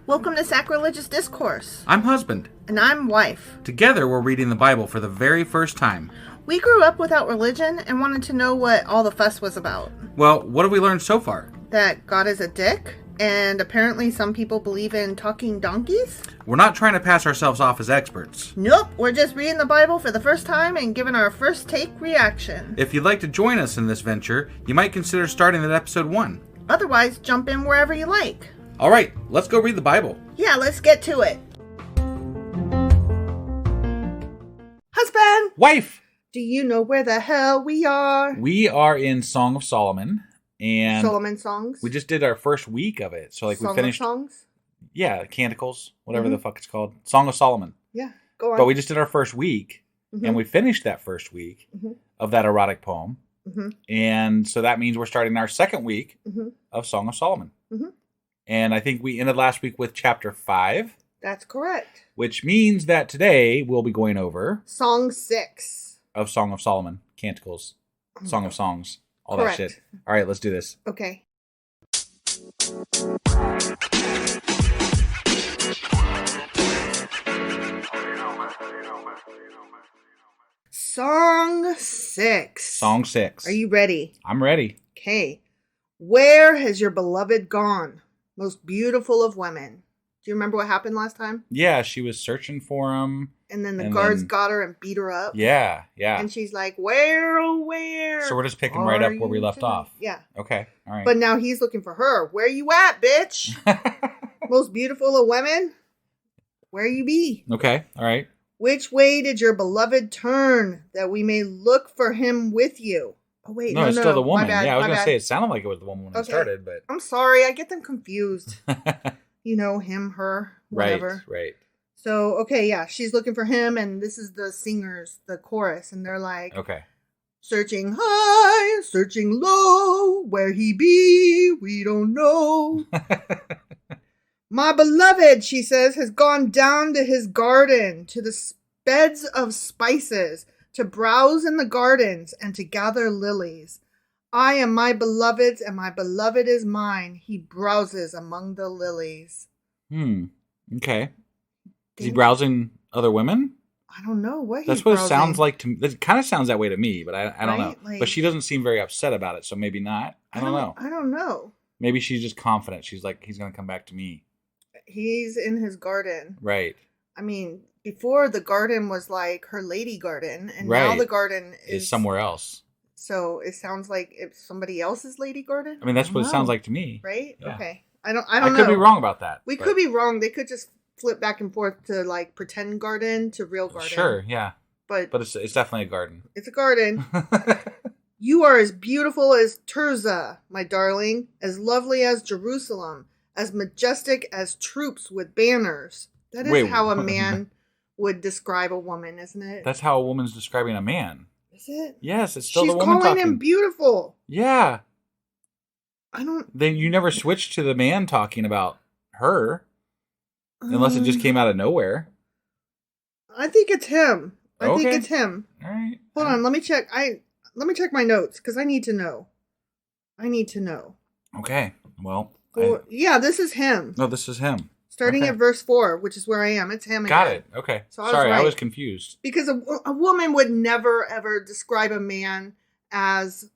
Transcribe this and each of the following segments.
Welcome to Sacrilegious Discourse. I'm husband. And I'm wife. Together, we're reading the Bible for the very first time. We grew up without religion and wanted to know what all the fuss was about. Well, what have we learned so far? That God is a dick, and apparently some people believe in talking donkeys? We're not trying to pass ourselves off as experts. Nope, we're just reading the Bible for the first time and giving our first take reaction. If you'd like to join us in this venture, you might consider starting at episode 1. Otherwise, jump in wherever you like. All right, let's go read the Bible. Yeah, let's get to it. Husband! Wife! Do you know where the hell we are? We are in Song of Solomon. And Solomon songs? we just did our first week of it. So we finished. Songs? Yeah, Canticles, whatever the fuck it's called. Song of Solomon. Yeah, go on. But we just did our first week. And we finished that first week of that erotic poem. And so that means we're starting our second week of Song of Solomon. And I think we ended last week with chapter 5. That's correct. Which means that today we'll be going over Song 6 of Song of Solomon, Canticles, Song of Songs, all correct. that shit. All right, let's do this. Okay. Song 6. Song 6. Are you ready? I'm ready. Okay. Where has your beloved gone? Most beautiful of women. Do you remember what happened last time? Yeah, she was searching for him. And then the guards got her and beat her up. Yeah, yeah. And she's like, where, oh, where? So we're just picking right up where we left off. Yeah. Okay, all right. But now he's looking for her. Where you at, bitch? Most beautiful of women? Where you be? Okay, all right. Which way did your beloved turn that we may look for him with you? Oh, wait. No, it's still the woman. My bad, yeah, I was going to bad. say it sounded like it was the woman when it started, but. I'm sorry. I get them confused. You know, him, her, whatever. Right. So, okay, yeah. She's looking for him, and this is the singers, the chorus, and they're like, okay. Searching high, searching low, where he be, we don't know. My beloved, she says, has gone down to his garden, to the beds of spices, to browse in the gardens, and to gather lilies. I am my beloved's, and my beloved is mine. He browses among the lilies. Okay. Is he browsing other women? I don't know what he's That's what browsing. it sounds like to me. It kind of sounds that way to me, but I don't know. Like, but she doesn't seem very upset about it, so maybe not. I don't know. I don't know. Maybe she's just confident. She's like, he's going to come back to me. He's in his garden. Right. I mean, before the garden was like her lady garden, and now the garden is somewhere else. So it sounds like it's somebody else's lady garden. I mean, that's what it sounds like to me. Right? Yeah. Okay. I don't know. I could be wrong about that. We could be wrong. They could just flip back and forth to like pretend garden to real garden. Sure, yeah. But it's definitely a garden. It's a garden. You are as beautiful as Tirzah, my darling, as lovely as Jerusalem, as majestic as troops with banners. That is how a man would describe a woman, isn't it? That's how a woman's describing a man. Is it? Yes, it's still She's the woman talking. She's calling him beautiful. Yeah. I don't... Then you never switched to the man talking about her. Unless it just came out of nowhere. I think it's him. I think Okay. it's him. All right. Hold on, let me check. Let me check my notes because I need to know. Okay. Well. Yeah, this is him. No, this is him. Starting at verse 4, which is where I am. It's him again. Got it. Okay. So I Sorry, was right. I was confused. Because a woman would never ever describe a man as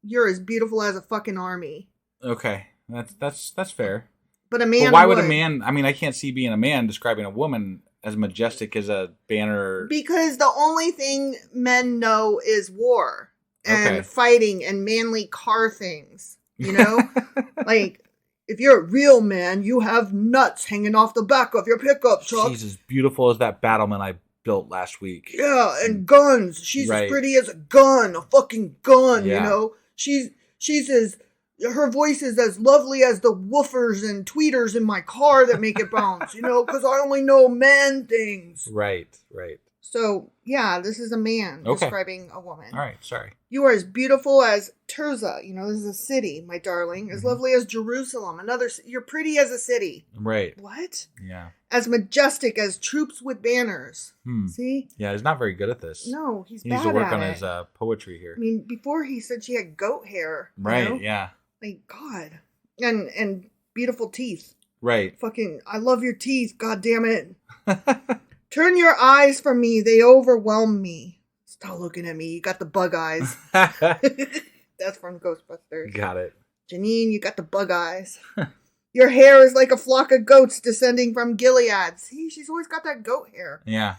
you're as beautiful as a fucking army. Okay. That's fair. But a man But why would a man, I mean, I can't see being a man describing a woman as majestic as a banner. Because the only thing men know is war and fighting and manly car things, you know? Like, if you're a real man, you have nuts hanging off the back of your pickup truck. She's as beautiful as that battlement I built last week. Yeah, and guns. She's as pretty as a gun, a fucking gun, Yeah. you know? She's as... Her voice is as lovely as the woofers and tweeters in my car that make it bounce, you know, because I only know man things. Right. So, yeah, this is a man describing a woman. All right, sorry. You are as beautiful as Tirzah, you know, this is a city, my darling. As lovely as Jerusalem, you're pretty as a city. Right. What? Yeah. As majestic as troops with banners. See? Yeah, he's not very good at this. No, he's he bad needs to work at on it. his poetry here. I mean, before he said she had goat hair. Right, you know? yeah. Like, God. And beautiful teeth. Right. Fucking, I love your teeth, god damn it. Turn your eyes from me, they overwhelm me. Stop looking at me, you got the bug eyes. That's from Ghostbusters. Got it. Janine, you got the bug eyes. Your hair is like a flock of goats descending from Gilead. See, she's always got that goat hair. Yeah.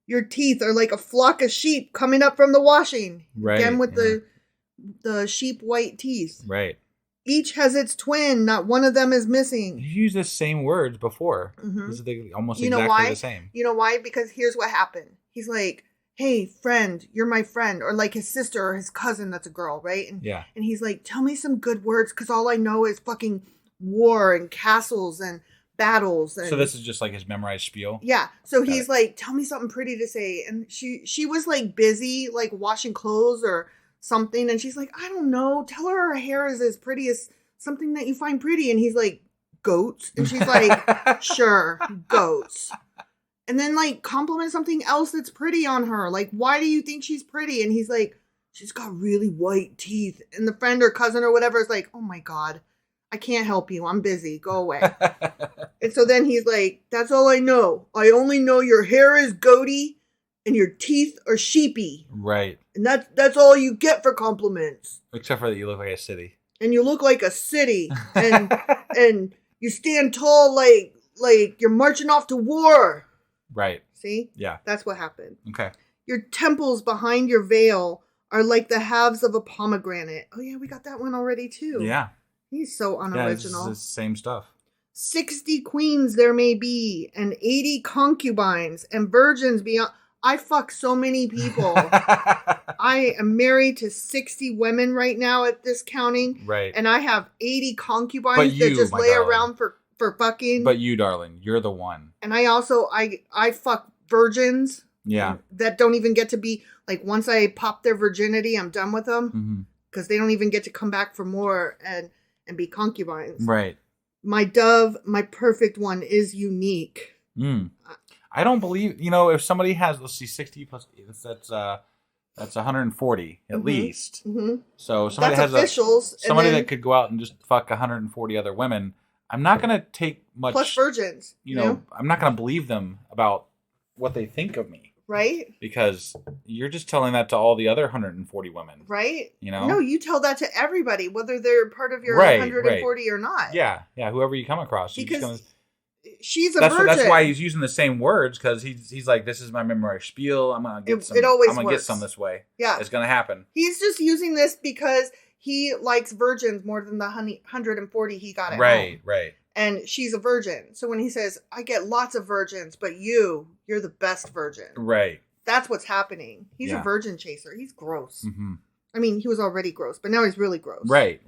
Your teeth are like a flock of sheep coming up from the washing. Right. Again with the sheep white teeth. Right. Each has its twin. Not one of them is missing. You used the same words before. Mm-hmm. This is almost you know exactly why? the same. You know why? Because here's what happened. He's like, hey, friend, you're my friend. Or like his sister or his cousin that's a girl, right? And, yeah. And he's like, tell me some good words because all I know is fucking war and castles and battles. And, so this is just like his memorized spiel? Yeah. So he's like, tell me something pretty to say. And she was like busy like washing clothes or something. And she's like, I don't know. Tell her hair is as pretty as something that you find pretty. And he's like, goats. And she's like, sure, goats. And then like compliment something else that's pretty on her. Like, why do you think she's pretty? And he's like, she's got really white teeth. And the friend or cousin or whatever is like, oh my God, I can't help you. I'm busy. Go away. And so then he's like, that's all I know. I only know your hair is goaty and your teeth are sheepy. Right. And that's all you get for compliments. Except for that you look like a city. And you look like a city. And and you stand tall like you're marching off to war. Right. See? Yeah. That's what happened. Okay. Your temples behind your veil are like the halves of a pomegranate. Oh yeah, we got that one already too. Yeah. He's so unoriginal. Yeah, it's the same stuff. 60 queens there may be, and 80 concubines, and virgins beyond. I fuck so many people. I am married to 60 women right now at this counting. Right. And I have 80 concubines that just lay around for fucking. But you, darling, you're the one. And I also, I fuck virgins. Yeah. That don't even get to be, like, once I pop their virginity, I'm done with them. Because they don't even get to come back for more and be concubines. Right. My dove, my perfect one, is unique. I don't believe, if somebody has, let's see, 60 plus, that's 140 at least. So somebody that's has officials, somebody that could go out and just fuck 140 other women. I'm not going to take much. Plus virgins. You know, I'm not going to believe them about what they think of me. Right? Because you're just telling that to all the other 140 women. Right? You know? No, you tell that to everybody, whether they're part of your 140 or not. Yeah. Yeah. Whoever you come across. Because she's a virgin. That's why he's using the same words, because he's like, this is my memory spiel. I'm going to get some. It always I'm going to get some this way. Yeah. It's going to happen. He's just using this because he likes virgins more than the 140 he got at home. Right. And she's a virgin. So when he says, I get lots of virgins, but you're the best virgin. Right. That's what's happening. He's a virgin chaser. He's gross. Mm-hmm. I mean, he was already gross, but now he's really gross. Right.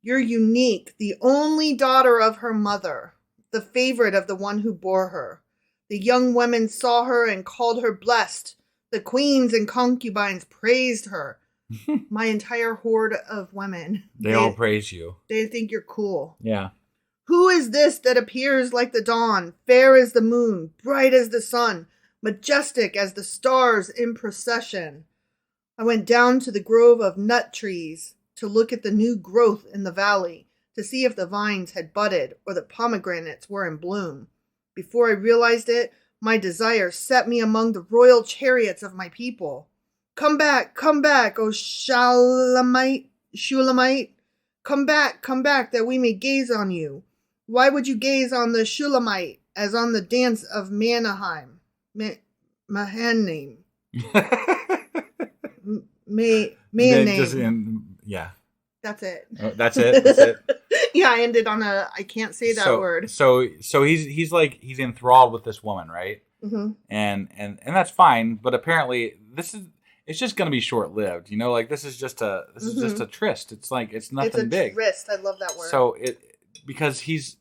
You're unique, the only daughter of her mother, the favorite of the one who bore her. The young women saw her and called her blessed. The queens and concubines praised her. My entire horde of women. They all praise you. They think you're cool. Yeah. Who is this that appears like the dawn, fair as the moon, bright as the sun, majestic as the stars in procession? I went down to the grove of nut trees to look at the new growth in the valley, to see if the vines had budded or the pomegranates were in bloom. Before I realized it, my desire set me among the royal chariots of my people. Come back, O Shulamite. Come back, that we may gaze on you. Why would you gaze on the Shulamite as on the dance of Manaheim? Mahanaim. Mahanaim. Yeah. That's it. Oh, that's it. Yeah, I ended on I can't say that word. So he's enthralled with this woman, right? Mm-hmm. And that's fine, but apparently it's just going to be short lived. Like this is just a tryst. It's like it's nothing big. Tryst. I love that word. So because he's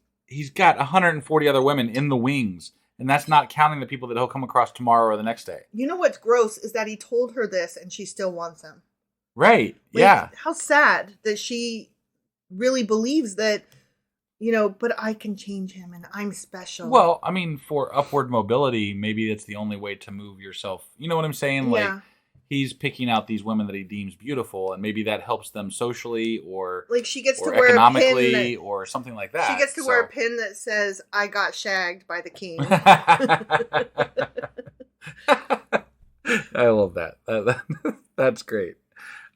got 140 other women in the wings, and that's not counting the people that he'll come across tomorrow or the next day. You know what's gross is that he told her this and she still wants him. Right. Like, yeah. How sad that she really believes that, but I can change him and I'm special. Well, I mean, for upward mobility, maybe that's the only way to move yourself. You know what I'm saying? Yeah. Like he's picking out these women that he deems beautiful, and maybe that helps them socially or like she gets to or wear economically a pin or something like that. She gets to wear a pin that says "I got shagged by the king." I love that. That's great.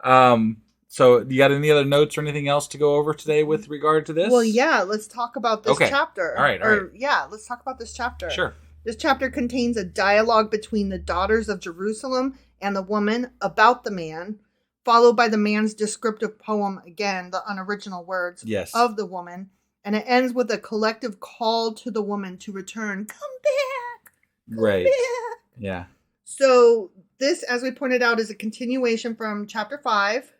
So, do you got any other notes or anything else to go over today with regard to this? Well, yeah, let's talk about this chapter. All right. Yeah, let's talk about this chapter. Sure. This chapter contains a dialogue between the daughters of Jerusalem and the woman about the man, followed by the man's descriptive poem, again, the unoriginal words of the woman, and it ends with a collective call to the woman to return. Come back. Come back. Yeah. So this, as we pointed out, is a continuation from chapter 5.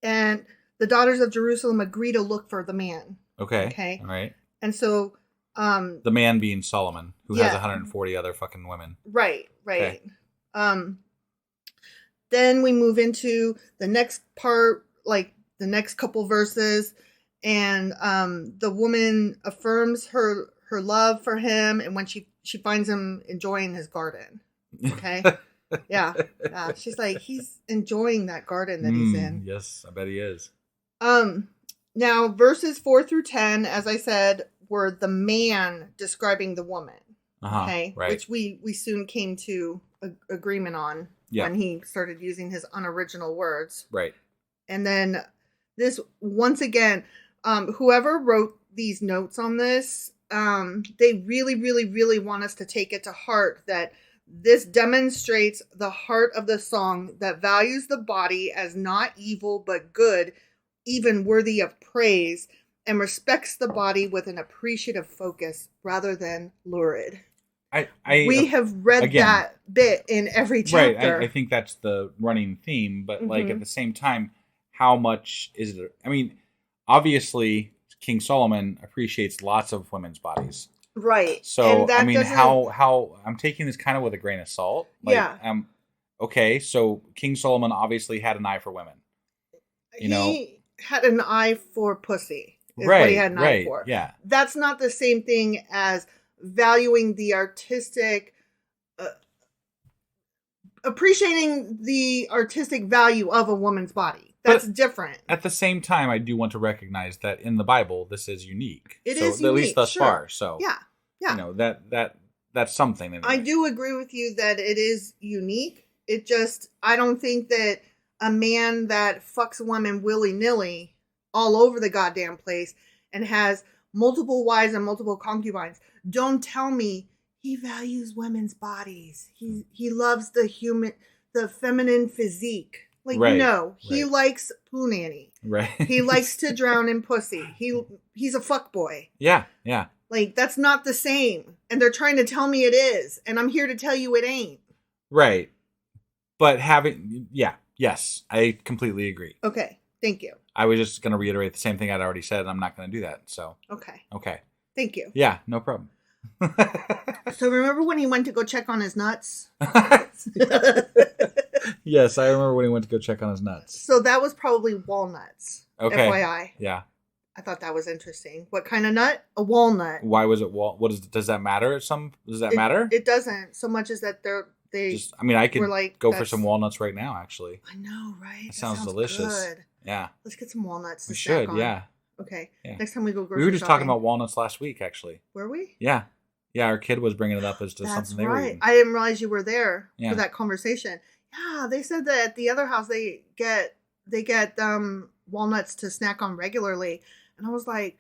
And the daughters of Jerusalem agree to look for the man. Okay. All right. And so... the man being Solomon, who has 140 other fucking women. Right. Okay. Then we move into the next part, like the next couple verses. And the woman affirms her love for him. And when she finds him enjoying his garden. Okay. Yeah. She's like, he's enjoying that garden that he's in. Yes, I bet he is. Now, verses 4 through 10, as I said, were the man describing the woman. Okay. Right. Which we soon came to agreement on when he started using his unoriginal words. Right. And then this, once again, whoever wrote these notes on this, they really, really, really want us to take it to heart that this demonstrates the heart of the song that values the body as not evil but good, even worthy of praise, and respects the body with an appreciative focus rather than lurid. We have read that bit in every chapter. Right. I think that's the running theme, but like at the same time, how much is it? I mean, obviously, King Solomon appreciates lots of women's bodies. Right. So, I mean, how I'm taking this kind of with a grain of salt. Like, okay, so King Solomon obviously had an eye for women. He had an eye for pussy. Is what he had an eye for. Yeah. That's not the same thing as valuing the artistic, appreciating the artistic value of a woman's body. That's different. At the same time, I do want to recognize that in the Bible, this is unique. It is unique, at least thus far. So yeah. That's something. Anyway. I do agree with you that it is unique. It just, I don't think that a man that fucks women willy-nilly all over the goddamn place and has multiple wives and multiple concubines, don't tell me he values women's bodies. He loves the feminine physique. Like, no, he likes punani. Right. He likes to drown in pussy. He's a fuckboy. Yeah. Like, that's not the same. And they're trying to tell me it is. And I'm here to tell you it ain't. Right. But yes, I completely agree. Okay. Thank you. I was just going to reiterate the same thing I'd already said, and I'm not going to do that. So. Okay. Thank you. Yeah, no problem. So remember when he went to go check on his nuts? Yes, I remember when he went to go check on his nuts. So that was probably walnuts. Okay. FYI. Yeah. I thought that was interesting. What kind of nut? A walnut. Why was it does that matter? Does that matter? It doesn't so much as that I could go for some walnuts right now, actually. I know, right? That sounds delicious. Good. Yeah. Let's get some walnuts to we snack should, on. Yeah. Okay. Yeah. Next time we go grocery We were just shopping. talking about walnuts last week, actually. Were we? Yeah. Yeah, our kid was bringing it up as just something they were eating. I didn't realize you were there for that conversation. Yeah, they said that at the other house they get walnuts to snack on regularly. And I was like,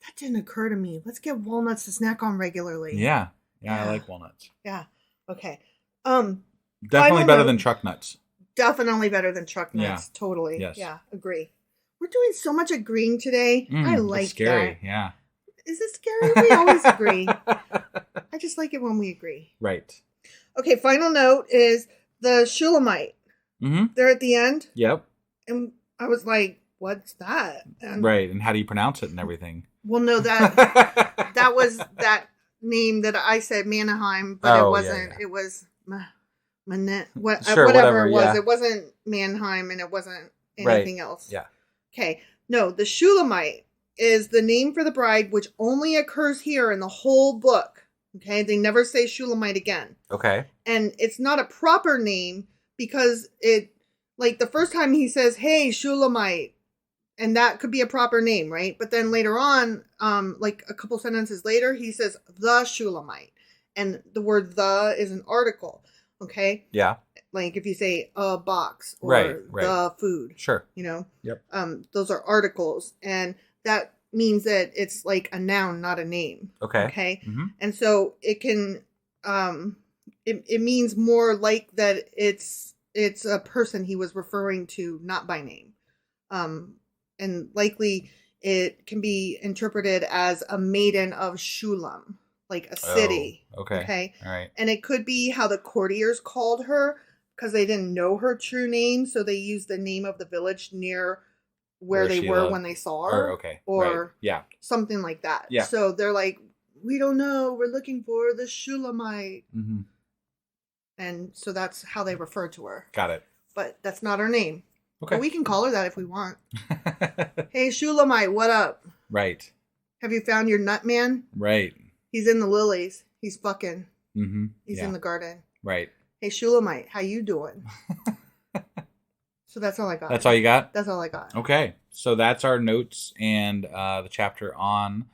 that didn't occur to me. Let's get walnuts to snack on regularly. Yeah. Yeah, I like walnuts. Yeah. Okay. Definitely better than truck nuts. Definitely better than truck nuts. Yeah. Totally. Yes. Yeah, agree. We're doing so much agreeing today. I like it's scary. that. Yeah. Is it scary? We always agree. I just like it when we agree. Right. Okay, final note is the Shulamite. Mm-hmm. They're at the end. Yep. And I was like, what's that? Right, and how do you pronounce it and everything? Well, no, that was that name that I said, Mannheim, but it wasn't. Yeah. It was whatever it was. Yeah. It wasn't Mannheim, and it wasn't anything else. Yeah. Okay. No, the Shulamite is the name for the bride, which only occurs here in the whole book. Okay. They never say Shulamite again. Okay. And it's not a proper name, because it, like the first time he says, "Hey, Shulamite," and that could be a proper name, right? But then later on, like a couple sentences later, he says the Shulamite, and the word "the" is an article. Okay. Yeah. Like if you say a box or right. the food. Sure. You know. Yep. Those are articles, and that means that it's like a noun, not a name. Okay. Okay. Mm-hmm. And so it can, it means more like that it's a person he was referring to, not by name. And likely it can be interpreted as a maiden of Shulam, like a city. Oh, okay. Okay. All right. And it could be how the courtiers called her because they didn't know her true name. So they used the name of the village near where they were when they saw her. Okay. Or yeah. something like that. Yeah. So they're like, we don't know. We're looking for the Shulamite. Mm-hmm. And so that's how they refer to her. Got it. But that's not her name. Okay. But we can call her that if we want. Hey, Shulamite, what up? Right. Have you found your nut man? Right. He's in the lilies. He's fucking. Mm-hmm. He's in the garden. Right. Hey, Shulamite, how you doing? So that's all I got. That's all you got? That's all I got. Okay. So that's our notes and the chapter on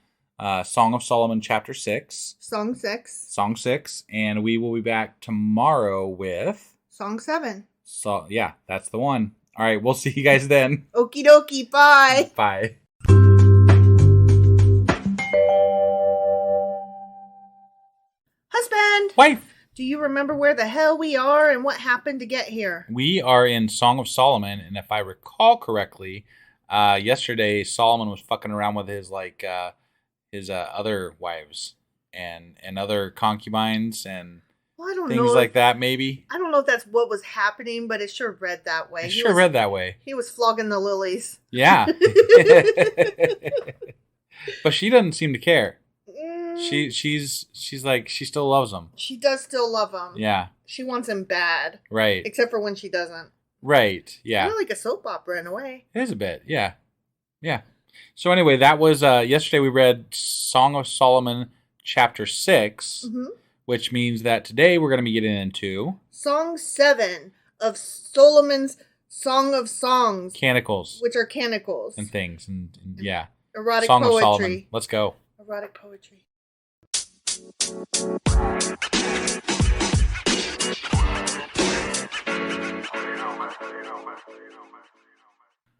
Song of Solomon, chapter 6. Song 6. Song 6. And we will be back tomorrow with... Song 7. So yeah, that's the one. All right. We'll see you guys then. Okie dokie. Bye. Bye. Husband. Wife. Do you remember where the hell we are and what happened to get here? We are in Song of Solomon, and if I recall correctly, yesterday Solomon was fucking around with his other wives and other concubines and things like that. Maybe I don't know if that's what was happening, but it sure read that way. It read that way. He was flogging the lilies. Yeah, but she doesn't seem to care. She's like, she still loves him. She does still love him. Yeah. She wants him bad. Right. Except for when she doesn't. Right. Yeah. Kind of like a soap opera in a way. It is a bit. Yeah. Yeah. So anyway, that was yesterday we read Song of Solomon chapter 6, which means that today we're going to be getting into Song 7 of Solomon's Song of Songs. Canticles. Which are canticles. And things. And yeah. Erotic Song poetry. Of Solomon. Let's go. Erotic poetry.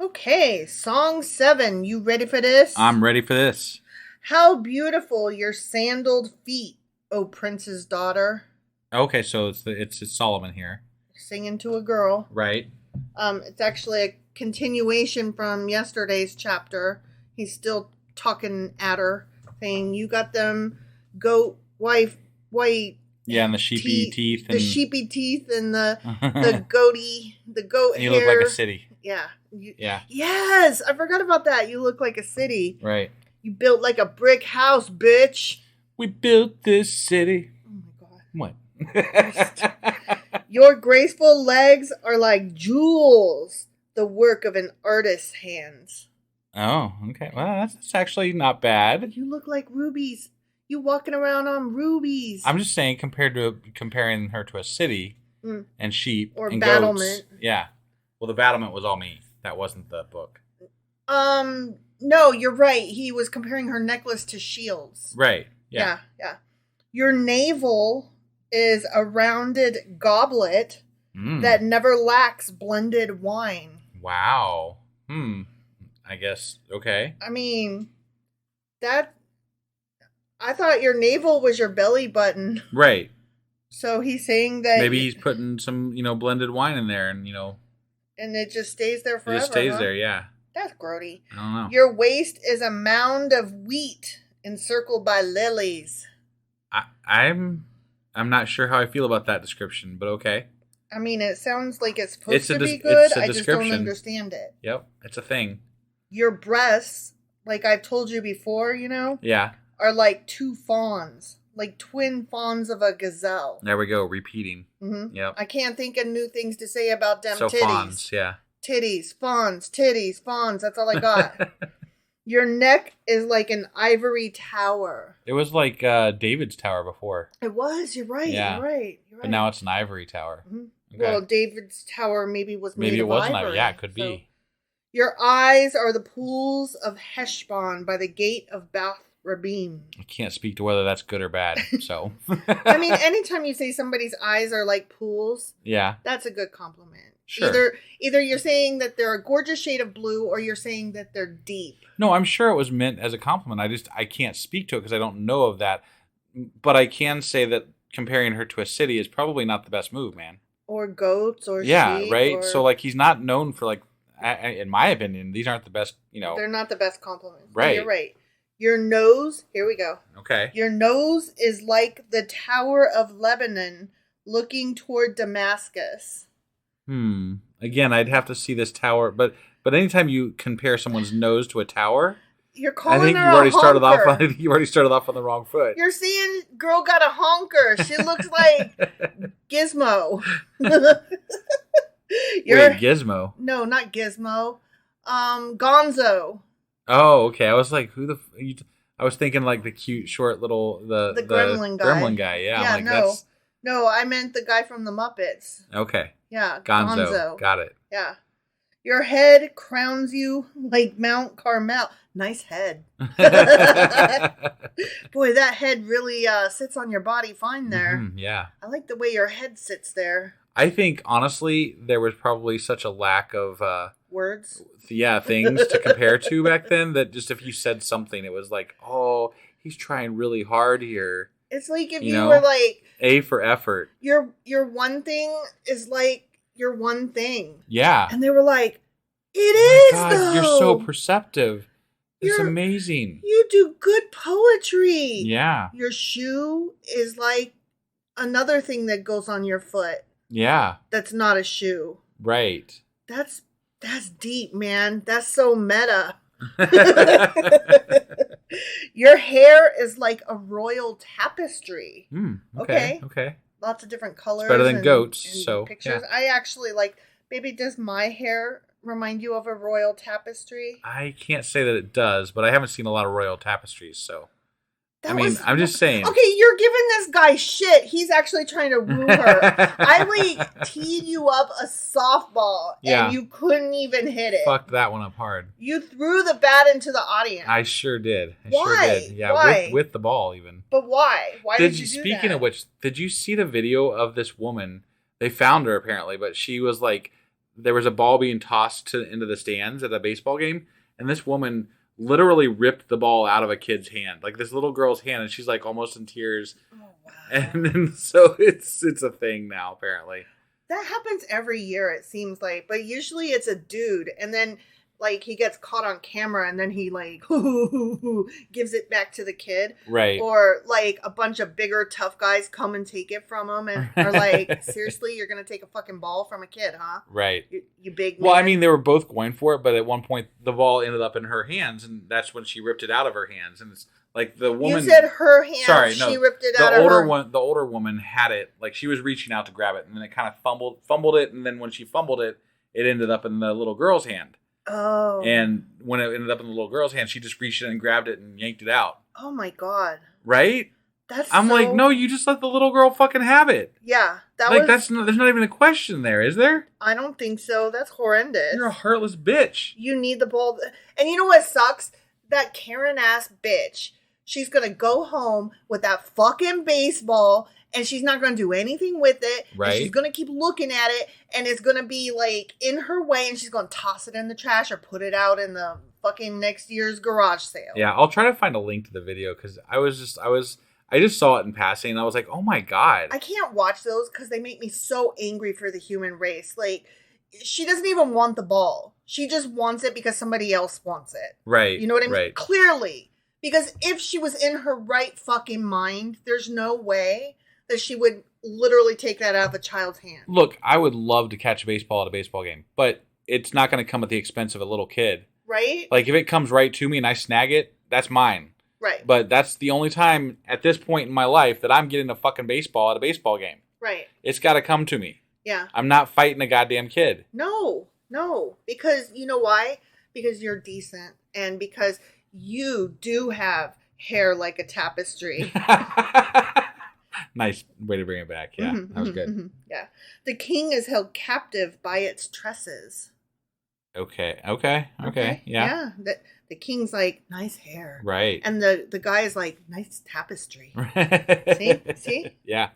Okay, Song 7. You ready for this? I'm ready for this. How beautiful your sandaled feet, O prince's daughter. Okay, so it's Solomon here. Singing to a girl. Right. It's actually a continuation from yesterday's chapter. He's still talking at her, saying, you got them goat wife white. Yeah, and the sheepy teeth. The sheepy teeth and the goat and you hair. look like a city. Yeah. Yeah. Yes, I forgot about that. You look like a city. Right. You built like a brick house, bitch. We built this city. Oh my God. What? Your graceful legs are like jewels, the work of an artist's hands. Oh, okay. Well, that's actually not bad. You look like rubies. You walking around on rubies. I'm just saying, comparing her to a city and sheep or and battlement. Goats. Yeah. Well, the battlement was all me. That wasn't the book. No, you're right. He was comparing her necklace to shields. Right. Yeah. Yeah. Your navel is a rounded goblet that never lacks blended wine. Wow. I guess. Okay. I mean, I thought your navel was your belly button. Right. So he's saying that maybe he's putting some, blended wine in there, and and it just stays there forever. It just stays there, yeah. That's grody. I don't know. Your waist is a mound of wheat encircled by lilies. I'm not sure how I feel about that description, but okay. I mean, it sounds like it's supposed to be good. I just don't understand it. Yep, it's a thing. Your breasts, like I've told you before, yeah, are like two fawns, like twin fawns of a gazelle. There we go, repeating. Mm-hmm. Yep. I can't think of new things to say about them titties. Fawns, yeah. Titties, fawns, that's all I got. Your neck is like an ivory tower. It was like David's tower before. It was, you're right, yeah. you're right. But now it's an ivory tower. Mm-hmm. Okay. Well, David's tower maybe was made Maybe it of wasn't. ivory. Yeah, it could be. Your eyes are the pools of Heshbon by the gate of Bath Rabim. I can't speak to whether that's good or bad, so. I mean, anytime you say somebody's eyes are like pools, yeah, that's a good compliment. Sure. Either you're saying that they're a gorgeous shade of blue, or you're saying that they're deep. No, I'm sure it was meant as a compliment. I can't speak to it because I don't know of that. But I can say that comparing her to a city is probably not the best move, man. Or goats, or sheep, right? Or... So, like, he's not known for, like, in my opinion, these aren't the best, They're not the best compliments. Right. No, you're right. Your nose, here we go. Okay. Your nose is like the Tower of Lebanon looking toward Damascus. Again, I'd have to see this tower, but anytime you compare someone's nose to a tower, you're calling I think her you already started honker. off on the wrong foot. You're seeing girl got a honker. She looks like Gizmo. Wait, Gizmo? No, not Gizmo. Gonzo. Oh, okay. I was like, I was thinking like the cute, short little the gremlin guy. Gremlin guy. Yeah, yeah, like, no, I meant the guy from the Muppets. Okay. Yeah, Gonzo. Got it. Yeah. Your head crowns you like Mount Carmel. Nice head. Boy, that head really sits on your body fine there. Mm-hmm, yeah. I like the way your head sits there. I think, honestly, there was probably such a lack of... words? Yeah, things to compare to back then that just if you said something, it was like, oh, he's trying really hard here. It's like if you were like... A for effort. Your one thing is like your one thing. Yeah. And they were like, it is, God, though. You're so perceptive. It's amazing. You do good poetry. Yeah. Your shoe is like another thing that goes on your foot. Yeah. That's not a shoe. Right. That's deep, man. That's so meta. Your hair is like a royal tapestry. Okay. Lots of different colors. It's better than goats. So pictures. Yeah. I actually like. Baby, does my hair remind you of a royal tapestry? I can't say that it does, but I haven't seen a lot of royal tapestries, so. I'm just saying. Okay, you're giving this guy shit. He's actually trying to woo her. I like teed you up a softball and you couldn't even hit it. Fucked that one up hard. You threw the bat into the audience. I sure did. Why? Yeah, why? With the ball even. But why? Why did you do that? Speaking of which, did you see the video of this woman? They found her apparently, but she was like, there was a ball being tossed into the stands at a baseball game, and this woman literally ripped the ball out of a kid's hand, like this little girl's hand, and she's like almost in tears. Oh wow! And then so it's a thing now apparently. That happens every year, it seems like, but usually it's a dude, and then like he gets caught on camera, and then he like gives it back to the kid, right? Or like a bunch of bigger tough guys come and take it from him, and are like, seriously, you're gonna take a fucking ball from a kid, huh? Right. You big man. Well, I mean, they were both going for it, but at one point the ball ended up in her hands, and that's when she ripped it out of her hands. And it's like the woman. You said her hands. Sorry, no. She ripped it out of her. The older woman had it, like she was reaching out to grab it, and then it kind of fumbled it, and then when she fumbled it, it ended up in the little girl's hand. Oh. And when it ended up in the little girl's hand, she just reached in and grabbed it and yanked it out. Oh my God. Right? I'm like, no, you just let the little girl fucking have it. Yeah. There's not even a question there, is there? I don't think so. That's horrendous. You're a heartless bitch. You need the ball. And you know what sucks? That Karen ass bitch. She's going to go home with that fucking baseball, and she's not going to do anything with it. Right. And she's going to keep looking at it, and it's going to be like in her way, and she's going to toss it in the trash or put it out in the fucking next year's garage sale. Yeah, I'll try to find a link to the video because I just saw it in passing, and I was like, oh my God. I can't watch those because they make me so angry for the human race. Like, she doesn't even want the ball. She just wants it because somebody else wants it. Right. You know what I mean? Right. Clearly. Because if she was in her right fucking mind, there's no way that she would literally take that out of a child's hand. Look, I would love to catch a baseball at a baseball game, but it's not going to come at the expense of a little kid. Right? Like, if it comes right to me and I snag it, that's mine. Right. But that's the only time at this point in my life that I'm getting a fucking baseball at a baseball game. Right. It's got to come to me. Yeah. I'm not fighting a goddamn kid. No. Because you know why? Because you're decent and because you do have hair like a tapestry. Nice way to bring it back. Yeah, that was good. Yeah. The king is held captive by its tresses. Okay. Yeah. The king's like, nice hair. Right. And the guy is like, nice tapestry. See? Yeah.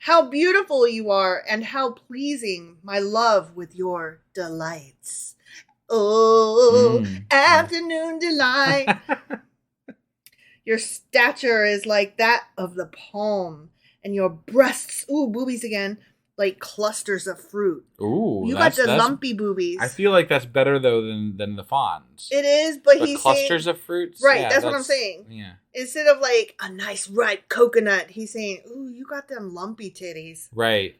How beautiful you are, and how pleasing, my love, with your delights. Oh, afternoon delight. Your stature is like that of the palm, and your breasts, boobies again, like clusters of fruit. Ooh, you got the lumpy boobies. I feel like that's better though than the fawns. It is, but the he's clusters saying, of fruits. Right, that's what I'm saying. Yeah. Instead of like a nice ripe coconut, he's saying, "Ooh, you got them lumpy titties." Right.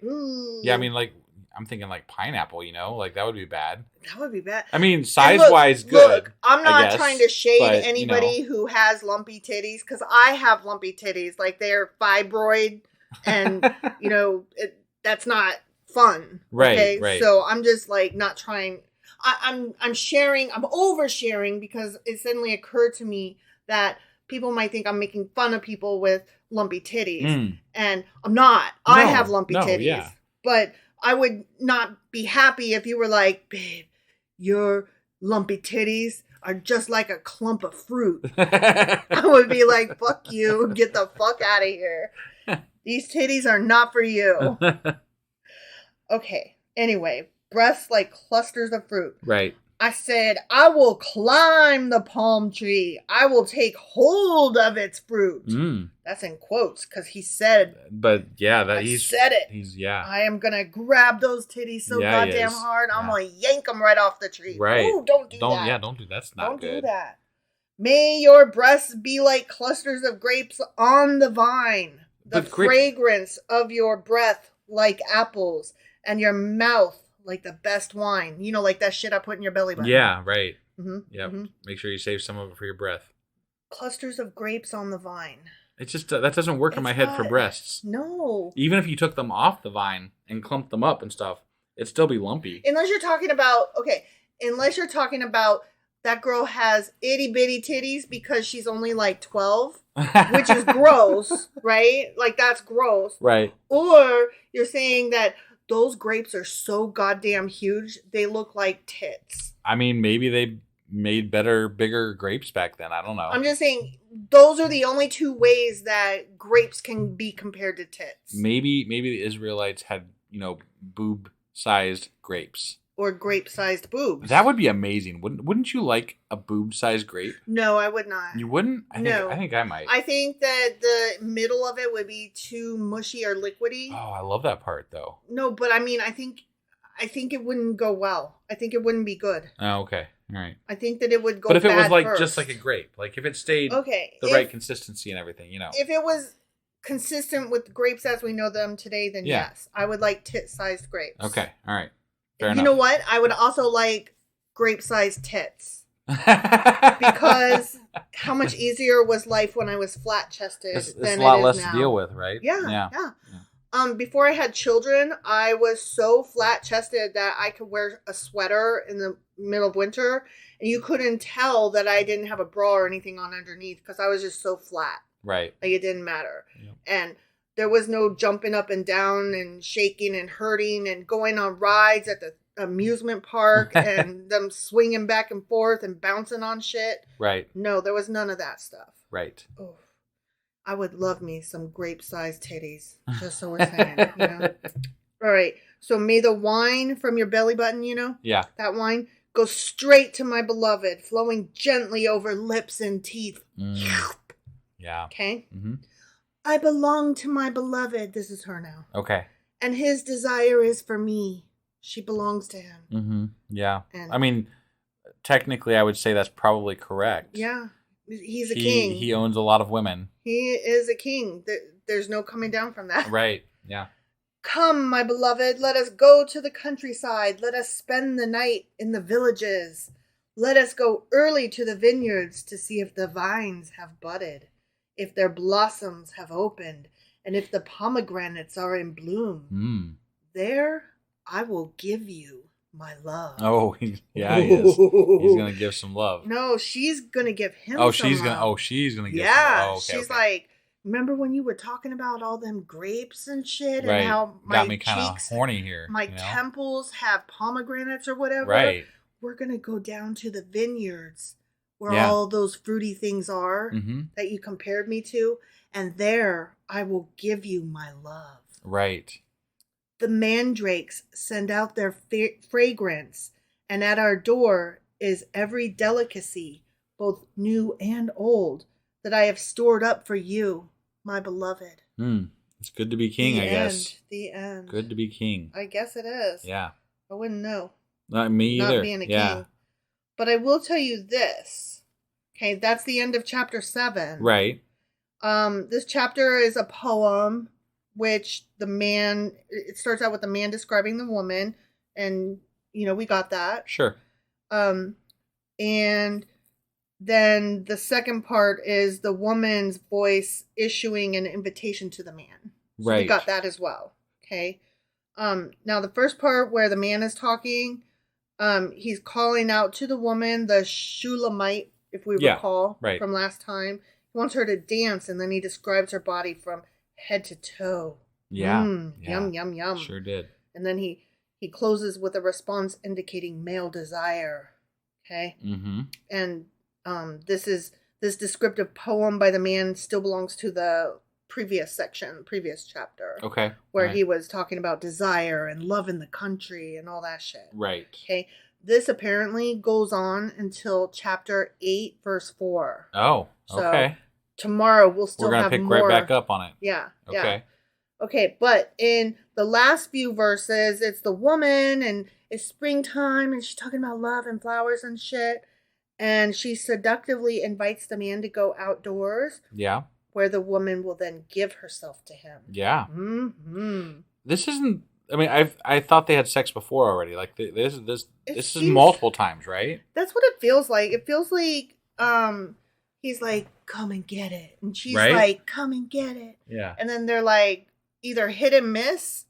Ooh. Yeah, I mean, like I'm thinking like pineapple. Like that would be bad. That would be bad. I mean, size-wise, good. Look, I'm not trying to shade anybody who has lumpy titties, because I have lumpy titties. Like, they're fibroid, and that's not fun. Right, right. So I'm just like not trying. I'm sharing. I'm oversharing because it suddenly occurred to me that people might think I'm making fun of people with lumpy titties, and I'm not. No, I have lumpy titties, but I would not be happy if you were like, babe, your lumpy titties are just like a clump of fruit. I would be like, fuck you, get the fuck out of here. These titties are not for you. Okay, anyway, breasts like clusters of fruit. Right. I said, I will climb the palm tree. I will take hold of its fruit. That's in quotes because he said. But yeah, he said it. I am gonna grab those titties so goddamn hard. I'm gonna yank them right off the tree. Right. Ooh, don't do that. Yeah, don't do that. That's not good. Don't do that. May your breasts be like clusters of grapes on the vine. The fragrance of your breath like apples, and your mouth like the best wine. Like that shit I put in your belly button. Yeah, right. Mm-hmm. Yep. Mm-hmm. Make sure you save some of it for your breath. Clusters of grapes on the vine. It's just that doesn't work in my head for breasts. No. Even if you took them off the vine and clumped them up and stuff, it'd still be lumpy. Unless you're talking about that girl has itty bitty titties because she's only like 12, which is gross, right? Like, that's gross. Right. Or you're saying that those grapes are so goddamn huge, they look like tits. I mean, maybe they made bigger grapes back then. I don't know. I'm just saying, those are the only two ways that grapes can be compared to tits. Maybe the Israelites had, boob-sized grapes. Or grape-sized boobs. That would be amazing. Wouldn't you like a boob-sized grape? No, I would not. You wouldn't? I think I might. I think that the middle of it would be too mushy or liquidy. Oh, I love that part, though. No, but I mean, I think it wouldn't go well. I think it wouldn't be good. Oh, okay. All right. I think that it would go bad. But if it was like first. just like a grape, like if it stayed the right consistency and everything, If it was consistent with grapes as we know them today, then yes. I would like tit-sized grapes. Okay. All right. Fair enough. You know what? I would also like grape-sized tits. Because how much easier was life when I was flat-chested it's than it is now? It's a lot less now. to deal with, right? Yeah. Before I had children, I was so flat-chested that I could wear a sweater in the middle of winter, and you couldn't tell that I didn't have a bra or anything on underneath because I was just so flat. Right. Like, it didn't matter. Yep. And there was no jumping up and down and shaking and hurting and going on rides at the amusement park and them swinging back and forth and bouncing on shit. Right. No, there was none of that stuff. Right. Oh, I would love me some grape-sized titties, just so we're saying, All right. So may the wine from your belly button, Yeah. That wine go straight to my beloved, flowing gently over lips and teeth. Yeah. Okay? Mm-hmm. I belong to my beloved. This is her now. Okay. And his desire is for me. She belongs to him. Mm-hmm. Yeah. And I mean, technically, I would say that's probably correct. Yeah. He's a king. He owns a lot of women. He is a king. There's no coming down from that. Right. Yeah. Come, my beloved, let us go to the countryside. Let us spend the night in the villages. Let us go early to the vineyards to see if the vines have budded, if their blossoms have opened, and if the pomegranates are in bloom. There I will give you my love. Oh, he is. He's going to give some love. No, she's going to give him she's going to give some love. Oh, okay, she's like, remember when you were talking about all them grapes and shit, Right. and how my got me kind of cheeks, horny here. my temples have pomegranates or whatever. Right. We're gonna go down to the vineyards where Yeah. all those fruity things are that you compared me to, and there I will give you my love. Right. The mandrakes send out their fragrance, and at our door is every delicacy, both new and old, that I have stored up for you, my beloved. It's good to be king, I guess. The end. Good to be king. I guess it is. Yeah. I wouldn't know. Not me either. Not being a king. But I will tell you this. Okay, that's the end of chapter 7. Right. This chapter is a poem, which it starts out with the man describing the woman, and, we got that. Sure. And then the second part is the woman's voice issuing an invitation to the man. So right. we got that as well. Okay. Now the first part where the man is talking, he's calling out to the woman, the Shulamite, if we recall from last time. He wants her to dance, and then he describes her body from head to toe. Yeah. Yum, yum, yum. Sure did. And then he closes with a response indicating male desire. Okay? Mm-hmm. And this descriptive poem by the man still belongs to the previous chapter. Okay. Where he was talking about desire and love in the country and all that shit. Right. Okay. This apparently goes on until chapter 8, verse 4. Oh, okay. So tomorrow we'll still have more. We're going to pick right back up on it. Yeah. Okay. Yeah. Okay, but in the last few verses, it's the woman, and it's springtime, and she's talking about love and flowers and shit. And she seductively invites the man to go outdoors. Yeah. Where the woman will then give herself to him. Yeah. Mm-hmm. This isn't. I mean, I thought they had sex before already. Like this is multiple times, right? That's what it feels like. It feels like he's like, "Come and get it," and she's like, "Come and get it." Yeah. And then they're like either hit and miss,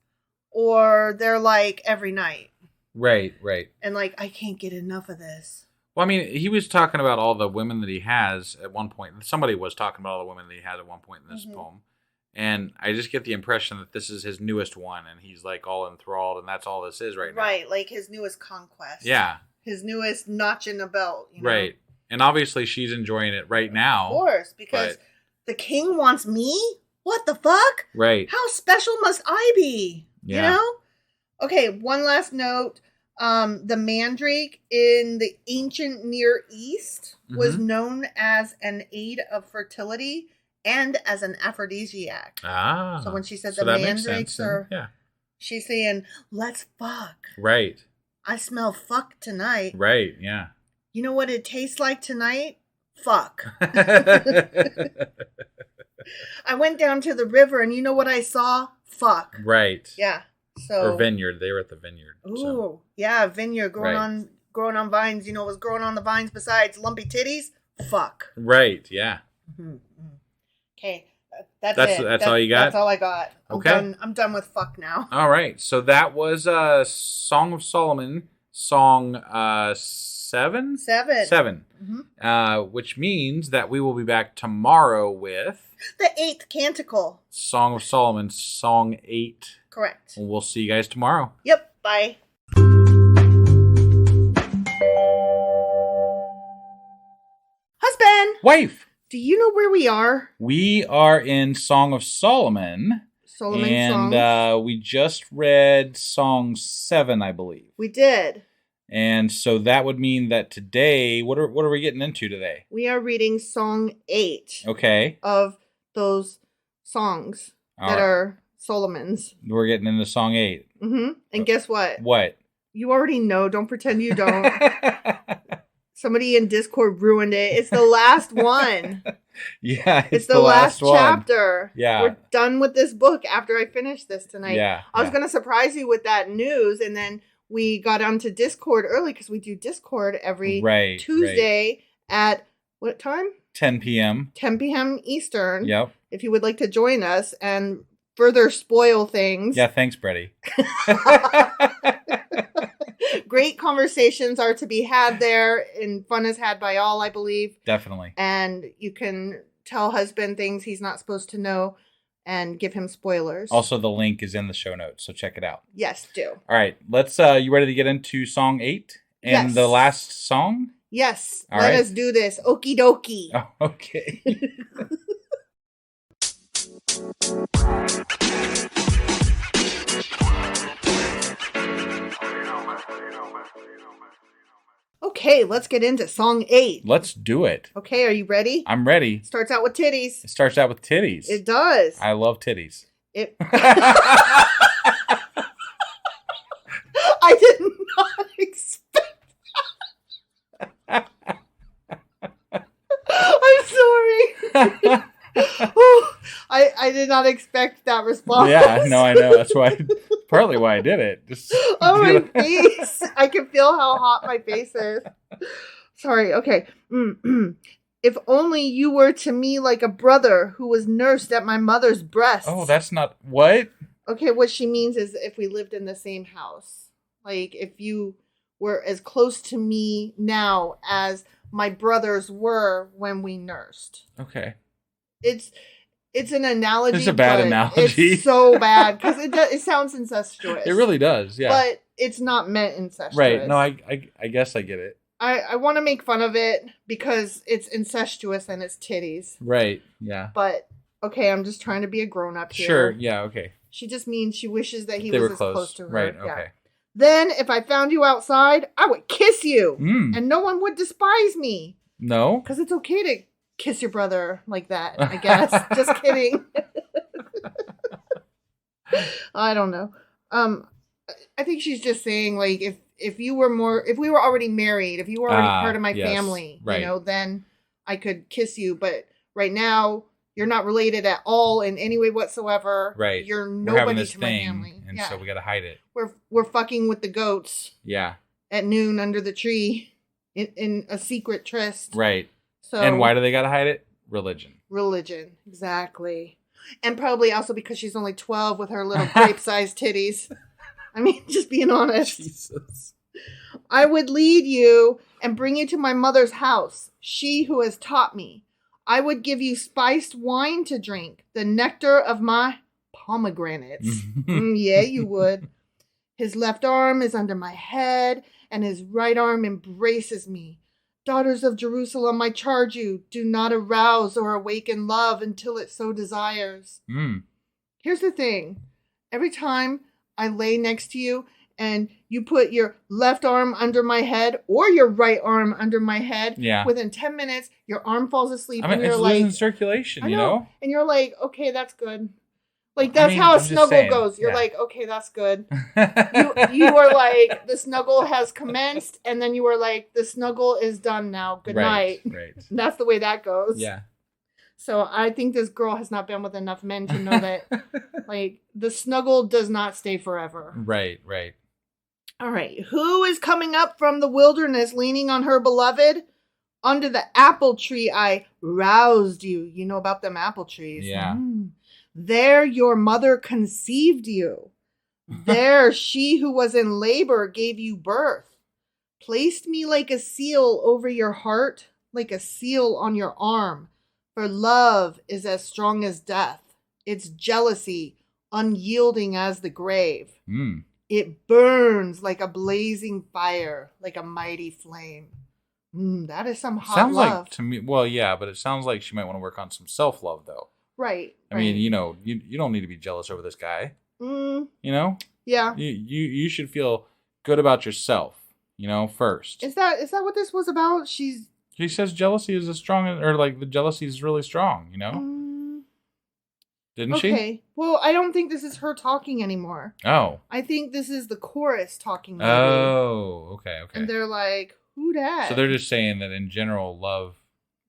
or they're like every night. Right. Right. And like, I can't get enough of this. Well, I mean, he was talking about all the women that he has at one point. Somebody was talking about all the women that he had at one point in this poem. And I just get the impression that this is his newest one, and he's like all enthralled, and that's all this is right now. Right, like his newest conquest. Yeah. His newest notch in the belt. Right. And obviously she's enjoying it right now. Of course, because the king wants me? What the fuck? Right. How special must I be? Yeah. You know? Okay, one last note. The mandrake in the ancient Near East was known as an aid of fertility and as an aphrodisiac. Ah. So when she said the mandrakes are, she's saying, let's fuck. Right. I smell fuck tonight. Right, yeah. You know what it tastes like tonight? Fuck. I went down to the river, and you know what I saw? Fuck. Right. Yeah. So. Or vineyard. They were at the vineyard. Ooh, yeah, vineyard growing on vines. You know what's growing on the vines besides lumpy titties? Fuck. Right. Yeah. Mm-hmm. Okay, that's it. That's all you got. That's all I got. I'm done with fuck now. All right. So that was Song of Solomon, song 7. 7. Mm-hmm. Which means that we will be back tomorrow with the 8th canticle. Song of Solomon, song 8. Correct. And we'll see you guys tomorrow. Yep. Bye. Husband. Wife. Do you know where we are? We are in Song of Solomon. And we just read song 7, I believe. We did. And so that would mean that today, what are we getting into today? We are reading song 8. Okay. Of those songs that are Solomon's. We're getting into song 8. Mm-hmm. And guess what? What? You already know. Don't pretend you don't. Somebody in Discord ruined it. It's the last one. Yeah, it's the last chapter. Yeah. We're done with this book after I finish this tonight. Yeah. I was going to surprise you with that news, and then we got onto Discord early because we do Discord every Tuesday at what time? 10 p.m. 10 p.m. Eastern. Yep. If you would like to join us and further spoil things. Yeah, thanks, Brady. Great conversations are to be had there, and fun is had by all, I believe. Definitely. And you can tell husband things he's not supposed to know and give him spoilers. Also, the link is in the show notes, so check it out. Yes, do. All right, let's. You ready to get into song 8 and the last song? Yes. All Let right. us do this. Okie dokie. Oh, okay. Okay, let's get into song 8. Let's do it. Okay, are you ready? I'm ready. Starts out with titties. It starts out with titties. It does. I love titties. I did not expect that. I'm sorry. I did not expect that response. Yeah, no, I know. That's why, partly why I did it. Just oh, my face. I can feel how hot my face is. Sorry. Okay. If only you were to me like a brother who was nursed at my mother's breast. Oh, that's not what? Okay, what she means is if we lived in the same house. Like if you were as close to me now as my brothers were when we nursed. Okay. It's an analogy. It's a bad analogy. It's so bad because it sounds incestuous. It really does, yeah. But it's not meant incestuous. Right. No, I guess I get it. I want to make fun of it because it's incestuous and it's titties. Right. Yeah. But okay, I'm just trying to be a grown up here. Sure. Yeah. Okay. She just means she wishes that he They was were as close. close to her. Right. Okay. Yeah. Then, if I found you outside, I would kiss you, and no one would despise me. No, because it's okay to kiss your brother like that. I guess. Just kidding. I don't know. I think she's just saying like if we were already married, if you were already part of my family, right. Then I could kiss you. But right now, you're not related at all in any way whatsoever. Right. You're nobody to my family. And so we got to hide it. We're fucking with the goats. Yeah. At noon under the tree in a secret tryst. Right. So and why do they got to hide it? Religion. Exactly. And probably also because she's only 12 with her little grape-sized titties. I mean, just being honest. Jesus. I would lead you and bring you to my mother's house, she who has taught me. I would give you spiced wine to drink, the nectar of my pomegranates. Yeah, you would. His left arm is under my head, and his right arm embraces me. Daughters of Jerusalem, I charge you, do not arouse or awaken love until it so desires. Here's the thing. Every time I lay next to you and you put your left arm under my head or your right arm under my head, within 10 minutes, your arm falls asleep. I mean, and you're it's like, losing circulation, you know? And you're like, okay, that's good. Like, that's how a snuggle goes. You're like, okay, that's good. you were like, the snuggle has commenced, and then you were like, the snuggle is done now. Good night. Right. That's the way that goes. Yeah. So I think this girl has not been with enough men to know that, like, the snuggle does not stay forever. Right. All right. Who is coming up from the wilderness leaning on her beloved? Under the apple tree I roused you. You know about them apple trees. Yeah. There your mother conceived you. There she who was in labor gave you birth. Placed me like a seal over your heart, like a seal on your arm. For love is as strong as death. Its jealousy unyielding as the grave. It burns like a blazing fire, like a mighty flame. That is some hot sounds love. Like to me, well, yeah, but it sounds like she might want to work on some self-love, though. Right. I mean, you know, you don't need to be jealous over this guy. You know? Yeah. You should feel good about yourself, you know, first. Is that what this was about? She says jealousy is the jealousy is really strong, you know? Didn't she? Okay. Well, I don't think this is her talking anymore. Oh. I think this is the chorus talking. Maybe. Oh, okay. And they're like, who dat? So they're just saying that in general, love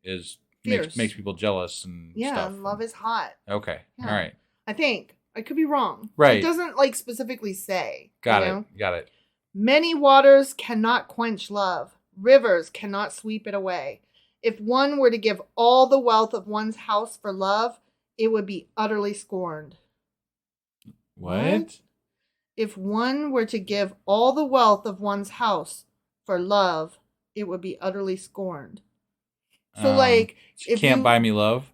is makes people jealous and stuff. Yeah, love is hot. Okay. Yeah. All right. I think. I could be wrong. Right. It doesn't like specifically say. Got it. Many waters cannot quench love. Rivers cannot sweep it away. If one were to give all the wealth of one's house for love, it would be utterly scorned. What? If one were to give all the wealth of one's house for love, it would be utterly scorned. So, like, if you can't buy me love.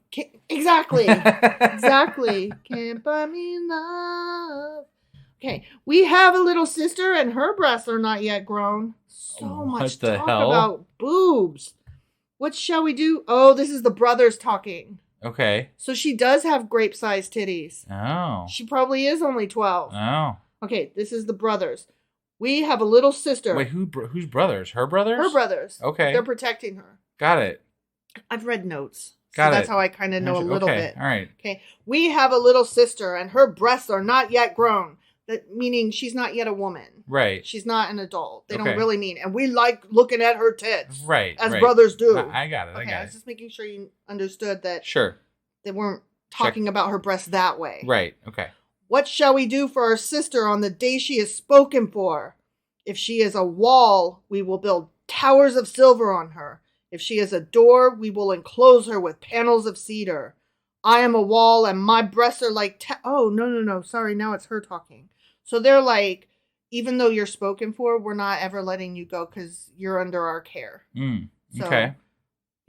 Exactly. Exactly. Can't buy me love. Okay. We have a little sister and her breasts are not yet grown. So much talk about boobs. What shall we do? Oh, this is the brothers talking. Okay. So she does have grape-sized titties. Oh. She probably is only 12. Oh. Okay, this is the brothers. We have a little sister. Wait, whose brothers? Her brothers? Her brothers. Okay. They're protecting her. Got it. I've read notes. Got it. That's how I kind of know a little bit. All right. Okay. We have a little sister and her breasts are not yet grown. That meaning she's not yet a woman. Right. She's not an adult. They don't really mean. And we like looking at her tits. Right. As brothers do. I got it. Okay, I was just making sure you understood that. Sure. They weren't talking about her breasts that way. Right. Okay. What shall we do for our sister on the day she is spoken for? If she is a wall, we will build towers of silver on her. If she is a door, we will enclose her with panels of cedar. I am a wall and my breasts are like... Oh, no. Sorry, now it's her talking. So they're like, even though you're spoken for, we're not ever letting you go because you're under our care. Okay.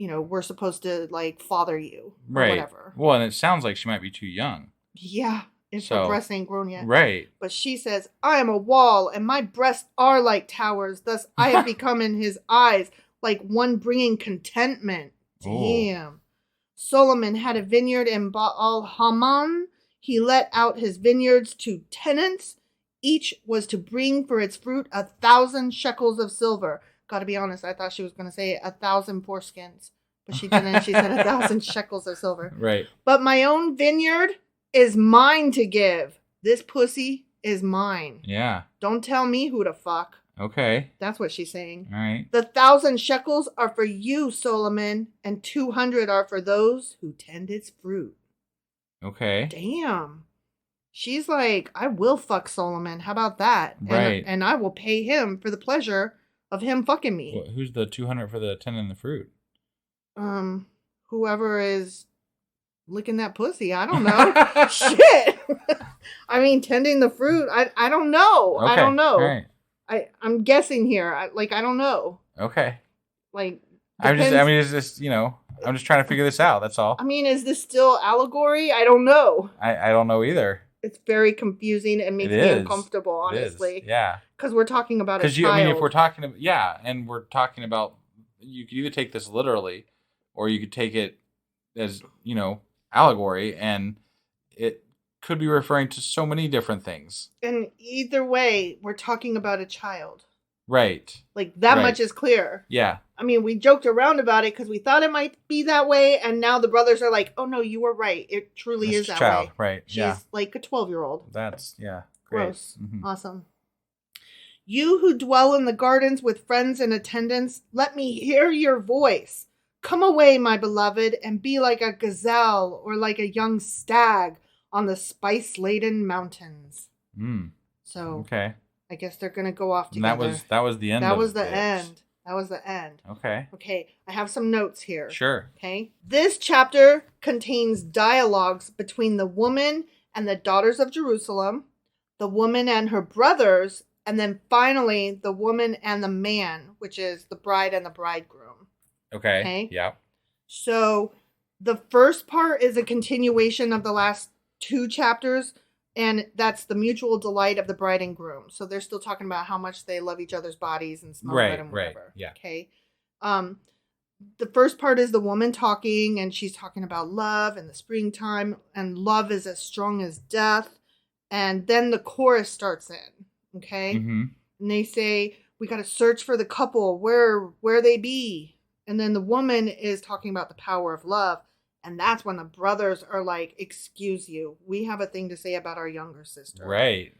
So, we're supposed to, like, father you. Or right. whatever. Well, and it sounds like she might be too young. Yeah. If her breasts ain't grown yet. Right. But she says, I am a wall and my breasts are like towers. Thus I have become in his eyes like one bringing contentment. Damn. Ooh. Solomon had a vineyard in Baal-Hamon. He let out his vineyards to tenants. Each was to bring for its fruit 1,000 shekels of silver. Gotta be honest, I thought she was going to say 1,000 foreskins. But she didn't. She said 1,000 shekels of silver. Right. But my own vineyard is mine to give. This pussy is mine. Yeah. Don't tell me who to fuck. Okay. That's what she's saying. All right. The 1,000 shekels are for you, Solomon, and 200 are for those who tend its fruit. Okay. Damn. She's like, I will fuck Solomon. How about that? Right. And I will pay him for the pleasure of him fucking me. Well, who's the 200 for the tending the fruit? Whoever is licking that pussy. I don't know. Shit. I mean, tending the fruit. I don't know. Okay. I don't know. All right. I'm guessing here. I don't know. Okay. Like, it's just, I'm just trying to figure this out. That's all. I mean, is this still allegory? I don't know. I don't know either. It's very confusing and makes me uncomfortable, honestly. Yeah. Because we're talking about a child. Because, if we're talking about, and we're talking about, you could either take this literally, or you could take it as, allegory, and it could be referring to so many different things. And either way, we're talking about a child. Right. Like, that much is clear. Yeah. I mean, we joked around about it because we thought it might be that way, and now the brothers are like, oh, no, you were right. It truly is that way. Right, She's like a 12-year-old. That's, great. Gross. Mm-hmm. Awesome. You who dwell in the gardens with friends and attendants, let me hear your voice. Come away, my beloved, and be like a gazelle or like a young stag on the spice-laden mountains. So, okay. I guess they're going to go off together. And that was the end. That was the end. That was the end. Okay. Okay, I have some notes here. Sure. Okay. This chapter contains dialogues between the woman and the daughters of Jerusalem, the woman and her brothers, and then finally the woman and the man, which is the bride and the bridegroom. Okay. Yeah. So the first part is a continuation of the last 2 chapters, and that's the mutual delight of the bride and groom. So they're still talking about how much they love each other's bodies and smell good and whatever. Right. Yeah. Okay. The first part is the woman talking, and she's talking about love and the springtime, and love is as strong as death. And then the chorus starts in. Okay. Mm-hmm. And they say, we got to search for the couple, where they be. And then the woman is talking about the power of love. And that's when the brothers are like, excuse you, we have a thing to say about our younger sister. Right.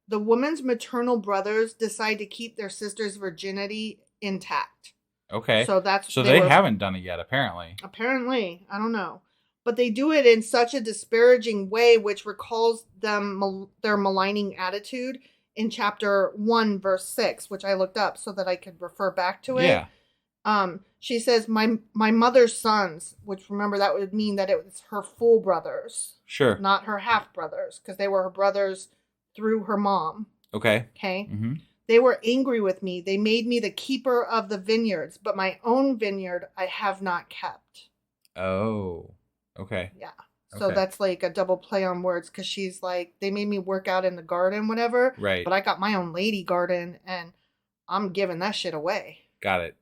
The woman's maternal brothers decide to keep their sister's virginity intact. Okay. So they haven't done it yet, apparently. Apparently. I don't know. But they do it in such a disparaging way, which recalls them their maligning attitude in chapter 1, verse 6, which I looked up so that I could refer back to it. Yeah. She says, my mother's sons, which remember that would mean that it was her full brothers. Sure. Not her half brothers, because they were her brothers through her mom. Okay. Mm-hmm. They were angry with me. They made me the keeper of the vineyards, but my own vineyard I have not kept. Oh, Okay. Yeah. So that's like a double play on words because she's like, they made me work out in the garden, whatever. Right. But I got my own lady garden and I'm giving that shit away. Got it.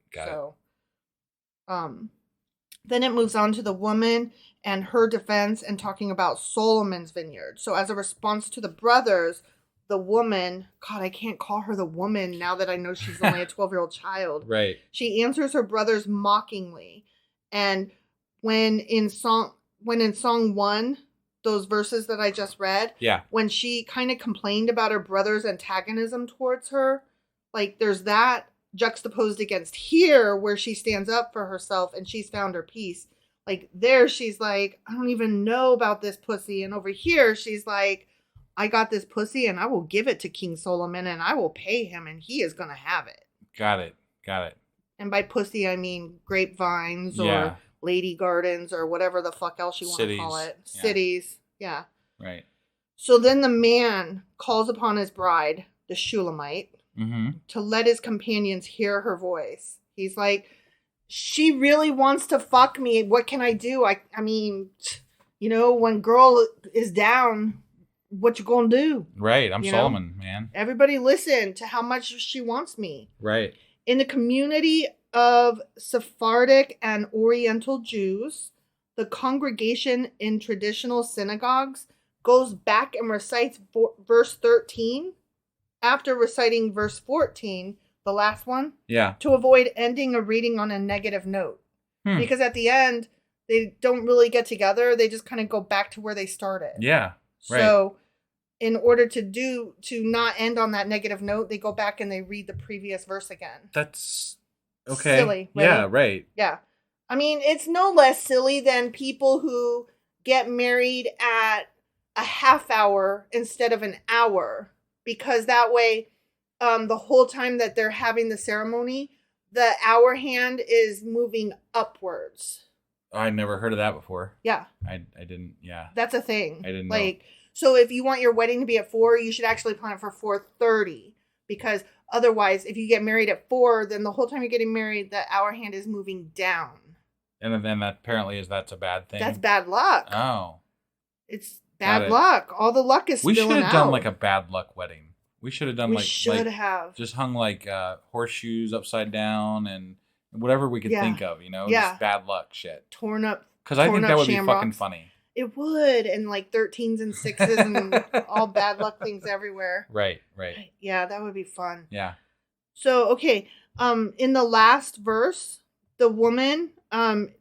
Then it moves on to the woman and her defense and talking about Solomon's vineyard. So as a response to the brothers, the woman, God, I can't call her the woman now that I know she's only a 12-year-old child. Right. She answers her brothers mockingly. And when in song 1, those verses that I just read, when she kind of complained about her brother's antagonism towards her, like there's that juxtaposed against here where she stands up for herself and she's found her peace. Like there she's like, I don't even know about this pussy. And over here she's like, I got this pussy and I will give it to King Solomon and I will pay him and he is going to have it. Got it. And by pussy, I mean grapevines or lady gardens or whatever the fuck else you want to call it. Yeah. Cities. Yeah. Right. So then the man calls upon his bride, the Shulamite, to let his companions hear her voice. He's like, she really wants to fuck me. What can I do? I mean, you know, when girl is down, what you gonna do? Right. I'm Solomon, man. Everybody listen to how much she wants me. Right. In the community of Sephardic and Oriental Jews, the congregation in traditional synagogues goes back and recites verse 13 after reciting verse 14, the last one, to avoid ending a reading on a negative note. Because at the end, they don't really get together. They just kind of go back to where they started. Yeah. Right. So in order to not end on that negative note, they go back and they read the previous verse again. That's okay. Silly, right? Yeah, right. Yeah. I mean, it's no less silly than people who get married at a half hour instead of an hour. Because that way, the whole time that they're having the ceremony, the hour hand is moving upwards. I never heard of that before. Yeah. I didn't, That's a thing. I didn't know. Like, so if you want your wedding to be at 4, you should actually plan it for 4:30. Because otherwise, if you get married at 4, then the whole time you're getting married, the hour hand is moving down. And then that apparently that's a bad thing. That's bad luck. Oh. It's bad luck. All the luck is spilling out. We should have done like a bad luck wedding. We should have done just hung like horseshoes upside down and whatever we could think of, you know, just bad luck shit. Torn up. Because I think that would be fucking funny. It would, and like 13s and 6s and all bad luck things everywhere. Right. Yeah, that would be fun. Yeah. So okay, in the last verse, the woman,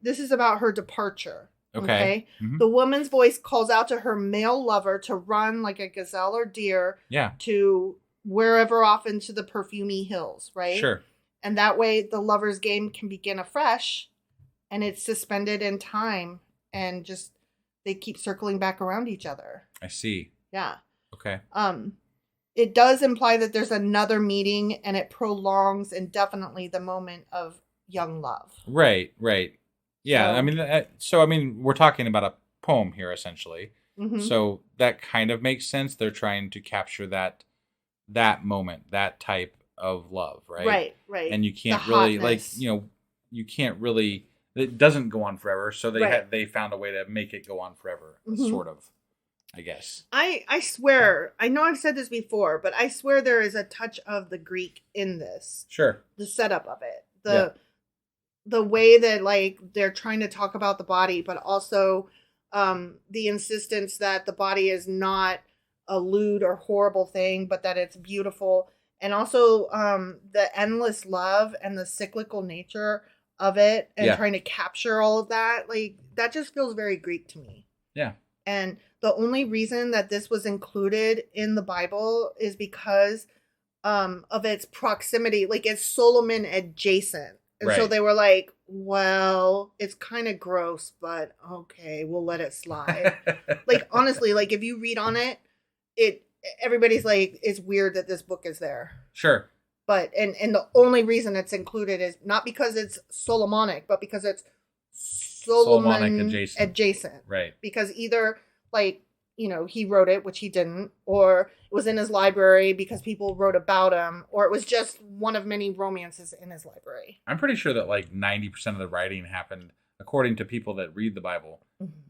this is about her departure. Okay. The woman's voice calls out to her male lover to run like a gazelle or deer to wherever off into the perfumey hills, right? Sure. And that way the lover's game can begin afresh and it's suspended in time and just they keep circling back around each other. I see. Yeah. Okay. It does imply that there's another meeting and it prolongs indefinitely the moment of young love. Right. Yeah, I mean, we're talking about a poem here, essentially. So that kind of makes sense. They're trying to capture that moment, that type of love, right? Right. And you can't really, it doesn't go on forever. So they found a way to make it go on forever, sort of, I guess. I swear, I know I've said this before, but I swear there is a touch of the Greek in this. Sure. The setup of it. The way that like they're trying to talk about the body, but also the insistence that the body is not a lewd or horrible thing, but that it's beautiful. And also the endless love and the cyclical nature of it and trying to capture all of that. Like that just feels very Greek to me. Yeah. And the only reason that this was included in the Bible is because of its proximity. Like it's Solomon adjacent. And so they were like, well, it's kind of gross, but okay, we'll let it slide. Like, honestly, like if you read on it, everybody's like, it's weird that this book is there. Sure. But, and the only reason it's included is not because it's Solomonic, but because it's Solomon adjacent. Right. Because either like, you know, he wrote it, which he didn't, or it was in his library because people wrote about him, or it was just one of many romances in his library. I'm pretty sure that like 90% of the writing happened according to people that read the Bible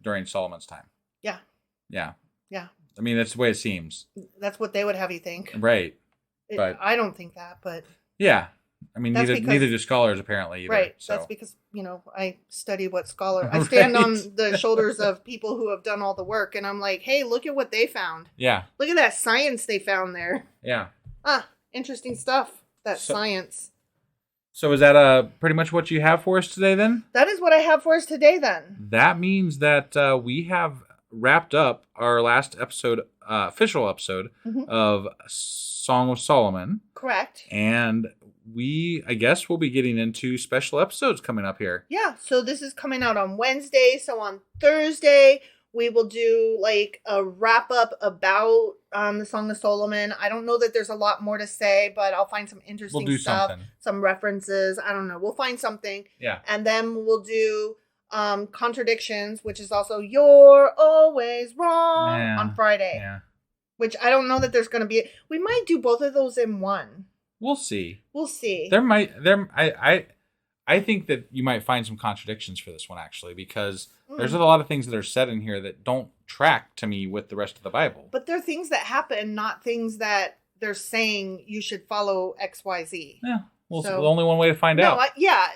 during Solomon's time. Yeah. Yeah. Yeah. I mean, that's the way it seems. That's what they would have you think. Right. But I don't think that, but... Yeah. I mean, neither do scholars, apparently, either. Right. So. That's because, I study what scholar... I stand on the shoulders of people who have done all the work, and I'm like, hey, look at what they found. Yeah. Look at that science they found there. Yeah. Interesting stuff. Science. So is that pretty much what you have for us today, then? That is what I have for us today, then. That means that we have wrapped up our last episode, official episode of Song of Solomon. Correct. And I guess we'll be getting into special episodes coming up here. Yeah, so this is coming out on Wednesday. So on Thursday, we will do like a wrap up about the Song of Solomon. I don't know that there's a lot more to say, but I'll find some interesting stuff. Something. Some references. I don't know. We'll find something. Yeah. And then we'll do Contradictions, which is also You're Always Wrong on Friday. Yeah. Which I don't know that there's going to be. We might do both of those in one. We'll see. I think that you might find some contradictions for this one, actually, because there's a lot of things that are said in here that don't track to me with the rest of the Bible. But they're things that happen, not things that they're saying you should follow X, Y, Z. Yeah. Well, so, only one way to find out.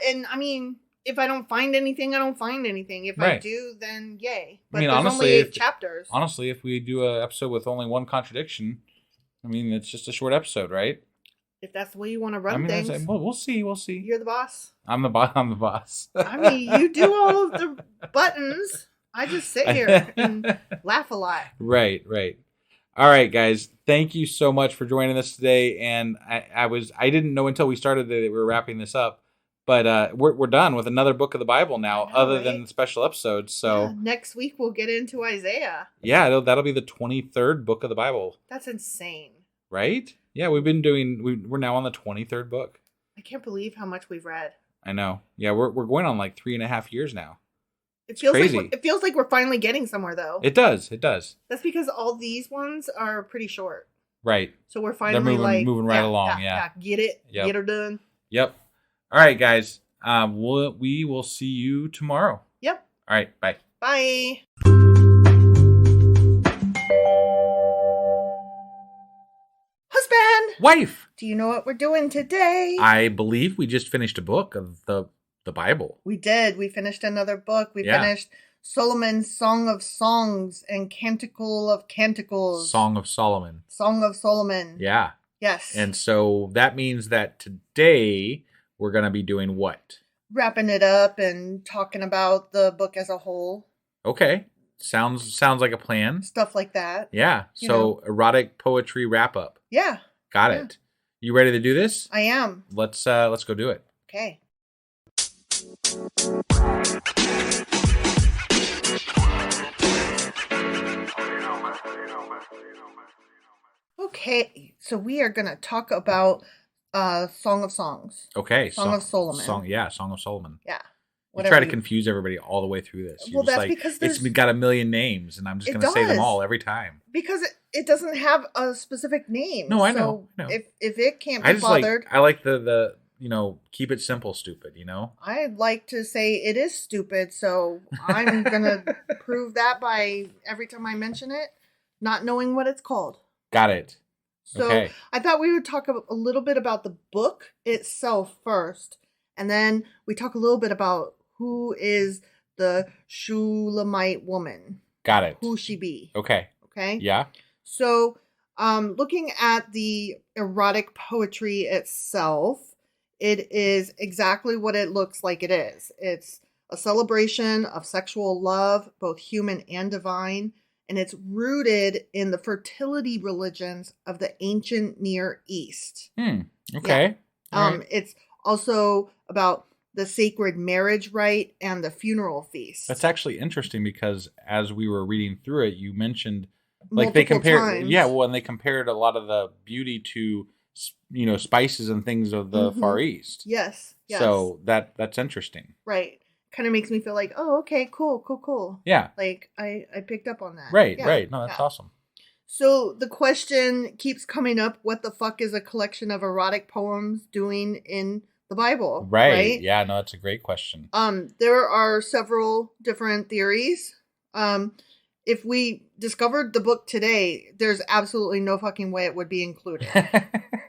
And I mean, if I don't find anything, I don't find anything. If I do, then yay. But there's honestly, only 8 chapters. Honestly, if we do an episode with only one contradiction, I mean, it's just a short episode, right? If that's the way you want to run things. We'll see. You're the boss. I'm the boss. I mean, you do all of the buttons. I just sit here and laugh a lot. Right. All right, guys. Thank you so much for joining us today. And I didn't know until we started that we were wrapping this up. But we're done with another book of the Bible now, than the special episodes. So next week we'll get into Isaiah. Yeah, that'll be the 23rd book of the Bible. That's insane. Right? Yeah, we're now on the 23rd book. I can't believe how much we've read. I know. Yeah, we're going on like 3.5 years now. It feels crazy. It feels like we're finally getting somewhere, though. It does. That's because all these ones are pretty short. Right. So we're finally moving right along. Yeah. Get it. Yep. Get her done. Yep. All right, guys. We will see you tomorrow. Yep. All right. Bye. Bye. Husband! Wife! Do you know what we're doing today? I believe we just finished a book of the Bible. We did. We finished another book. We finished Solomon's Song of Songs and Canticle of Canticles. Song of Solomon. Song of Solomon. Yeah. Yes. And so that means that today we're going to be doing what? Wrapping it up and talking about the book as a whole. Okay. Sounds like a plan. Stuff like that. Yeah. So erotic poetry wrap up. Yeah. Got it. You ready to do this? I am. Let's go do it. Okay. Okay, so we are going to talk about Song of Songs. Okay. Song of Solomon. Song of Solomon. Yeah. You try to confuse everybody all the way through this. Well, that's because it's got a million names, and I'm just going to say them all every time. Because it doesn't have a specific name. No, I know. If it can't be bothered. I like the keep it simple, stupid, I'd like to say it is stupid, so I'm going to prove that by every time I mention it, not knowing what it's called. Got it. So okay. I thought we would talk a little bit about the book itself first, and then we talk a little bit about who is the Shulamite woman. Got it. Who she be. Okay. Okay? Yeah. So, looking at the erotic poetry itself, it is exactly what it looks like it is. It's a celebration of sexual love, both human and divine, and it's rooted in the fertility religions of the ancient Near East. Okay. Yeah. Right. It's also about the sacred marriage rite and the funeral feast. That's actually interesting because as we were reading through it, you mentioned they compared, and they compared a lot of the beauty to, spices and things of the Far East. Yes. So that's interesting. Right. Kind of makes me feel like, oh, okay, cool. Yeah. Like I picked up on that. Right. Yeah. Right. No, that's awesome. So the question keeps coming up: what the fuck is a collection of erotic poems doing in the Bible? Right. Yeah, no, that's a great question. There are several different theories. If we discovered the book today, there's absolutely no fucking way it would be included.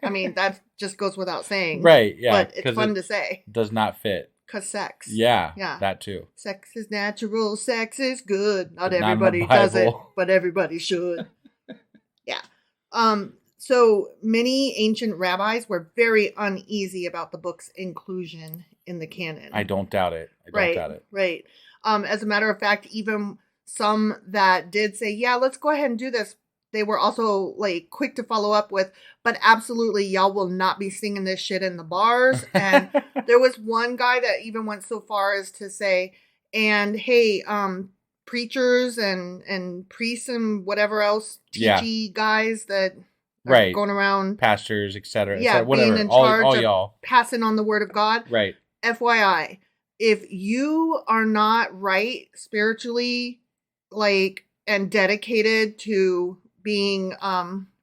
I mean, that just goes without saying. Right, yeah. But it's fun to say. Does not fit. Because sex. Yeah, that too. Sex is natural, sex is good. Not everybody does it, but everybody should. Yeah. So many ancient rabbis were very uneasy about the book's inclusion in the canon. I don't doubt it. Right. As a matter of fact, even some that did say, yeah, let's go ahead and do this, they were also like quick to follow up with, but absolutely, y'all will not be singing this shit in the bars. And there was one guy that even went so far as to say, and hey, preachers and priests and whatever else, teachy guys that are going around, pastors, etc. Yeah, whatever. Being in charge all of y'all passing on the word of God. Right. FYI, if you are not right spiritually, like, and dedicated to being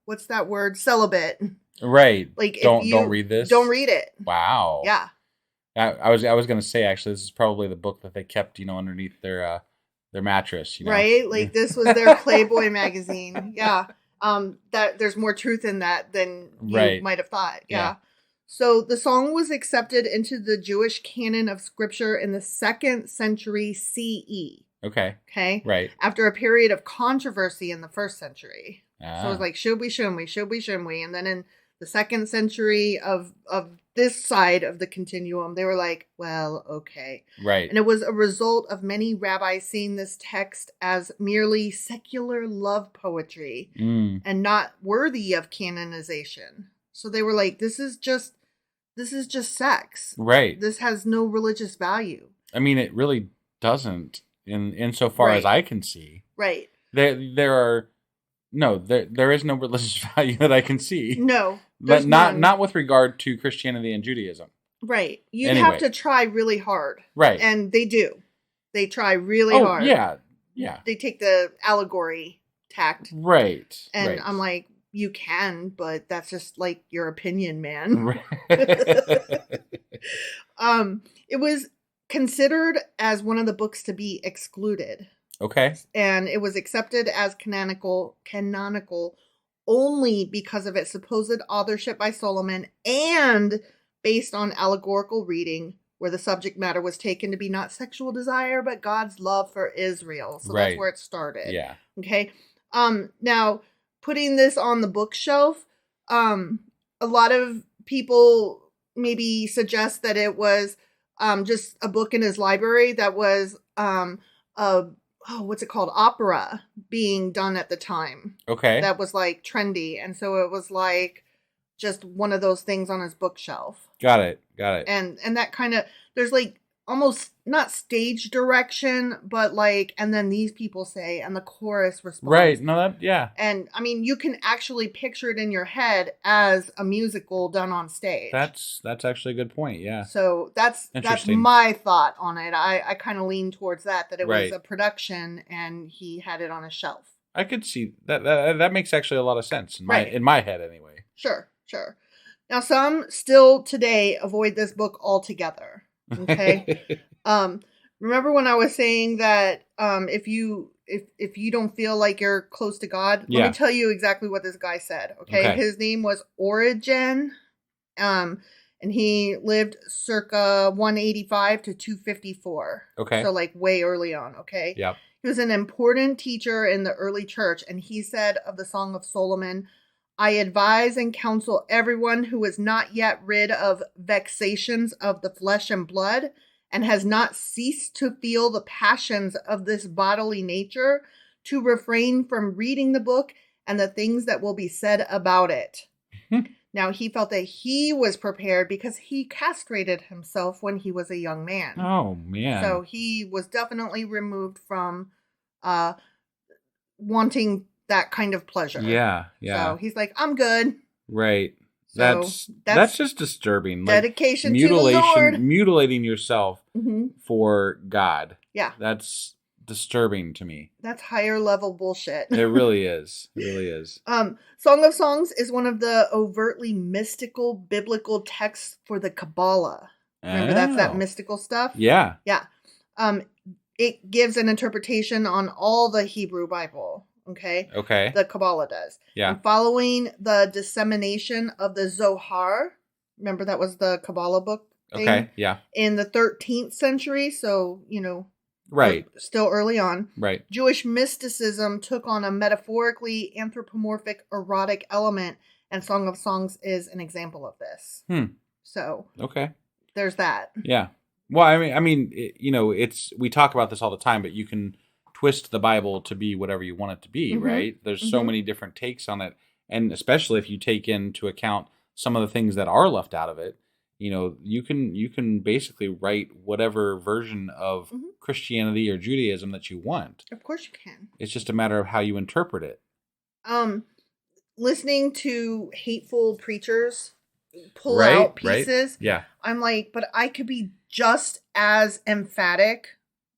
what's that word, celibate, right, like, don't read this, don't read it. Wow. Yeah. I was gonna say, actually, this is probably the book that they kept underneath their mattress, right, like this was their Playboy magazine. Yeah. That there's more truth in that than you might have thought. Yeah. So the song was accepted into the Jewish canon of scripture in the 2nd century CE. Okay. Right. After a period of controversy in the 1st century. So it was like, should we, shouldn't we? Should we, shouldn't we? And then in the 2nd century of this side of the continuum, they were like, well, okay. Right. And it was a result of many rabbis seeing this text as merely secular love poetry and not worthy of canonization. So they were like, this is just sex. Right. This has no religious value. I mean, it really doesn't. Insofar as I can see, right? There is no religious value that I can see. No, but not with regard to Christianity and Judaism. Right, you'd have to try really hard. Right, and they do. They try really hard. Yeah. They take the allegory tact. Right, and I'm like, you can, but that's just like your opinion, man. Right. It was considered as one of the books to be excluded. Okay. And it was accepted as canonical only because of its supposed authorship by Solomon and based on allegorical reading where the subject matter was taken to be not sexual desire, but God's love for Israel. So that's where it started. Yeah. Okay. Now, putting this on the bookshelf, a lot of people maybe suggest that it was just a book in his library that was what's it called? Opera being done at the time. Okay. That was like trendy. And so it was like just one of those things on his bookshelf. Got it. And that kind of, there's like almost not stage direction, but like, and then these people say, and the chorus responds. Right. No, And I mean, you can actually picture it in your head as a musical done on stage. That's actually a good point. Yeah. So that's my thought on it. I kind of lean towards that it was a production and he had it on a shelf. I could see that. That makes actually a lot of sense in my head anyway. Sure. Now, some still today avoid this book altogether. Okay. Remember when I was saying that if you don't feel like you're close to God, let me tell you exactly what this guy said. Okay. His name was Origen. And he lived circa 185 to 254. Okay. So like way early on. Okay. Yeah. He was an important teacher in the early church, and he said of the Song of Solomon, I advise and counsel everyone who is not yet rid of vexations of the flesh and blood and has not ceased to feel the passions of this bodily nature to refrain from reading the book and the things that will be said about it. Now, he felt that he was prepared because he castrated himself when he was a young man. Oh, man. So he was definitely removed from wanting that kind of pleasure. Yeah. So he's like, I'm good. Right. So that's just disturbing. Dedication to the Lord. Mutilating yourself for God. Yeah. That's disturbing to me. That's higher level bullshit. It really is. It really is. Song of Songs is one of the overtly mystical biblical texts for the Kabbalah. Remember, that's that mystical stuff? Yeah. Yeah. It gives an interpretation on all the Hebrew Bible. Okay. The Kabbalah does. Yeah. And following the dissemination of the Zohar, remember that was the Kabbalah book thing? Okay. Yeah. In the 13th century, so, right. Still early on. Right. Jewish mysticism took on a metaphorically anthropomorphic erotic element, and Song of Songs is an example of this. So. Okay. There's that. Yeah. Well, I mean, we talk about this all the time, but you can twist the Bible to be whatever you want it to be, right? There's so many different takes on it, and especially if you take into account some of the things that are left out of it, you can basically write whatever version of Christianity or Judaism that you want. Of course you can. It's just a matter of how you interpret it. Listening to hateful preachers pull out pieces. Yeah. I'm like, but I could be just as emphatic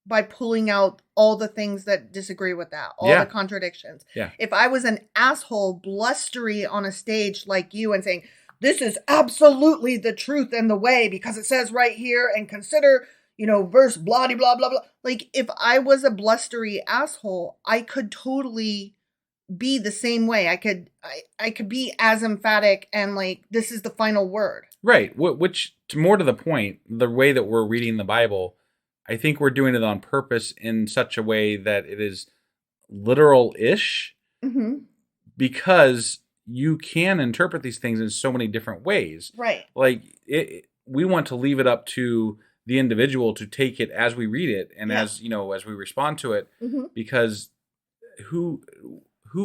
by pulling out all the things that disagree with that, all the contradictions. Yeah. If I was an asshole blustery on a stage like you and saying, this is absolutely the truth and the way because it says right here and consider, verse blah, blah, blah, blah. Like if I was a blustery asshole, I could totally be the same way. I could be as emphatic and like, this is the final word. Right. Which, more to the point, the way that we're reading the Bible, I think we're doing it on purpose in such a way that it is literal-ish because you can interpret these things in so many different ways. Right. Like, we want to leave it up to the individual to take it as we read it and as we respond to it because who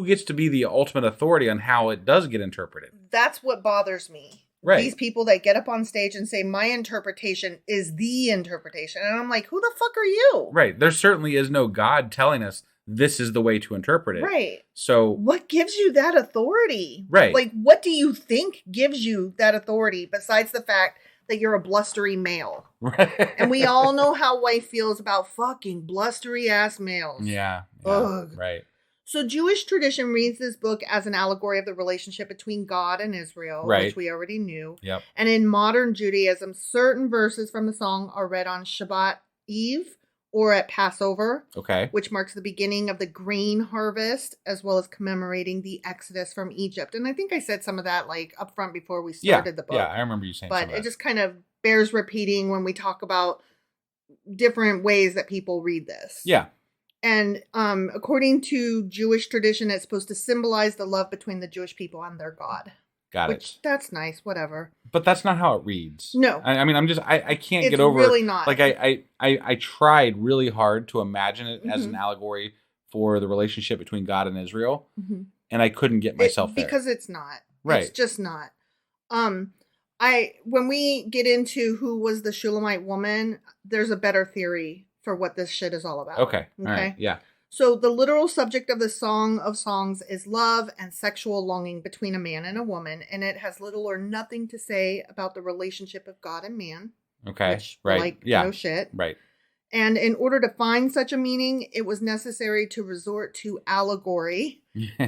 gets to be the ultimate authority on how it does get interpreted? That's what bothers me. Right. These people that get up on stage and say, my interpretation is the interpretation. And I'm like, who the fuck are you? Right. There certainly is no God telling us this is the way to interpret it. Right. So what gives you that authority? Right. Like, what do you think gives you that authority besides the fact that you're a blustery male? Right. And we all know how wife feels about fucking blustery ass males. Yeah. Ugh. Right. So Jewish tradition reads this book as an allegory of the relationship between God and Israel, which we already knew. Yep. And in modern Judaism, certain verses from the song are read on Shabbat Eve or at Passover, which marks the beginning of the grain harvest, as well as commemorating the Exodus from Egypt. And I think I said some of that like up front before we started the book. Yeah, I remember you saying but it just kind of bears repeating when we talk about different ways that people read this. Yeah. And according to Jewish tradition, it's supposed to symbolize the love between the Jewish people and their God. Got Which, that's nice, whatever. But that's not how it reads. No. I mean, I can't it's get over really not. Like, I tried really hard to imagine it as an allegory for the relationship between God and Israel, and I couldn't get myself there. Because it's not. Right. It's just not. When we get into who was the Shulamite woman, there's a better theory for what this shit is all about. Okay. All right. Yeah. So the literal subject of the Song of Songs is love and sexual longing between a man and a woman, and it has little or nothing to say about the relationship of God and man. Okay. Which, like, no shit. Right. And in order to find such a meaning, it was necessary to resort to allegory,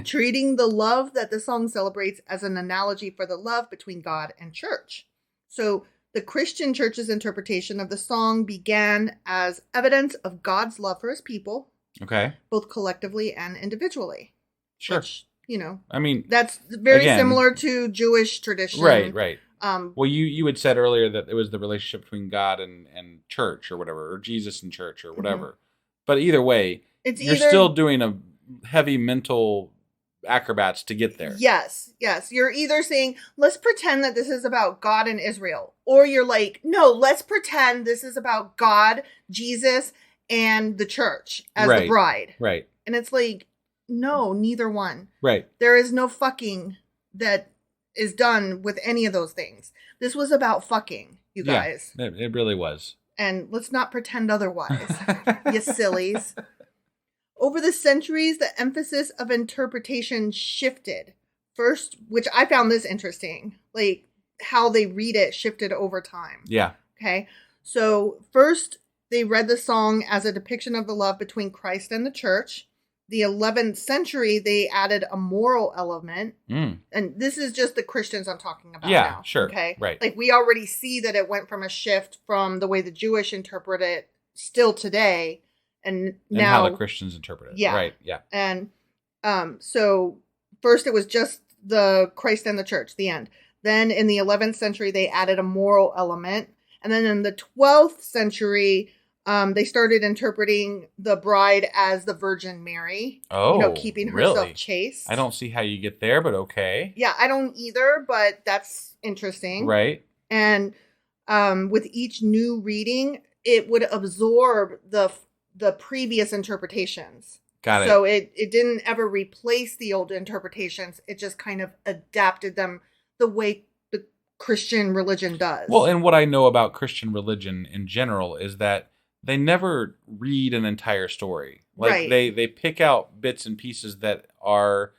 treating the love that the song celebrates as an analogy for the love between God and church. So the Christian church's interpretation of the song began as evidence of God's love for his people. Okay. Both collectively and individually. Sure. Which, I mean, that's very similar to Jewish tradition. Right. Well, you had said earlier that it was the relationship between God and church or whatever, or Jesus and church or whatever. But either way, you're still doing a heavy mental acrobats to get there. Yes. You're either saying, let's pretend that this is about God and Israel. Or you're like, no, let's pretend this is about God, Jesus, and the church as the bride. Right. And it's like, no, neither one. Right. There is no fucking that is done with any of those things. This was about fucking, you guys. Yeah, it really was. And let's not pretend otherwise, you sillies. Over the centuries, the emphasis of interpretation shifted. First, which I found this interesting, like how they read it shifted over time. Yeah. Okay. So first, they read the song as a depiction of the love between Christ and the church. The 11th century, they added a moral element. And this is just the Christians I'm talking about now. Yeah, sure. Okay? Right. Like, we already see that it went from a shift from the way the Jewish interpret it still today. And now... how the Christians interpret it. Yeah. Right, yeah. And so first it was just the Christ and the church, the end. Then in the 11th century, they added a moral element. And then in the 12th century... they started interpreting the bride as the Virgin Mary. Oh, keeping herself really? chaste. I don't see how you get there, but okay. Yeah, I don't either, but that's interesting. Right. And with each new reading, it would absorb the previous interpretations. Got it. So it didn't ever replace the old interpretations. It just kind of adapted them the way the Christian religion does. Well, and what I know about Christian religion in general is that they never read an entire story. Like right. they pick out bits and pieces that are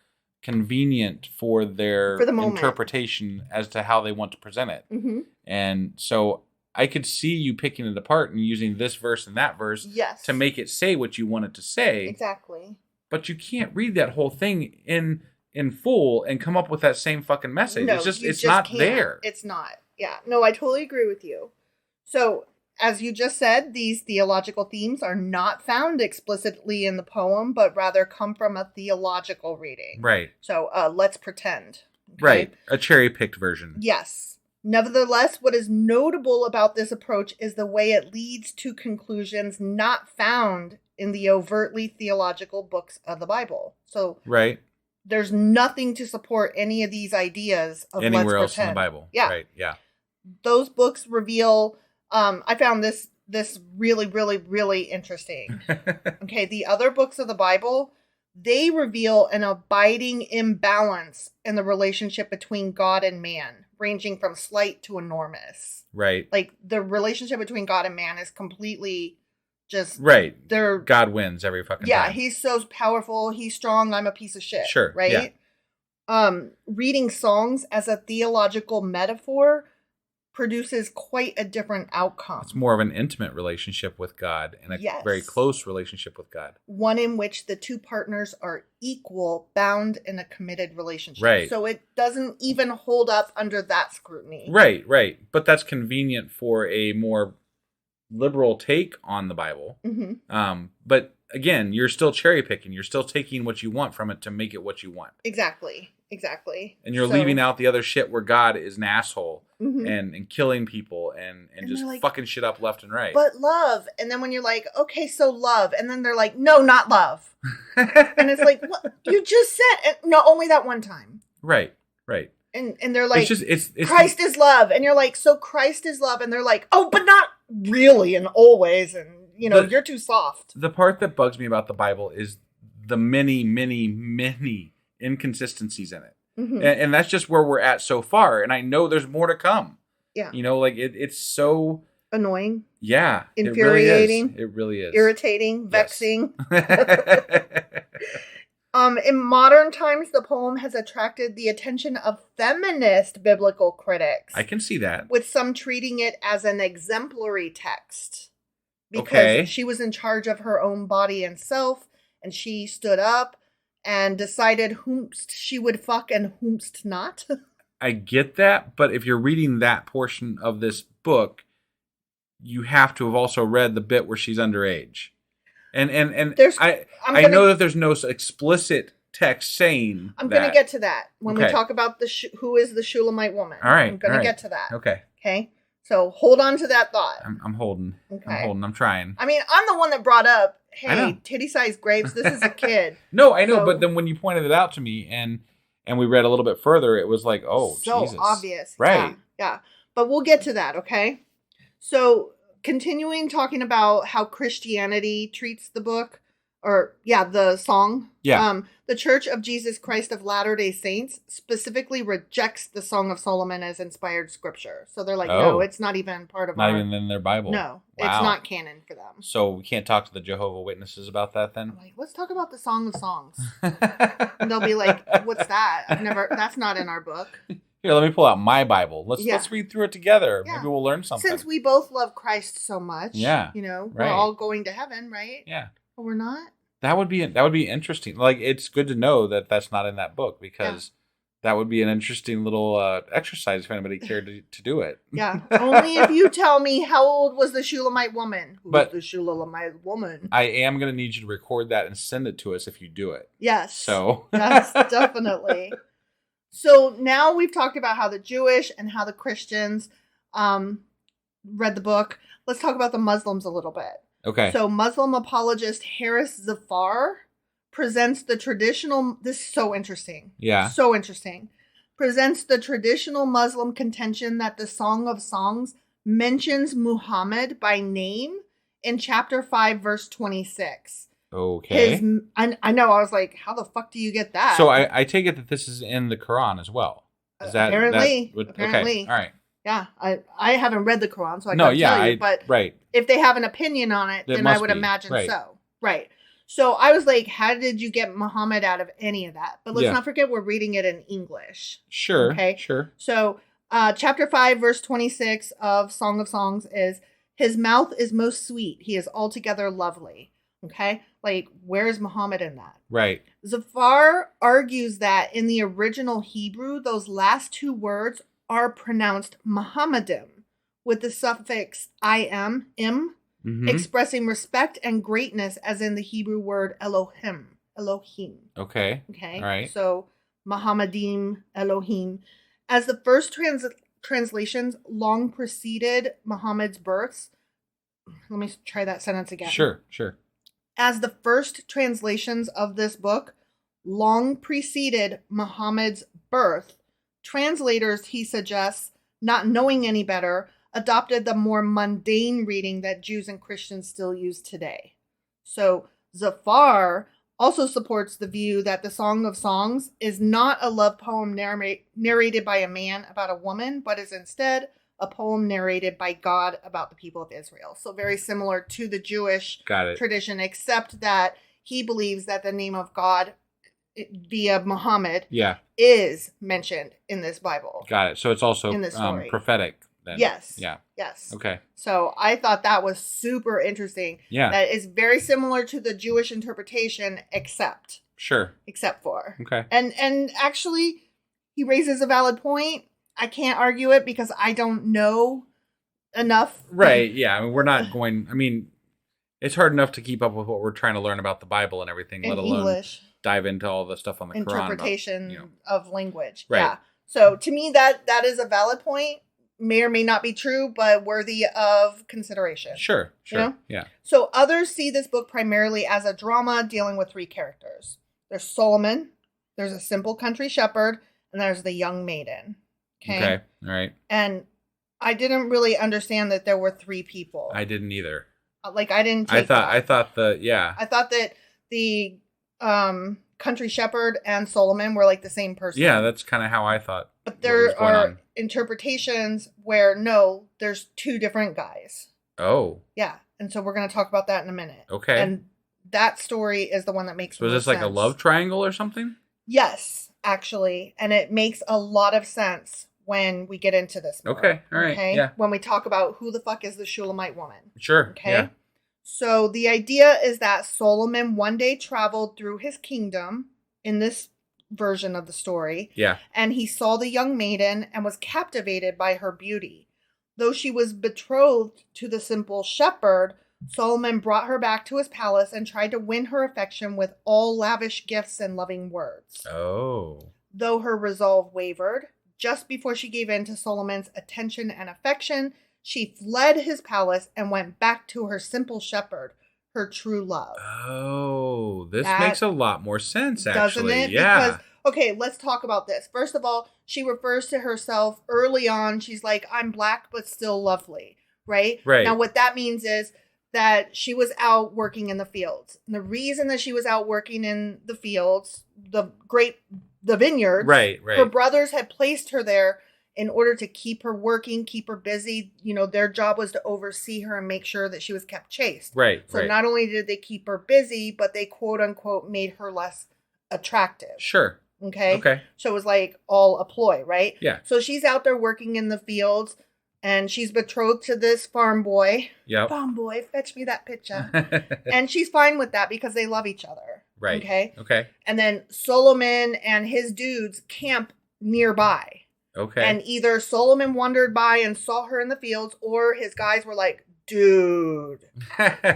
convenient for their interpretation as to how they want to present it. Mm-hmm. And so I could see you picking it apart and using this verse and that verse to make it say what you want it to say. Exactly. But you can't read that whole thing in full and come up with that same fucking message. No, it's not can't. there. It's not. Yeah. No, I totally agree with you. So, as you just said, these theological themes are not found explicitly in the poem, but rather come from a theological reading. Right. So, let's pretend. Okay? Right. A cherry-picked version. Yes. Nevertheless, what is notable about this approach is the way it leads to conclusions not found in the overtly theological books of the Bible. So, right. There's nothing to support any of these ideas of anywhere let's else pretend. in the Bible. Yeah. Right. Yeah. Those books reveal... I found this really, really, really interesting. Okay, the other books of the Bible, they reveal an abiding imbalance in the relationship between God and man, ranging from slight to enormous. Right. Like, the relationship between God and man is completely just... Right. God wins every fucking time. Yeah, he's so powerful, he's strong, I'm a piece of shit. Sure. Right? Yeah. Reading songs as a theological metaphor produces quite a different outcome. It's more of an intimate relationship with God and a very close relationship with God. One in which the two partners are equal, bound in a committed relationship. Right. So it doesn't even hold up under that scrutiny. Right, right. But that's convenient for a more liberal take on the Bible. Mm-hmm. But again, you're still cherry picking. You're still taking what you want from it to make it what you want. Exactly. And you're leaving out the other shit where God is an asshole mm-hmm. and killing people and just like, fucking shit up left and right. But love. And then when you're like, okay, so love. And then they're like, no, not love. And it's like, what? You just said, no, only that one time. Right. And they're like, it's Christ is love. And you're like, so Christ is love. And they're like, oh, but not really and always. And, you're too soft. The part that bugs me about the Bible is the many, many, many inconsistencies in it. Mm-hmm. And that's just where we're at so far. And I know there's more to come. Yeah. It's so... annoying. Yeah. Infuriating. It really is. Irritating. Vexing. In modern times, the poem has attracted the attention of feminist biblical critics. I can see that. With some treating it as an exemplary text. Because she was in charge of her own body and self, and she stood up and decided whomst she would fuck and whomst not. I get that, but if you're reading that portion of this book, you have to have also read the bit where she's underage. And I know that there's no explicit text saying I'm going to get to that when we talk about who is the Shulamite woman. All right. I'm going to get to that. Okay. So hold on to that thought. I'm holding. Okay. I'm trying. I mean, I'm the one that brought up, hey, titty-sized grapes, this is a kid. No, I know, but then when you pointed it out to me and we read a little bit further, it was like, oh, so Jesus. Obvious. Right. Yeah. But we'll get to that, okay? So continuing talking about how Christianity treats the book, the song. Yeah. The Church of Jesus Christ of Latter-day Saints specifically rejects the Song of Solomon as inspired scripture. So they're like, no, it's not even part of Not even in their Bible. No, wow. It's not canon for them. So we can't talk to the Jehovah's Witnesses about that then? I'm like, let's talk about the Song of Songs. And they'll be like, what's that? That's not in our book. Here, let me pull out my Bible. Let's read through it together. Yeah. Maybe we'll learn something. Since we both love Christ so much, yeah, we're all going to heaven, right? Yeah, but we're not. That would be interesting. Like, it's good to know that that's not in that book, because that would be an interesting little exercise if anybody cared to do it. Yeah, only if you tell me how old was the Shulamite woman. Who's the Shulamite woman? I am going to need you to record that and send it to us if you do it. Yes. So yes, definitely. So now we've talked about how the Jewish and how the Christians read the book. Let's talk about the Muslims a little bit. Okay. So Muslim apologist Harris Zafar presents the traditional... This is so interesting. Yeah. So interesting. Presents the traditional Muslim contention that the Song of Songs mentions Muhammad by name in chapter 5, verse 26. Okay. I know. I was like, how the fuck do you get that? So I take it that this is in the Quran as well. Is that apparently? Okay. All right. Yeah, I haven't read the Quran, so I can't tell you. But if they have an opinion on it, then I would imagine so. Right. So I was like, how did you get Muhammad out of any of that? But let's not forget we're reading it in English. Sure. Okay. Sure. So chapter 5, verse 26 of Song of Songs is, his mouth is most sweet. He is altogether lovely. Okay. Like, where is Muhammad in that? Right. Zafar argues that in the original Hebrew, those last two words are pronounced Muhammadim with the suffix im, expressing respect and greatness, as in the Hebrew word Elohim. Okay. All right. So Muhammadim, Elohim. As the first translations long preceded Muhammad's births. Let me try that sentence again. Sure. As the first translations of this book long preceded Muhammad's birth, translators, he suggests, not knowing any better, adopted the more mundane reading that Jews and Christians still use today. So Zafar also supports the view that the Song of Songs is not a love poem narrated by a man about a woman, but is instead a poem narrated by God about the people of Israel. So very similar to the Jewish tradition, except that he believes that the name of God via Muhammad is mentioned in this Bible. Got it. So it's also in this story. Prophetic then. Yes. Yeah. Yes. Okay. So I thought that was super interesting. Yeah. That is very similar to the Jewish interpretation, except for. Okay. And actually, he raises a valid point. I can't argue it because I don't know enough. Right. Yeah. I mean, we're not going. I mean, it's hard enough to keep up with what we're trying to learn about the Bible and everything, let alone English. Dive into all the stuff on the interpretation Quran about, of language. Right. Yeah. So to me, that is a valid point. May or may not be true, but worthy of consideration. Sure. Yeah. So others see this book primarily as a drama dealing with three characters. There's Solomon, there's a simple country shepherd, and there's the young maiden. Okay. All right. And I didn't really understand that there were three people. I didn't either. Like, I didn't take I thought that the country shepherd and Solomon were like the same person. Yeah, that's kind of how I thought. But there are interpretations where there's two different guys. Oh. Yeah. And so we're going to talk about that in a minute. Okay. And that story is the one that makes So is this like a love triangle or something? Yes, actually. And it makes a lot of sense when we get into this more. Okay. All right. Okay. Yeah. When we talk about who the fuck is the Shulamite woman. Sure. Okay. Yeah. So the idea is that Solomon one day traveled through his kingdom in this version of the story. Yeah. And he saw the young maiden and was captivated by her beauty. Though she was betrothed to the simple shepherd, Solomon brought her back to his palace and tried to win her affection with all lavish gifts and loving words. Oh. Though her resolve wavered, just before she gave in to Solomon's attention and affection, she fled his palace and went back to her simple shepherd, her true love. Oh, this makes a lot more sense, actually. Doesn't it? Yeah. Because, okay, let's talk about this. First of all, she refers to herself early on. She's like, I'm black, but still lovely. Right? Right. Now, what that means is that she was out working in the fields. And the reason that she was out working in the fields, the vineyards, right. Her brothers had placed her there in order to keep her working, keep her busy. You know, their job was to oversee her and make sure that she was kept chaste. Right. So not only did they keep her busy, but they quote unquote made her less attractive. Sure. Okay. Okay. So it was like all a ploy, right? Yeah. So she's out there working in the fields and she's betrothed to this farm boy. Yep. Farm boy, fetch me that picture. And she's fine with that because they love each other. Right. Okay. Okay. And then Solomon and his dudes camp nearby. Okay. And either Solomon wandered by and saw her in the fields, or his guys were like, dude,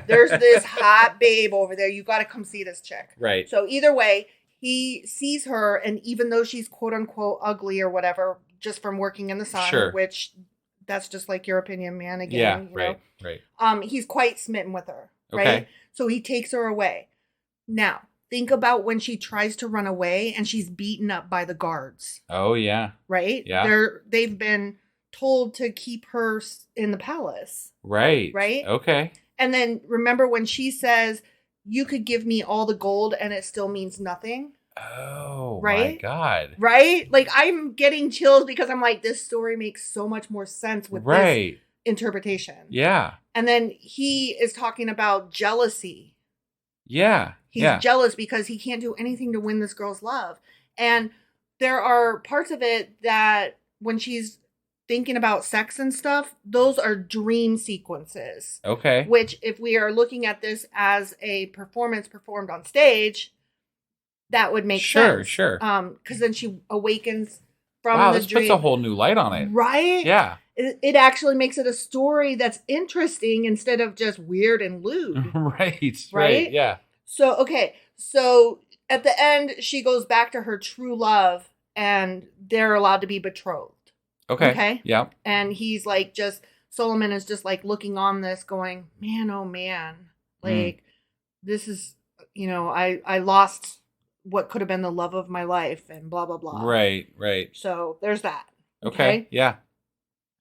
there's this hot babe over there. You got to come see this chick. Right. So either way, he sees her, and even though she's quote unquote ugly or whatever, just from working in the sun, Sure. which that's just like your opinion, man. Again, yeah. you Right. know? Right. He's quite smitten with her. Right. Okay. So he takes her away. Now, think about when she tries to run away and she's beaten up by the guards. Oh yeah. Right? Yeah. They've been told to keep her in the palace. Right. Right? Okay. And then remember when she says, you could give me all the gold and it still means nothing? Oh right? my God. Right? Like I'm getting chills because I'm like, this story makes so much more sense with this interpretation. Yeah. And then he is talking about jealousy. Yeah. He's jealous because he can't do anything to win this girl's love. And there are parts of it that when she's thinking about sex and stuff, those are dream sequences. Okay. Which, if we are looking at this as a performance performed on stage, that would make sense. Sure. Because then she awakens from wow, the this dream. puts a whole new light on it. Right? Yeah. It actually makes it a story that's interesting instead of just weird and lewd. Right. Yeah. So, okay. So, at the end, she goes back to her true love and they're allowed to be betrothed. Okay. Yeah. And he's like, Solomon is just like looking on this going, man, oh man. Like, this is, I lost what could have been the love of my life and blah, blah, blah. Right. So, there's that. Okay. Yeah.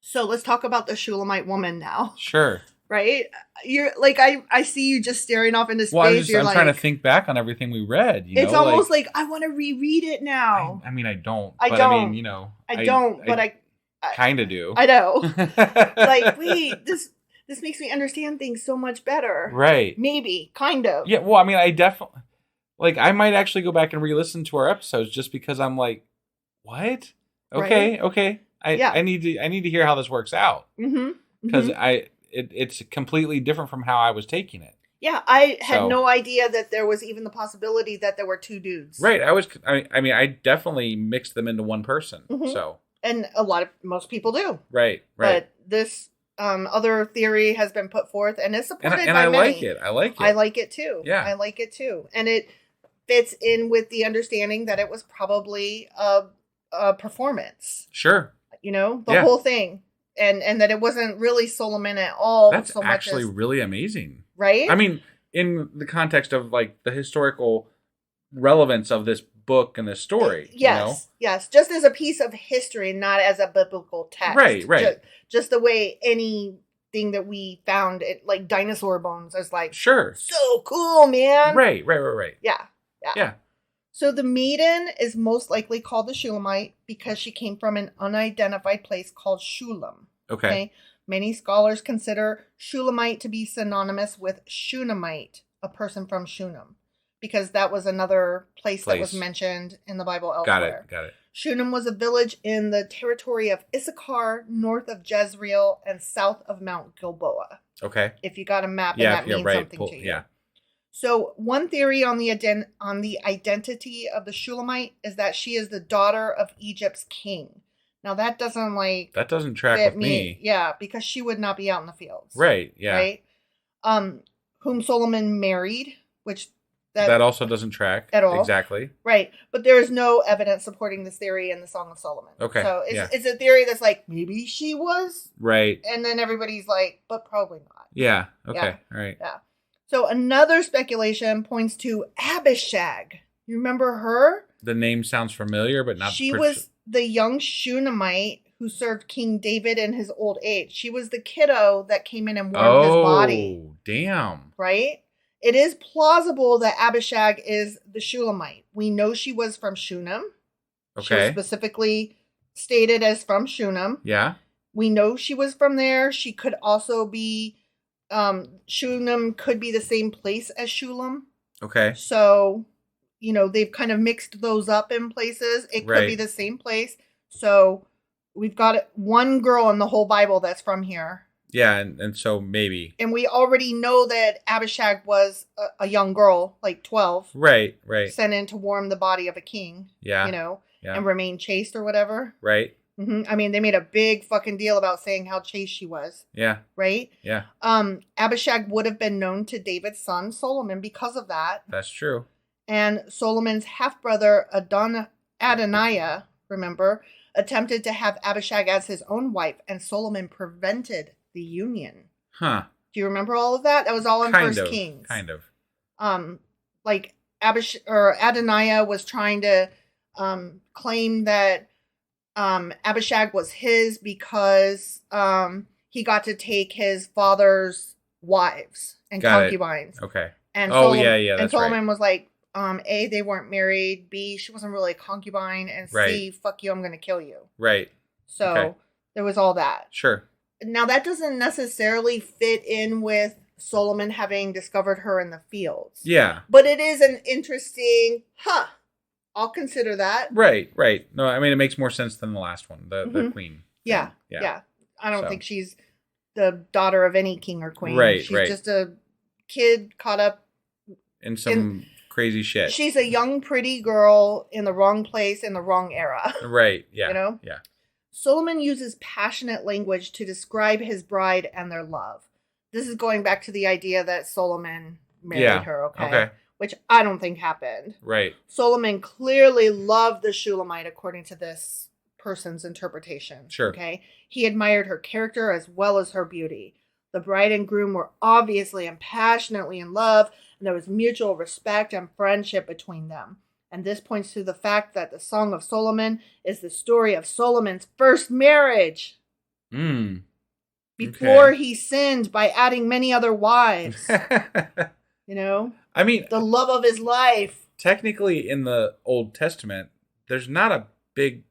So, let's talk about the Shulamite woman now. Sure. Right? You're like, I see you just staring off into space. Well, I'm like, trying to think back on everything we read. It's almost like I want to reread it now. I mean, I don't. I but don't. I mean, I don't, but I kind of do. I know. Like, wait, this makes me understand things so much better. Right. Maybe, kind of. Yeah, well, I mean, I definitely, I might actually go back and re-listen to our episodes just because I'm like, what? Okay, right? Okay. I need to hear how this works out. Because it's completely different from how I was taking it. Yeah, I had no idea that there was even the possibility that there were two dudes. Right. I definitely mixed them into one person. So. And most people do. Right. But this other theory has been put forth and is supported by many. I like it. I like it too. Yeah. I like it too. And it fits in with the understanding that it was probably a performance. Sure. The whole thing. And that it wasn't really Solomon at all. That's actually really amazing. Right? I mean, in the context of the historical relevance of this book and this story. Yes. Just as a piece of history, not as a biblical text. Right. Just the way anything that we found, like dinosaur bones, is like, sure. So cool, man. Right. Yeah. So the maiden is most likely called the Shulamite because she came from an unidentified place called Shulam. Okay. Many scholars consider Shulamite to be synonymous with Shunammite, a person from Shunem, because that was another place that was mentioned in the Bible elsewhere. Got it. Shunem was a village in the territory of Issachar, north of Jezreel, and south of Mount Gilboa. Okay. If you got a map, and that means something to you. Yeah. So one theory on the identity of the Shulamite is that she is the daughter of Egypt's king. Now that doesn't track with me. Yeah, because she would not be out in the fields. Right. Yeah. Right. Whom Solomon married, which that also doesn't track at all. Exactly. Right. But there is no evidence supporting this theory in the Song of Solomon. Okay. So it's a theory that's like, maybe she was. Right. And then everybody's like, but probably not. Yeah. Okay. All right. Yeah. So another speculation points to Abishag. You remember her? The name sounds familiar, but not. She was the young Shunammite who served King David in his old age. She was the kiddo that came in and warmed his body. Oh, damn. Right? It is plausible that Abishag is the Shulamite. We know she was from Shunem. Okay. She was specifically stated as from Shunem. Yeah. We know she was from there. She could also be, Shunem could be the same place as Shulam. Okay. So, they've kind of mixed those up in places. It could be Right. the same place. So we've got one girl in the whole Bible that's from here. Yeah, and so maybe. And we already know that Abishag was a young girl, like 12. Right. Sent in to warm the body of a king. Yeah. And remain chaste or whatever. Right. Mm-hmm. I mean, they made a big fucking deal about saying how chaste she was. Yeah. Right? Yeah. Abishag would have been known to David's son Solomon because of that. That's true. And Solomon's half-brother Adoniah, remember, attempted to have Abishag as his own wife, and Solomon prevented the union. Huh. Do you remember all of that? That was all in First Kings. Kind of. Like Adoniah was trying to claim that Abishag was his because he got to take his father's wives and concubines. Okay. And that's Solomon right. was like, A, they weren't married. B, she wasn't really a concubine. And C, Right. fuck you, I'm going to kill you. Right. So there was all that. Sure. Now, that doesn't necessarily fit in with Solomon having discovered her in the fields. Yeah. But it is an interesting, I'll consider that. Right. No, I mean, it makes more sense than the last one, the queen. Yeah. I don't think she's the daughter of any king or queen. Right, She's just a kid caught up in some crazy shit. She's a young, pretty girl in the wrong place in the wrong era. Right, yeah. Yeah. Solomon uses passionate language to describe his bride and their love. This is going back to the idea that Solomon married her, okay? Which I don't think happened. Right. Solomon clearly loved the Shulamite according to this person's interpretation. Sure. Okay? He admired her character as well as her beauty. The bride and groom were obviously and passionately in love, and there was mutual respect and friendship between them. And this points to the fact that the Song of Solomon is the story of Solomon's first marriage. Before he sinned by adding many other wives. I mean, the love of his life. Technically, in the Old Testament, there's not a big,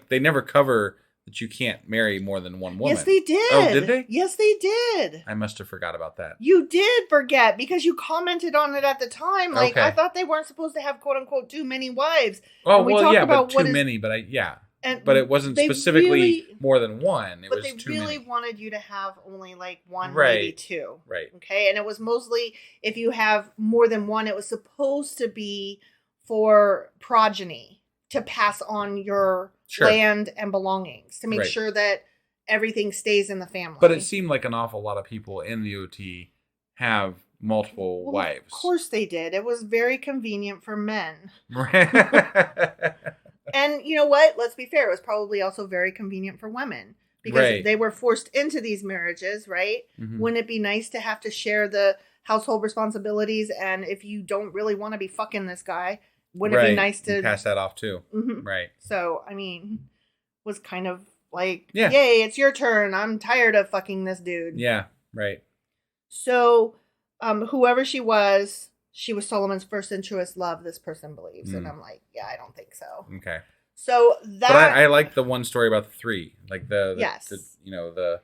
they never cover that you can't marry more than one woman. Yes, they did. Oh, did they? Yes, they did. I must have forgot about that. You did forget because you commented on it at the time. I thought they weren't supposed to have quote unquote too many wives. Oh, but too many. But but it wasn't specifically more than one. It was too many. But they really wanted you to have only one, right. maybe two. Right. Okay, and it was mostly if you have more than one, it was supposed to be for progeny to pass on your land and belongings to make sure that everything stays in the family. But it seemed like an awful lot of people in the OT have multiple wives. Of course they did. It was very convenient for men. And you know what? Let's be fair. It was probably also very convenient for women because they were forced into these marriages, right? Mm-hmm. Wouldn't it be nice to have to share the household responsibilities? And if you don't really want to be fucking this guy, wouldn't it be nice to pass that off too? Mm-hmm. Right. So, I mean, was kind of like, yay, it's your turn. I'm tired of fucking this dude. Yeah, right. So, whoever she was Solomon's first and truest love, this person believes. And I'm like, yeah, I don't think so. Okay. So that... But I like the one story about the three. Like the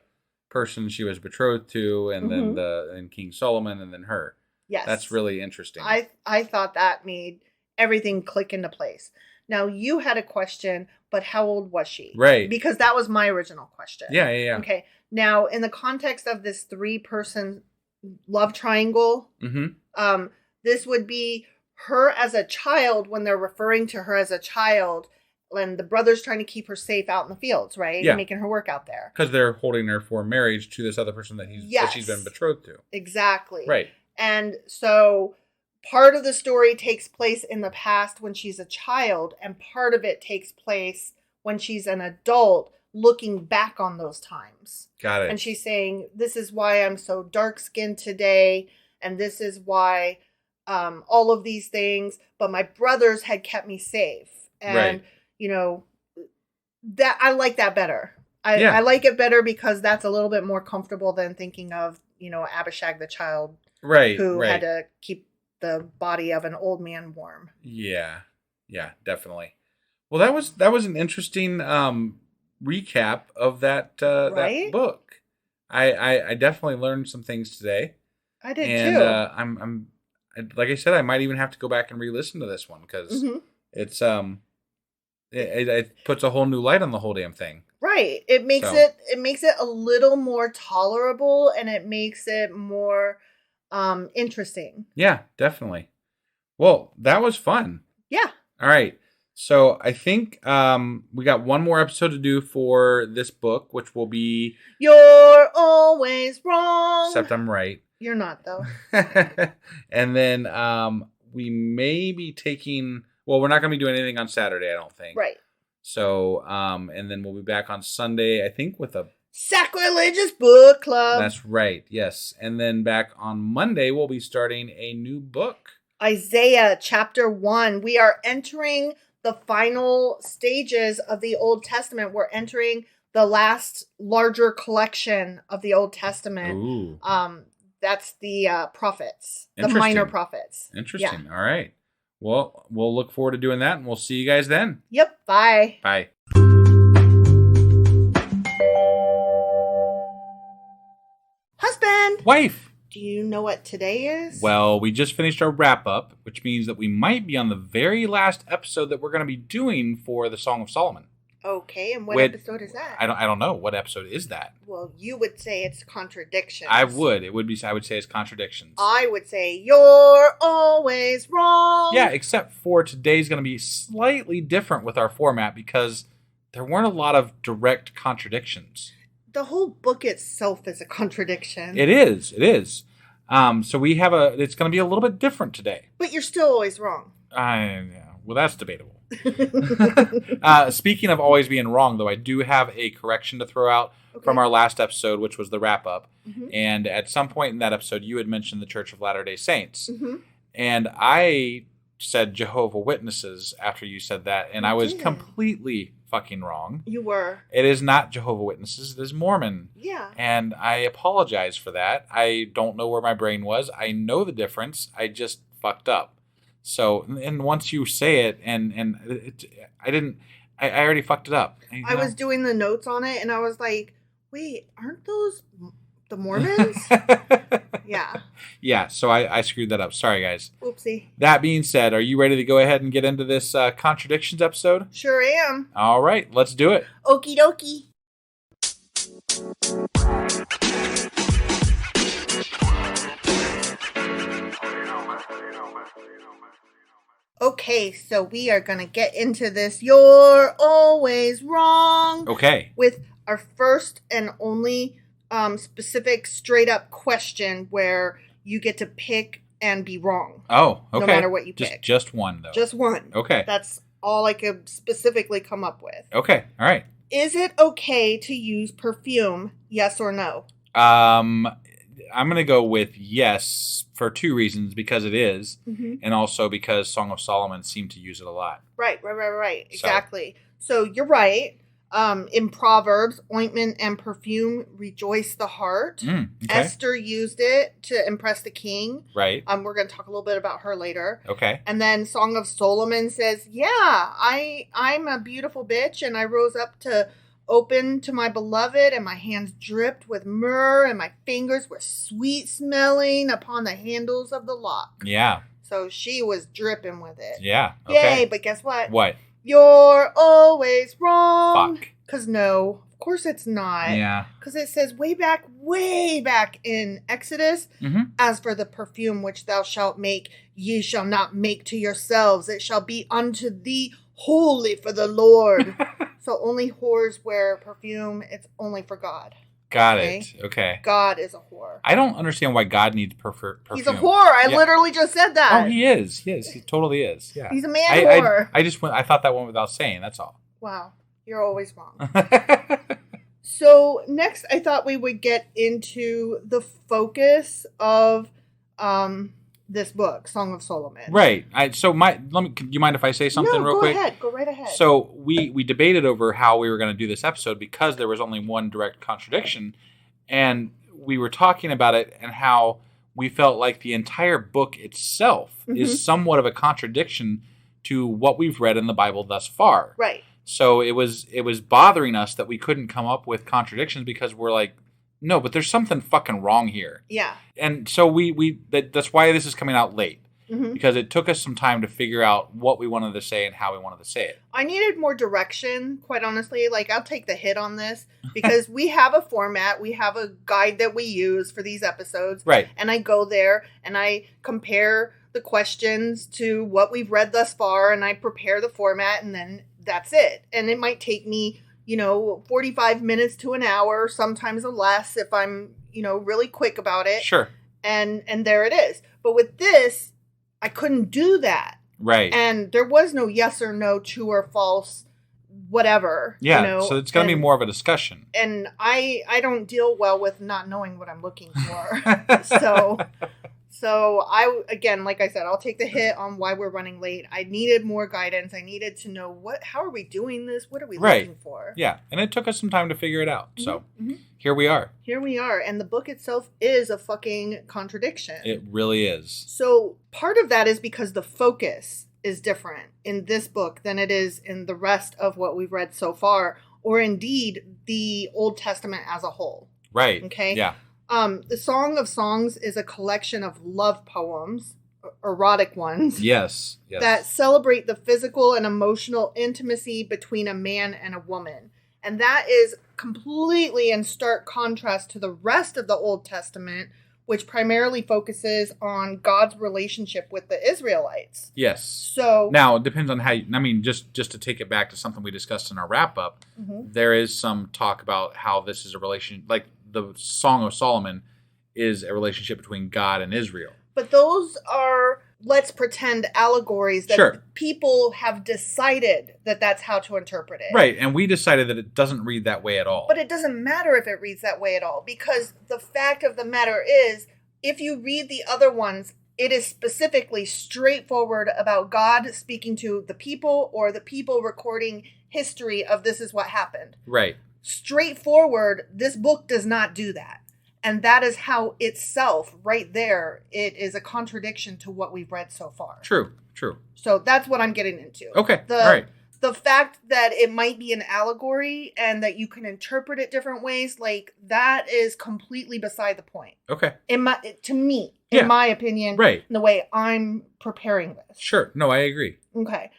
person she was betrothed to, and then and King Solomon, and then her. Yes. That's really interesting. I thought that made everything click into place. Now, you had a question, but how old was she? Right. Because that was my original question. Yeah. Okay. Now, in the context of this 3-person love triangle, this would be her as a child when they're referring to her as a child, and the brother's trying to keep her safe out in the fields, right? Yeah. Making her work out there. Because they're holding her for marriage to this other person that she's been betrothed to. Exactly. Right. And so part of the story takes place in the past when she's a child, and part of it takes place when she's an adult looking back on those times. Got it. And she's saying, this is why I'm so dark-skinned today, and this is why all of these things, but my brothers had kept me safe. And, that I like that better. I like it better because that's a little bit more comfortable than thinking of, Abishag the child who had to keep the body of an old man warm. Yeah, definitely. Well, that was an interesting recap of that that book. I definitely learned some things today. I did too. I'm like I said, I might even have to go back and re-listen to this one because it's it puts a whole new light on the whole damn thing. Right. It makes it a little more tolerable, and it makes it more interesting. Yeah, definitely. Well, that was fun. Yeah. All right. So I think we got one more episode to do for this book, which will be You're Always Wrong. Except I'm right. You're not, though. And then we may be taking... Well, we're not going to be doing anything on Saturday, I don't think. Right. So, and then we'll be back on Sunday, I think, with a... Sacrilegious Book Club. That's right, yes. And then back on Monday, we'll be starting a new book. Isaiah chapter 1. We are entering the final stages of the Old Testament. We're entering the last larger collection of the Old Testament. Ooh. That's the prophets, the minor prophets. Interesting. Yeah. All right. Well, we'll look forward to doing that, and we'll see you guys then. Yep. Bye. Bye. Husband. Wife. Do you know what today is? Well, we just finished our wrap-up, which means that we might be on the very last episode that we're going to be doing for the Song of Solomon. Okay, and what episode is that? I don't know. What episode is that? Well, you would say it's Contradictions. I would say it's Contradictions. I would say You're Always Wrong. Yeah, except for today's going to be slightly different with our format because there weren't a lot of direct contradictions. The whole book itself is a contradiction. It is. So we have it's going to be a little bit different today. But you're still always wrong. Well, that's debatable. Speaking of always being wrong, though, I do have a correction to throw out from our last episode, which was the wrap-up. Mm-hmm. And at some point in that episode, you had mentioned the Church of Latter-day Saints. Mm-hmm. And I said Jehovah Witnesses after you said that, and I was completely fucking wrong. You were. It is not Jehovah Witnesses. It is Mormon. Yeah. And I apologize for that. I don't know where my brain was. I know the difference. I just fucked up. So, and once you say it, I already fucked it up. I was doing the notes on it, and I was like, wait, aren't those the Mormons? Yeah. Yeah, so I screwed that up. Sorry, guys. Oopsie. That being said, are you ready to go ahead and get into this Contradictions episode? Sure am. All right, let's do it. Okie dokie. Okay, so we are going to get into this You're Always Wrong. Okay. With our first and only specific straight up question where you get to pick and be wrong. Oh, okay. No matter what you pick. Just one, though. Just one. Okay. That's all I could specifically come up with. Okay, all right. Is it okay to use perfume, yes or no? I'm going to go with yes for two reasons. Because it is, and also because Song of Solomon seemed to use it a lot. Right. Exactly. So you're right. In Proverbs, ointment and perfume rejoice the heart. Okay. Esther used it to impress the king. Right. We're going to talk a little bit about her later. Okay. And then Song of Solomon says, yeah, I'm a beautiful bitch, and I rose up to open to my beloved, and my hands dripped with myrrh, and my fingers were sweet smelling upon the handles of the lock. Yeah. So she was dripping with it. Yeah. Okay. Yay, but guess what? What? You're always wrong. Fuck. Because no, of course it's not. Yeah. Because it says way back in Exodus, as for the perfume which thou shalt make, ye shall not make to yourselves. It shall be unto thee holy for the Lord. So only whores wear perfume. It's only for God. Got it. Okay. God is a whore. I don't understand why God needs perfume. He's a whore. I literally just said that. Oh, he is. Yes, he totally is. Yeah. He's a man whore. I thought that went without saying. That's all. Wow. You're always wrong. So next, I thought we would get into the focus of this book, Song of Solomon. Right. Do you mind if I say something real quick? Go right ahead. So we debated over how we were going to do this episode because there was only one direct contradiction, and we were talking about it and how we felt like the entire book itself is somewhat of a contradiction to what we've read in the Bible thus far. Right. So it was bothering us that we couldn't come up with contradictions because we're like, no, but there's something fucking wrong here. Yeah. And so that's why this is coming out late. because it took us some time to figure out what we wanted to say and how we wanted to say it. I needed more direction, quite honestly. Like, I'll take the hit on this because we have a format. We have a guide that we use for these episodes. Right. And I go there and I compare the questions to what we've read thus far, and I prepare the format, and then that's it. And it might take me, 45 minutes to an hour, sometimes less if I'm, really quick about it. Sure. And there it is. But with this, I couldn't do that. Right. And there was no yes or no, true or false, whatever. Yeah. So it's going to be more of a discussion. And I don't deal well with not knowing what I'm looking for. So I, again, like I said, I'll take the hit on why we're running late. I needed more guidance. I needed to know how are we doing this? What are we looking for? Yeah. And it took us some time to figure it out. So here we are. Here we are. And the book itself is a fucking contradiction. It really is. So part of that is because the focus is different in this book than it is in the rest of what we've read so far, or indeed the Old Testament as a whole. Right. Okay. Yeah. The Song of Songs is a collection of love poems, erotic ones. Yes. That celebrate the physical and emotional intimacy between a man and a woman. And that is completely in stark contrast to the rest of the Old Testament, which primarily focuses on God's relationship with the Israelites. Yes. So now it depends on how just to take it back to something we discussed in our wrap up, there is some talk about how this is a relation, like the Song of Solomon is a relationship between God and Israel. But those are, let's pretend, allegories that people have decided that that's how to interpret it. Right, and we decided that it doesn't read that way at all. But it doesn't matter if it reads that way at all, because the fact of the matter is, if you read the other ones, it is specifically straightforward about God speaking to the people or the people recording history of this is what happened. Right. Straightforward, this book does not do that. And that is how itself, right there, it is a contradiction to what we've read so far. True. So that's what I'm getting into. Okay, all right. The fact that it might be an allegory and that you can interpret it different ways, like, that is completely beside the point. Okay. In my opinion, right. The way I'm preparing this. Sure. No, I agree. Okay.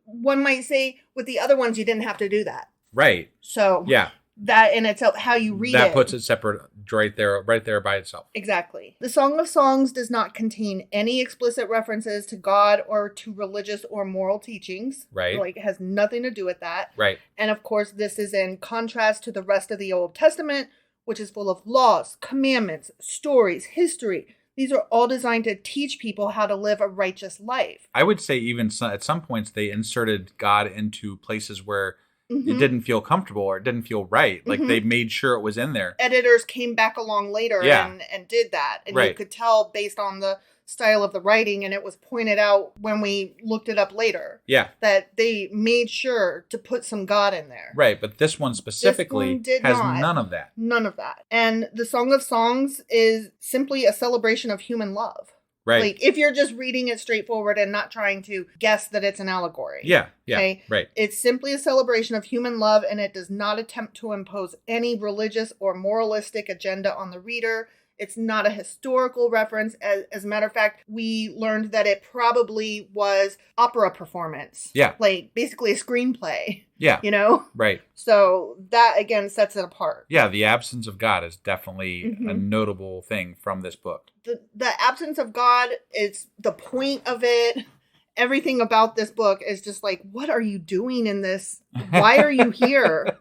One might say with the other ones, you didn't have to do that. Right. So yeah, that in itself, how you read that puts it separate right there by itself. Exactly. The Song of Songs does not contain any explicit references to God or to religious or moral teachings. Right. Like, it has nothing to do with that. Right. And of course, this is in contrast to the rest of the Old Testament, which is full of laws, commandments, stories, history. These are all designed to teach people how to live a righteous life. I would say even at some points they inserted God into places where it didn't feel comfortable or it didn't feel right. Like they made sure it was in there. Editors came back along later and did that. And you could tell based on the style of the writing, and it was pointed out when we looked it up later. Yeah. That they made sure to put some God in there. Right, but this one specifically has none of that. None of that. And the Song of Songs is simply a celebration of human love. Right. Like, if you're just reading it straightforward and not trying to guess that it's an allegory. Yeah. Okay? Right. It's simply a celebration of human love, and it does not attempt to impose any religious or moralistic agenda on the reader. It's not a historical reference. As a matter of fact, we learned that it probably was opera performance. Yeah. Like, basically a screenplay. Yeah. You know? Right. So that, again, sets it apart. Yeah, the absence of God is definitely a notable thing from this book. The absence of God is the point of it. Everything about this book is just like, what are you doing in this? Why are you here?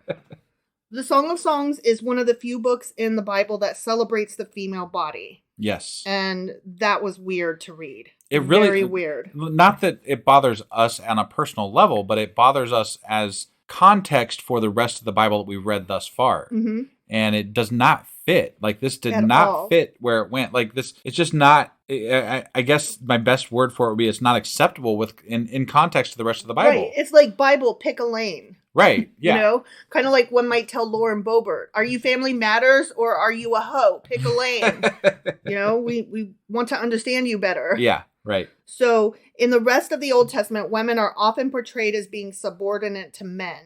The Song of Songs is one of the few books in the Bible that celebrates the female body. Yes. And that was weird to read. It really very weird. Not that it bothers us on a personal level, but it bothers us as context for the rest of the Bible that we've read thus far. Mm-hmm. And it does not fit. Like, this did not fit where it went. Like, this, it's just not, I guess my best word for it would be it's not acceptable in context to the rest of the Bible. Right. It's like Bible, pick a lane. Right. Yeah. You know, kind of like one might tell Lauren Boebert, are you Family Matters or are you a hoe? Pick a lane. You know, we want to understand you better. Yeah. Right. So in the rest of the Old Testament, women are often portrayed as being subordinate to men.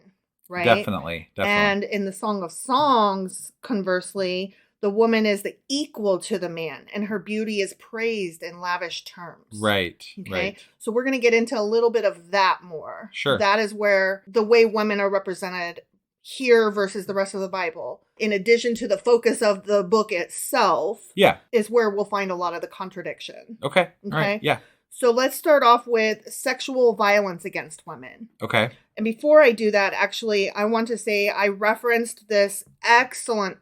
Right. Definitely. And in the Song of Songs, conversely, the woman is the equal to the man, and her beauty is praised in lavish terms. Right. Okay. Right. So we're going to get into a little bit of that more. Sure. That is where the way women are represented here versus the rest of the Bible, in addition to the focus of the book itself, is where we'll find a lot of the contradiction. Okay. All right. Yeah. So let's start off with sexual violence against women. Okay. And before I do that, actually, I want to say I referenced this excellent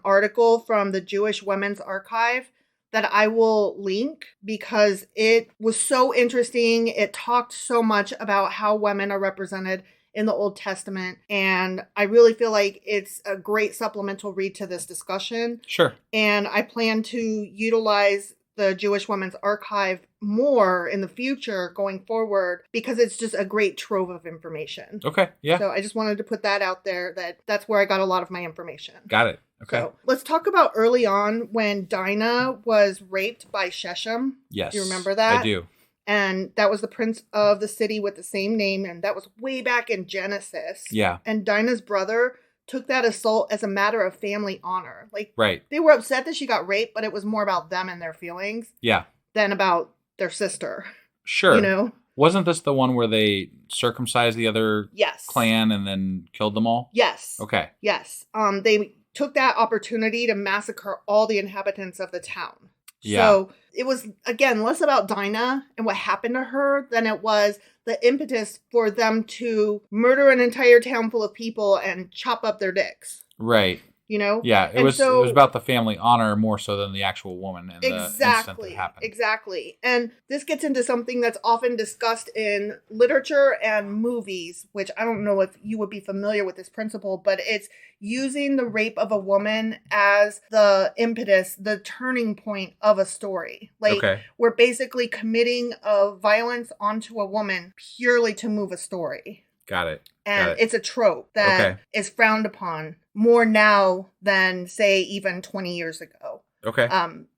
article from the Jewish Women's Archive that I will link because it was so interesting. It talked so much about how women are represented in the Old Testament. And I really feel like it's a great supplemental read to this discussion. Sure. And I plan to utilize the Jewish Women's Archive more in the future going forward because it's just a great trove of information. Okay. Yeah. So I just wanted to put that out there that's where I got a lot of my information. Got it. Okay. So let's talk about early on when Dinah was raped by Shechem. Yes. Do you remember that? I do. And that was the prince of the city with the same name. And that was way back in Genesis. Yeah. And Dinah's brother took that assault as a matter of family honor. Like, right. They were upset that she got raped, but it was more about them and their feelings. Yeah. Than about their sister. Sure. You know? Wasn't this the one where they circumcised the other clan and then killed them all? Yes. Okay. Yes. They took that opportunity to massacre all the inhabitants of the town. Yeah. So it was, again, less about Dinah and what happened to her than it was the impetus for them to murder an entire town full of people and chop up their dicks. Right. You know? Yeah, it was about the family honor more so than the actual woman and the incident that happened. Exactly. And this gets into something that's often discussed in literature and movies, which I don't know if you would be familiar with this principle, but it's using the rape of a woman as the impetus, the turning point of a story. Like, we're basically committing a violence onto a woman purely to move a story. Got it. And it's a trope that is frowned upon more now than, say, even 20 years ago. Okay.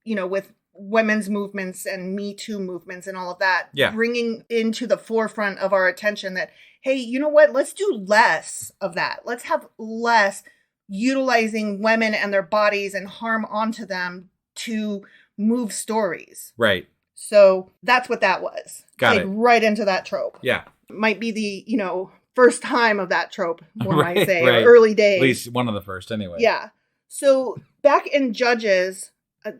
You know, with women's movements and Me Too movements and all of that, bringing into the forefront of our attention that, hey, you know what? Let's do less of that. Let's have less utilizing women and their bodies and harm onto them to move stories. Right. So that's what that was. Got it. Right into that trope. Yeah. Might be the, you know, first time of that trope, one might say, right. or early days. At least one of the first, anyway. Yeah. So back in Judges,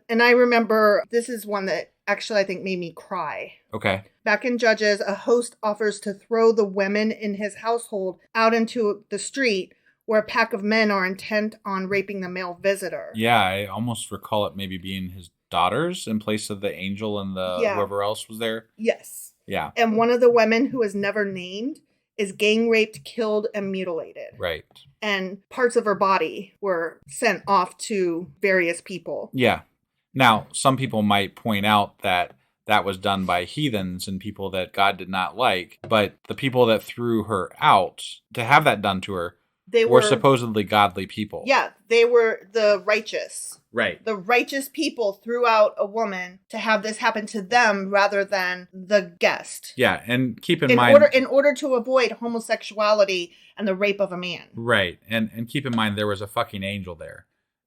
and I remember this is one that actually I think made me cry. Okay. Back in Judges, a host offers to throw the women in his household out into the street where a pack of men are intent on raping the male visitor. Yeah, I almost recall it maybe being his daughters in place of the angel and the whoever else was there. Yes. Yeah. And one of the women who is never named is gang raped, killed, and mutilated. Right. And parts of her body were sent off to various people. Yeah. Now, some people might point out that that was done by heathens and people that God did not like, but the people that threw her out to have that done to her were supposedly godly people. Yeah, they were the righteous. Right. The righteous people threw out a woman to have this happen to them rather than the guest. Yeah, and keep in mind... In order to avoid homosexuality and the rape of a man. Right, and keep in mind there was a fucking angel there.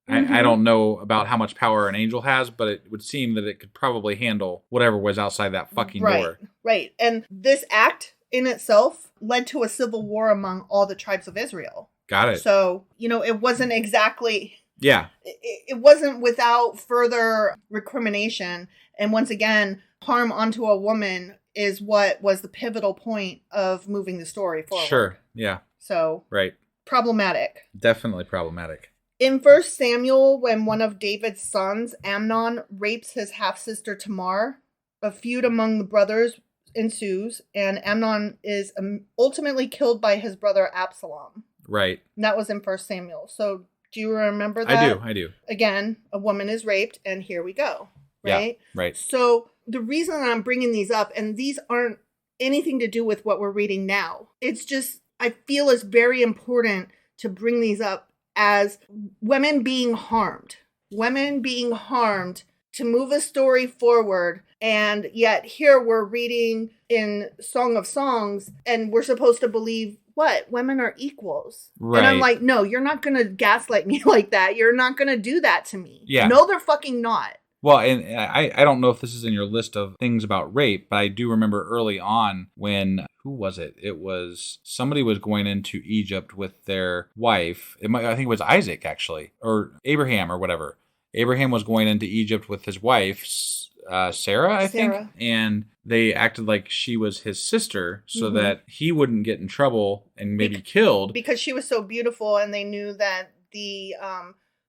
I don't know about how much power an angel has, but it would seem that it could probably handle whatever was outside that fucking door. Right, and this act in itself led to a civil war among all the tribes of Israel. Got it. So, you know, it wasn't exactly... Yeah. It wasn't without further recrimination. And once again, harm onto a woman is what was the pivotal point of moving the story forward. Sure. Yeah. So. Right. Problematic. Definitely problematic. In 1 Samuel, when one of David's sons, Amnon, rapes his half-sister Tamar, a feud among the brothers ensues, and Amnon is ultimately killed by his brother Absalom. Right. And that was in 1 Samuel. So do you remember that? I do. Again, a woman is raped, and here we go. Right? Yeah, right. So the reason I'm bringing these up, and these aren't anything to do with what we're reading now. It's just, I feel it's very important to bring these up as women being harmed. Women being harmed to move a story forward. And yet here we're reading in Song of Songs, and we're supposed to believe what? Women are equals. Right. And I'm like, no, you're not going to gaslight me like that. You're not going to do that to me. Yeah. No, they're fucking not. Well, and I don't know if this is in your list of things about rape, but I do remember early on when, who was it? It was, somebody was going into Egypt with their wife. I think it was Isaac, actually, or Abraham or whatever. Abraham was going into Egypt with his wife, Sarah, I think. And they acted like she was his sister so that he wouldn't get in trouble and maybe killed. Because she was so beautiful and they knew that the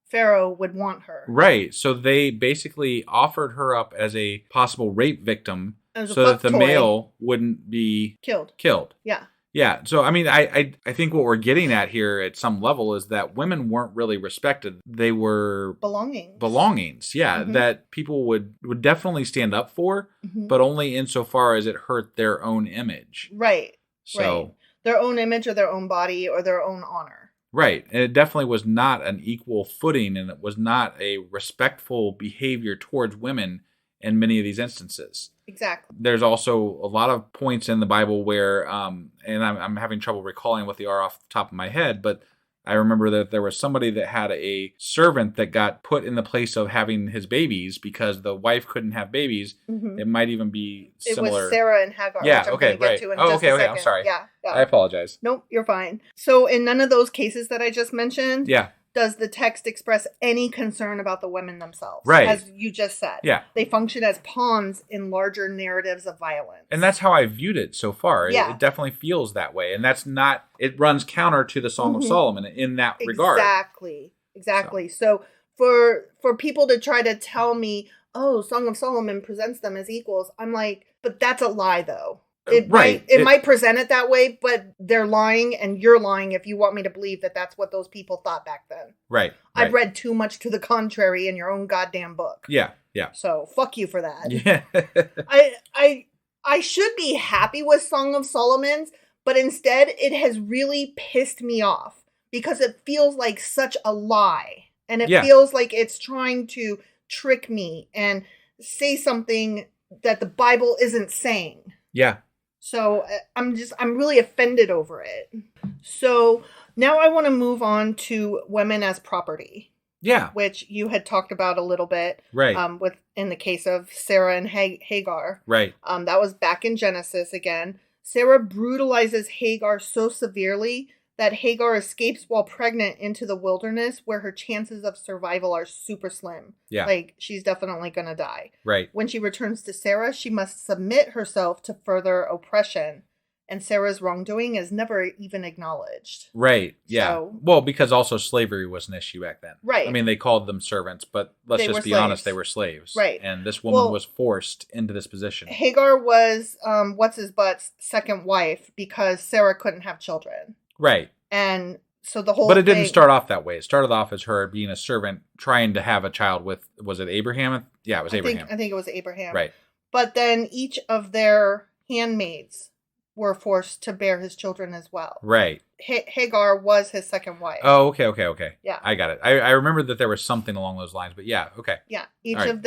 Pharaoh would want her. Right. So they basically offered her up as a possible rape victim so that the toy. male wouldn't be killed. Yeah. Yeah. So, I mean, I think what we're getting at here at some level is that women weren't really respected. They were belongings. Yeah. That people would definitely stand up for, but only insofar as it hurt their own image. Right. So right. Their own image or their own body or their own honor. Right. And it definitely was not an equal footing, and it was not a respectful behavior towards women in many of these instances. Exactly. There's also a lot of points in the Bible where, and I'm having trouble recalling what they are off the top of my head, but I remember that there was somebody that had a servant that got put in the place of having his babies because the wife couldn't have babies. It might even be similar. It was Sarah and Hagar. Yeah, which I'm okay, gonna right. get to in just a okay, second. I'm sorry. Yeah. I apologize. Nope, you're fine. So in none of those cases that I just mentioned, yeah, does the text express any concern about the women themselves. Right. As you just said. Yeah. They function as pawns in larger narratives of violence. And that's how I viewed it so far. Yeah. It definitely feels that way. And that's not, it runs counter to the Song of Solomon in that regard. Exactly. So for people to try to tell me, oh, Song of Solomon presents them as equals, I'm like, but that's a lie though. It might present it that way, but they're lying and you're lying if you want me to believe that that's what those people thought back then. Right. I've read too much to the contrary in your own goddamn book. Yeah. So fuck you for that. Yeah. I should be happy with Song of Solomon's, but instead it has really pissed me off because it feels like such a lie. And it feels like it's trying to trick me and say something that the Bible isn't saying. Yeah. So I'm really offended over it. So now I want to move on to women as property. Yeah. Which you had talked about a little bit. Right. With in the case of Sarah and Hagar. Right. That was back in Genesis again. Sarah brutalizes Hagar so severely that Hagar escapes while pregnant into the wilderness where her chances of survival are super slim. Yeah. Like, she's definitely going to die. Right. When she returns to Sarah, she must submit herself to further oppression. And Sarah's wrongdoing is never even acknowledged. Right. Yeah. So, well, because also slavery was an issue back then. Right. I mean, they called them servants, but let's just be honest, they were slaves. Right. And this woman was forced into this position. Hagar was, what's-his-butt's second wife because Sarah couldn't have children. Right. And so the whole But it didn't start off that way. It started off as her being a servant trying to have a child with, was it Abraham? Yeah, it was Abraham. I think it was Abraham. Right. But then each of their handmaids were forced to bear his children as well. Right. Hagar was his second wife. Oh, okay. Yeah. I got it. I remember that there was something along those lines, but yeah, okay. Yeah. Each of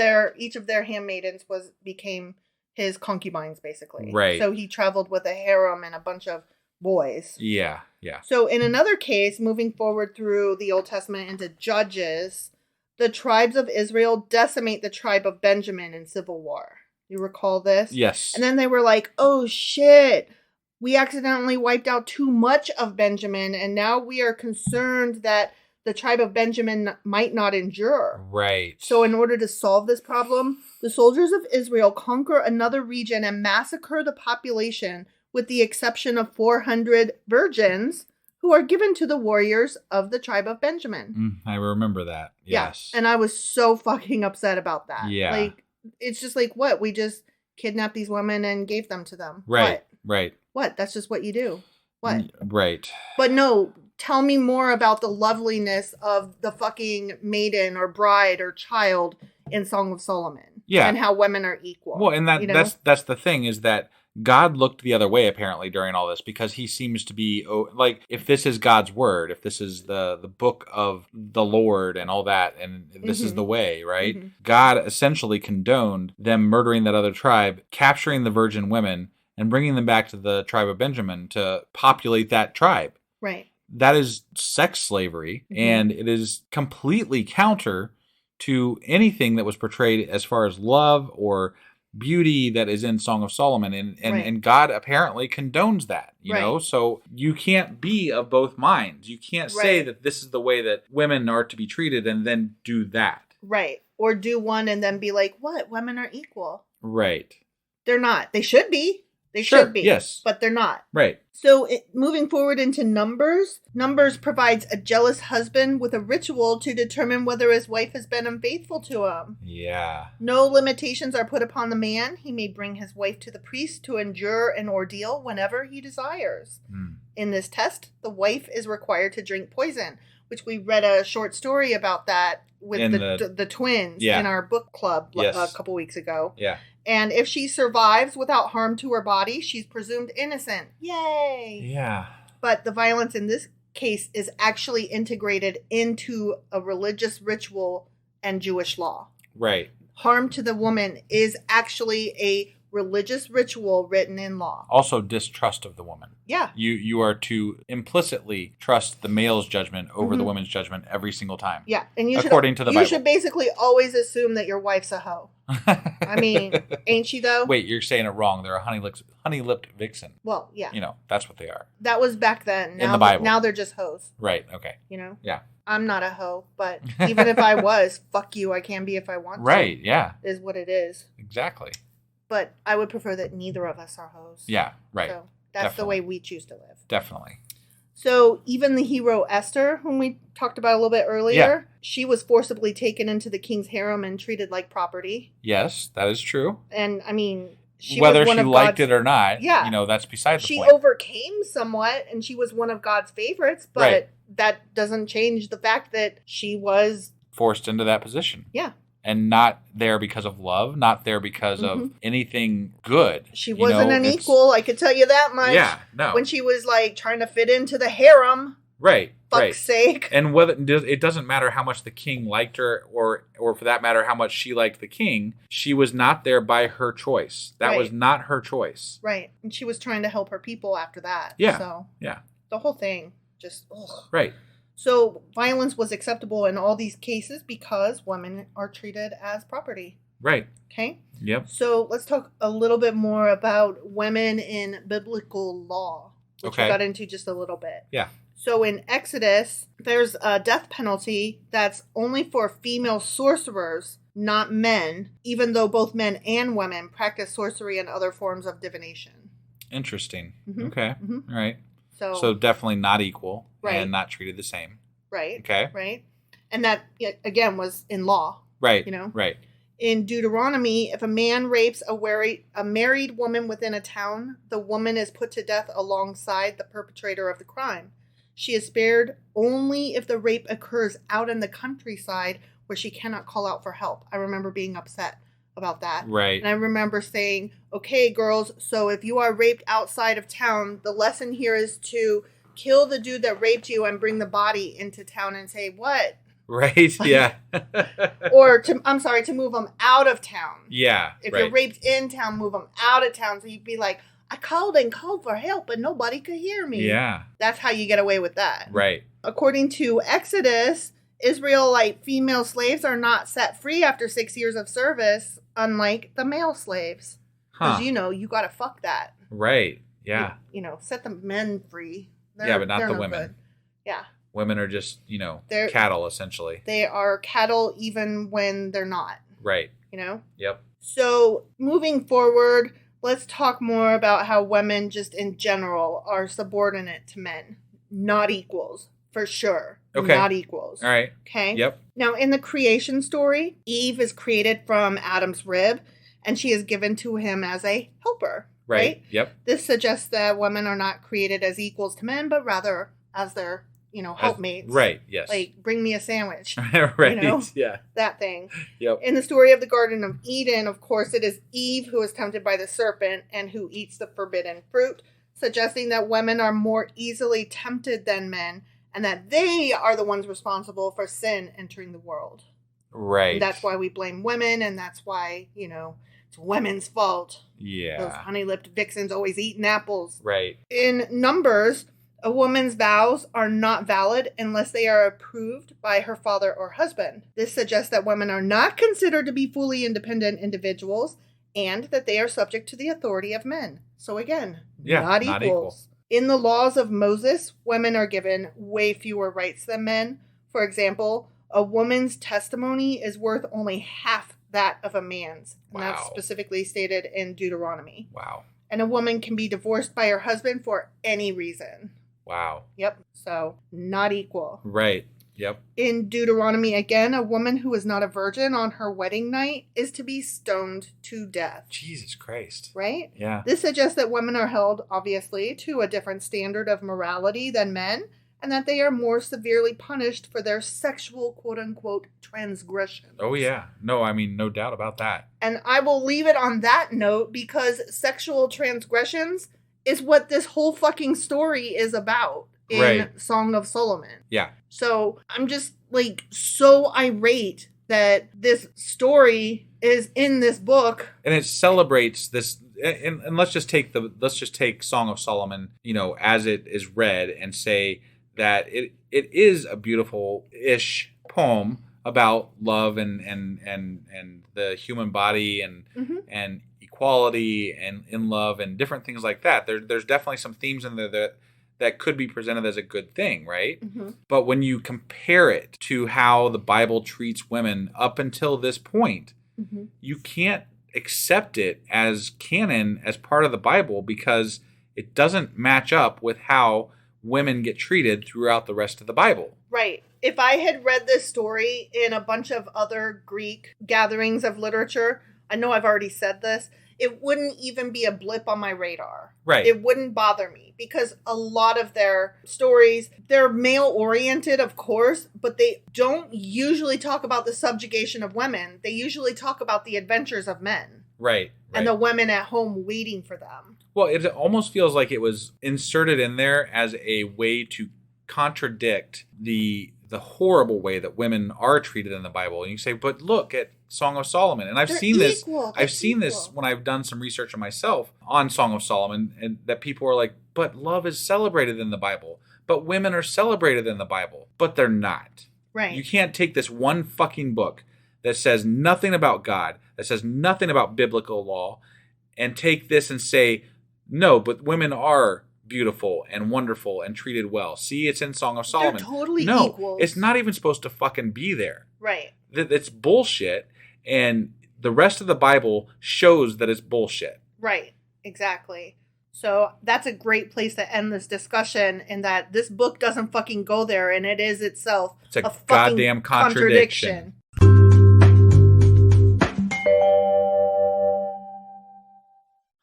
their handmaidens became his concubines, basically. Right. So he traveled with a harem and a bunch of boys. Yeah. So in another case, moving forward through the Old Testament into Judges, the tribes of Israel decimate the tribe of Benjamin in civil war. You recall this? Yes. And then they were like, oh shit, we accidentally wiped out too much of Benjamin, and now we are concerned that the tribe of Benjamin might not endure. Right. So in order to solve this problem, the soldiers of Israel conquer another region and massacre the population with the exception of 400 virgins who are given to the warriors of the tribe of Benjamin. I remember that. Yes. Yeah. And I was so fucking upset about that. Yeah. Like, it's just like, what? We just kidnapped these women and gave them to them. Right. Right. What? That's just what you do. What? Right. But no, tell me more about the loveliness of the fucking maiden or bride or child in Song of Solomon. Yeah. And how women are equal. Well, and that's the thing is that God looked the other way apparently during all this because he seems to be like, if this is God's word, if this is the book of the Lord and all that, and this is the way, right? God essentially condoned them murdering that other tribe, capturing the virgin women, and bringing them back to the tribe of Benjamin to populate that tribe. Right. That is sex slavery, and it is completely counter to anything that was portrayed as far as love or beauty that is in Song of Solomon. And God apparently condones that, you know? So you can't be of both minds. You can't say that this is the way that women are to be treated and then do that. Right. Or do one and then be like, what? Women are equal. Right. They're not. They should be. They should be. Yes. But they're not. Right. So moving forward into Numbers, Numbers provides a jealous husband with a ritual to determine whether his wife has been unfaithful to him. Yeah. No limitations are put upon the man. He may bring his wife to the priest to endure an ordeal whenever he desires. In this test, the wife is required to drink poison, which we read a short story about that with the twins in our book club a couple weeks ago. Yeah. And if she survives without harm to her body, she's presumed innocent. Yay! Yeah. But the violence in this case is actually integrated into a religious ritual and Jewish law. Right. Harm to the woman is actually a religious ritual written in law. Also, distrust of the woman. Yeah. You are to implicitly trust the male's judgment over the woman's judgment every single time. Yeah. And you according to the Bible. You should basically always assume that your wife's a hoe. I mean, ain't she though? Wait, you're saying it wrong. They're a honey-lipped vixen. Well, yeah. You know, that's what they are. That was back then. Now, in the Bible. Now they're just hoes. Right, okay. You know? Yeah. I'm not a hoe, but even if I was, fuck you, I can be if I want to. Right, yeah. Is what it is. Exactly. But I would prefer that neither of us are hoes. Yeah, right. So that's the way we choose to live. Definitely. So even the hero Esther, whom we talked about a little bit earlier, she was forcibly taken into the king's harem and treated like property. Yes, that is true. And I mean, whether she liked it or not, you know, that's beside the point. She overcame somewhat, and she was one of God's favorites, but that doesn't change the fact that she was forced into that position. Yeah. And not there because of love, not there because of anything good. She wasn't an equal, I could tell you that much. Yeah, no. When she was like trying to fit into the harem. Right. Fuck's sake. And whether it doesn't matter how much the king liked her or for that matter how much she liked the king, she was not there by her choice. That was not her choice. Right. And she was trying to help her people after that. Yeah. So yeah. The whole thing just Right. So violence was acceptable in all these cases because women are treated as property. Right. Okay? Yep. So let's talk a little bit more about women in biblical law, which we got into just a little bit. Yeah. So in Exodus, there's a death penalty that's only for female sorcerers, not men, even though both men and women practice sorcery and other forms of divination. Interesting. Okay. All right. So definitely not equal and not treated the same. Right. Okay. Right. And that, again, was in law. Right. You know? Right. In Deuteronomy, if a man rapes a married woman within a town, the woman is put to death alongside the perpetrator of the crime. She is spared only if the rape occurs out in the countryside where she cannot call out for help. I remember being upset about that. Right. And I remember saying, okay, girls, so if you are raped outside of town, the lesson here is to kill the dude that raped you and bring the body into town and say, what? Right, yeah. Or, to move them out of town. Yeah, If you're raped in town, move them out of town. So you'd be like, I called for help, but nobody could hear me. Yeah. That's how you get away with that. Right. According to Exodus, Israelite female slaves are not set free after 6 years of service, unlike the male slaves. Because, you got to fuck that. Right. Yeah. Set the men free. But not the women. Good. Yeah. Women are just, they're cattle, essentially. They are cattle even when they're not. Right. Yep. So, moving forward, let's talk more about how women just in general are subordinate to men. Not equals, for sure. Okay. Not equals. All right. Okay. Yep. Now, in the creation story, Eve is created from Adam's rib, and she is given to him as a helper. Right? Yep. This suggests that women are not created as equals to men, but rather as their, helpmates. Right, yes. Like, bring me a sandwich. Right, yeah. That thing. Yep. In the story of the Garden of Eden, of course, it is Eve who is tempted by the serpent and who eats the forbidden fruit, suggesting that women are more easily tempted than men and that they are the ones responsible for sin entering the world. Right. And that's why we blame women, and that's why, it's women's fault. Yeah. Those honey-lipped vixens always eating apples. Right. In Numbers, a woman's vows are not valid unless they are approved by her father or husband. This suggests that women are not considered to be fully independent individuals and that they are subject to the authority of men. So again, not equals. In the laws of Moses, women are given way fewer rights than men. For example, a woman's testimony is worth only half that of a man's. And that's specifically stated in Deuteronomy. Wow. And a woman can be divorced by her husband for any reason. Wow. Yep. So, not equal. Right. Yep. In Deuteronomy, again, a woman who is not a virgin on her wedding night is to be stoned to death. Jesus Christ. Right? Yeah. This suggests that women are held, obviously, to a different standard of morality than men, and that they are more severely punished for their sexual, quote-unquote, transgressions. Oh, yeah. No, I mean, no doubt about that. And I will leave it on that note because sexual transgressions is what this whole fucking story is about in Song of Solomon. Yeah. So I'm just like so irate that this story is in this book. And it celebrates this. And let's just take Song of Solomon, as it is read and say that it is a beautiful-ish poem about love and the human body and equality and in love and different things like that. There's definitely some themes in there that could be presented as a good thing, right? Mm-hmm. But when you compare it to how the Bible treats women up until this point, you can't accept it as canon, as part of the Bible, because it doesn't match up with how women get treated throughout the rest of the Bible. Right. If I had read this story in a bunch of other Greek gatherings of literature, I know I've already said this, it wouldn't even be a blip on my radar. Right. It wouldn't bother me because a lot of their stories, they're male-oriented, of course, but they don't usually talk about the subjugation of women. They usually talk about the adventures of men. Right. And the women at home waiting for them. Well, it almost feels like it was inserted in there as a way to contradict the horrible way that women are treated in the Bible. And you say, but look at Song of Solomon. And I've seen this when I've done some research on myself on Song of Solomon, and that people are like, but love is celebrated in the Bible. But women are celebrated in the Bible. But they're not. Right. You can't take this one fucking book that says nothing about God, that says nothing about biblical law, and take this and say, no, but women are beautiful and wonderful and treated well. See, it's in Song of Solomon. They're totally equals. equals. It's not even supposed to fucking be there. Right. It's bullshit, and the rest of the Bible shows that it's bullshit. Right. Exactly. So that's a great place to end this discussion, in that this book doesn't fucking go there, and it is itself a goddamn contradiction.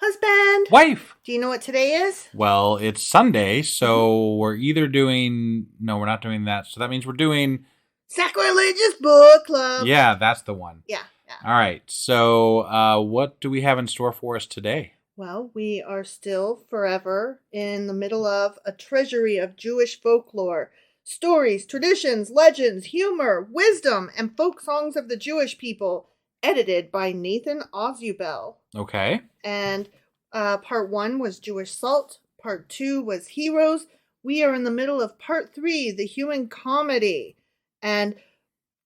Husband. Wife. Do you know what today is? Well, it's Sunday, so we're either doing... No, we're not doing that. So that means we're doing... Sacrilegious Book Club. Yeah, that's the one. Yeah. All right. So what do we have in store for us today? Well, we are still forever in the middle of a treasury of Jewish folklore. Stories, traditions, legends, humor, wisdom, and folk songs of the Jewish people, edited by Nathan Ozubel. Okay. And part 1 was Jewish Salt. Part 2 was Heroes. We are in the middle of part 3, the human comedy. And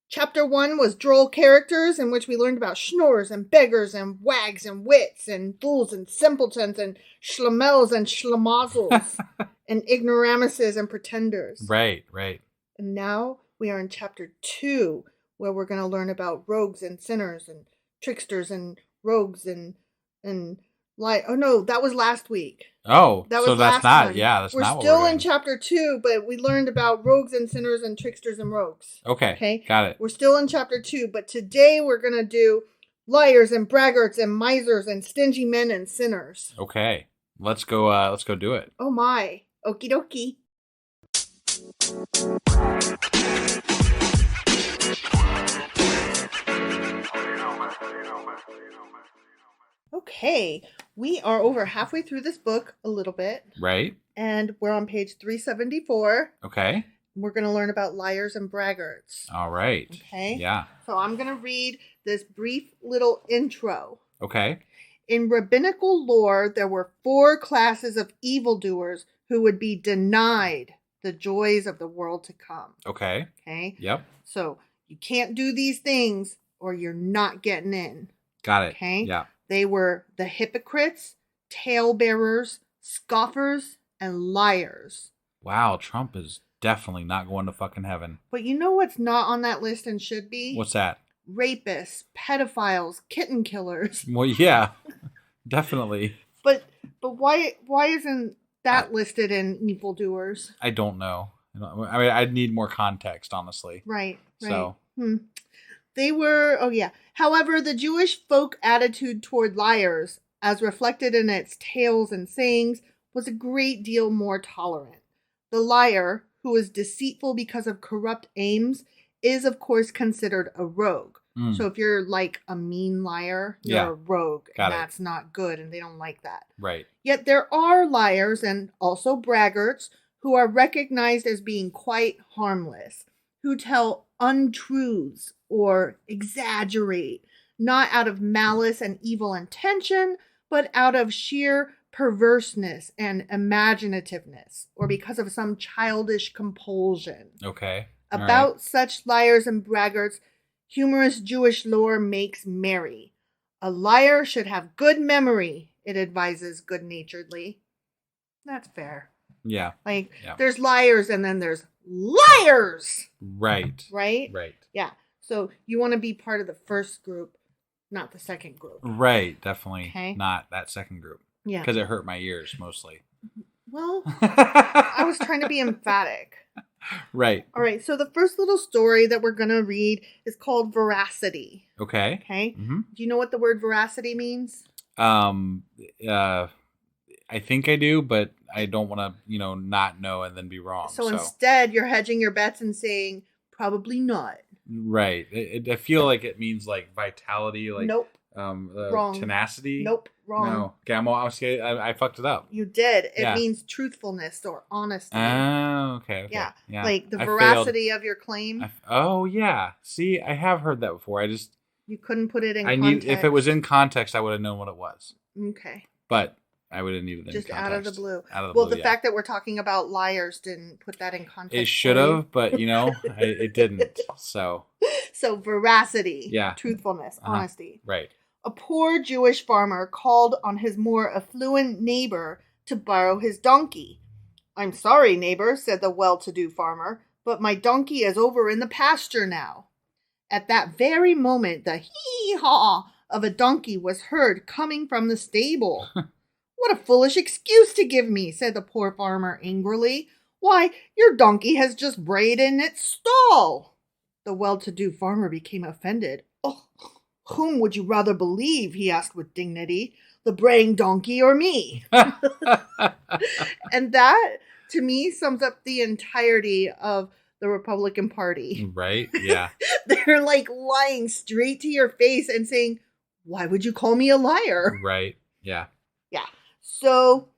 chapter 1 was droll characters, in which we learned about schnorrs and beggars and wags and wits and fools and simpletons and schlemels and schlemazzles and ignoramuses and pretenders. Right. And now we are in chapter 2, where we're going to learn about rogues and sinners and tricksters and rogues and oh no, that was last week. Oh, that was so that's last not time. Yeah, that's we're not. We're still what we're in chapter 2, but we learned about rogues and sinners and tricksters and rogues. Okay, got it. We're still in chapter 2, but today we're gonna do liars and braggarts and misers and stingy men and sinners. Okay, let's go. Let's go do it. Oh my, okie dokie. Okay, we are over halfway through this book a little bit. Right. And we're on page 374. Okay. We're going to learn about liars and braggarts. All right. Okay. Yeah. So I'm going to read this brief little intro. Okay. In rabbinical lore, there were 4 classes of evildoers who would be denied the joys of the world to come. Okay. Okay? Yep. So you can't do these things or you're not getting in. Got it. Okay? Yeah. They were the hypocrites, talebearers, scoffers, and liars. Wow, Trump is definitely not going to fucking heaven. But you know what's not on that list and should be? What's that? Rapists, pedophiles, kitten killers. Well, yeah, definitely. But why isn't that listed in evildoers? I don't know. I mean, I'd need more context, honestly. Right. So. They were, However, the Jewish folk attitude toward liars, as reflected in its tales and sayings, was a great deal more tolerant. The liar, who is deceitful because of corrupt aims, is, of course, considered a rogue. So if you're like a mean liar, you're a rogue, and that's not good, and they don't like that. Right. Yet there are liars and also braggarts who are recognized as being quite harmless, who tell untruths or exaggerate, not out of malice and evil intention, but out of sheer perverseness and imaginativeness, or because of some childish compulsion. Okay. About such liars and braggarts, humorous Jewish lore makes merry. A liar should have good memory, it advises good-naturedly. That's fair. Yeah. There's liars and then there's liars! Right. Right? Right. Yeah. So you want to be part of the first group, not the second group. Right. Definitely Okay. Not that second group. Yeah. Because it hurt my ears, mostly. Well, I was trying to be emphatic. Right. All right. So the first little story that we're going to read is called Veracity. Okay. Okay. Mm-hmm. Do you know what the word veracity means? I think I do, but I don't want to, not know and then be wrong. So instead, you're hedging your bets and saying, probably not. Right. I feel like it means like vitality, like nope. Wrong. Tenacity. Nope. Wrong. No. Okay, I fucked it up. You did. It means truthfulness or honesty. Oh, okay. Yeah. Yeah. Like the veracity of your claim. Oh, yeah. See, I have heard that before. You couldn't put it in context. If it was in context, I would have known what it was. Okay. But I would have needed it just in context. out of the blue. The fact that we're talking about liars didn't put that in context. It should have, but it didn't. So veracity. Yeah. Truthfulness. Honesty. Right. A poor Jewish farmer called on his more affluent neighbor to borrow his donkey. "I'm sorry, neighbor," said the well-to-do farmer, "but my donkey is over in the pasture now." At that very moment, the hee-haw of a donkey was heard coming from the stable. "What a foolish excuse to give me," said the poor farmer angrily. "Why, your donkey has just brayed in its stall." The well-to-do farmer became offended. "Oh, whom would you rather believe?" he asked with dignity. "The braying donkey or me?" And that, to me, sums up the entirety of the Republican Party. Right? Yeah. They're like lying straight to your face and saying, "Why would you call me a liar?" Right. Yeah. Yeah. So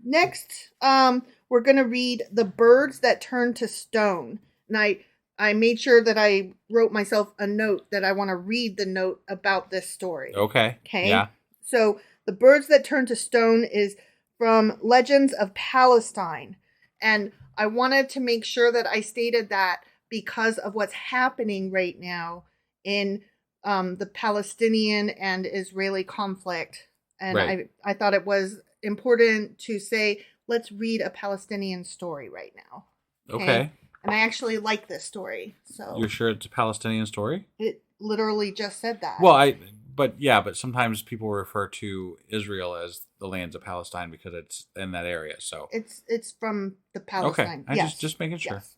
next, we're going to read The Birds That Turn to Stone. And I made sure that I wrote myself a note that I want to read the note about this story. Okay. Okay. Yeah. So The Birds That Turn to Stone is from Legends of Palestine. And I wanted to make sure that I stated that because of what's happening right now in the Palestinian and Israeli conflict. And right. I thought it was important to say, let's read a Palestinian story right now. Okay. And I actually like this story. So you're sure it's a Palestinian story? It literally just said that. Well, but sometimes people refer to Israel as the lands of Palestine because it's in that area. So it's from the Palestine. Okay, yes. just making sure. Yes.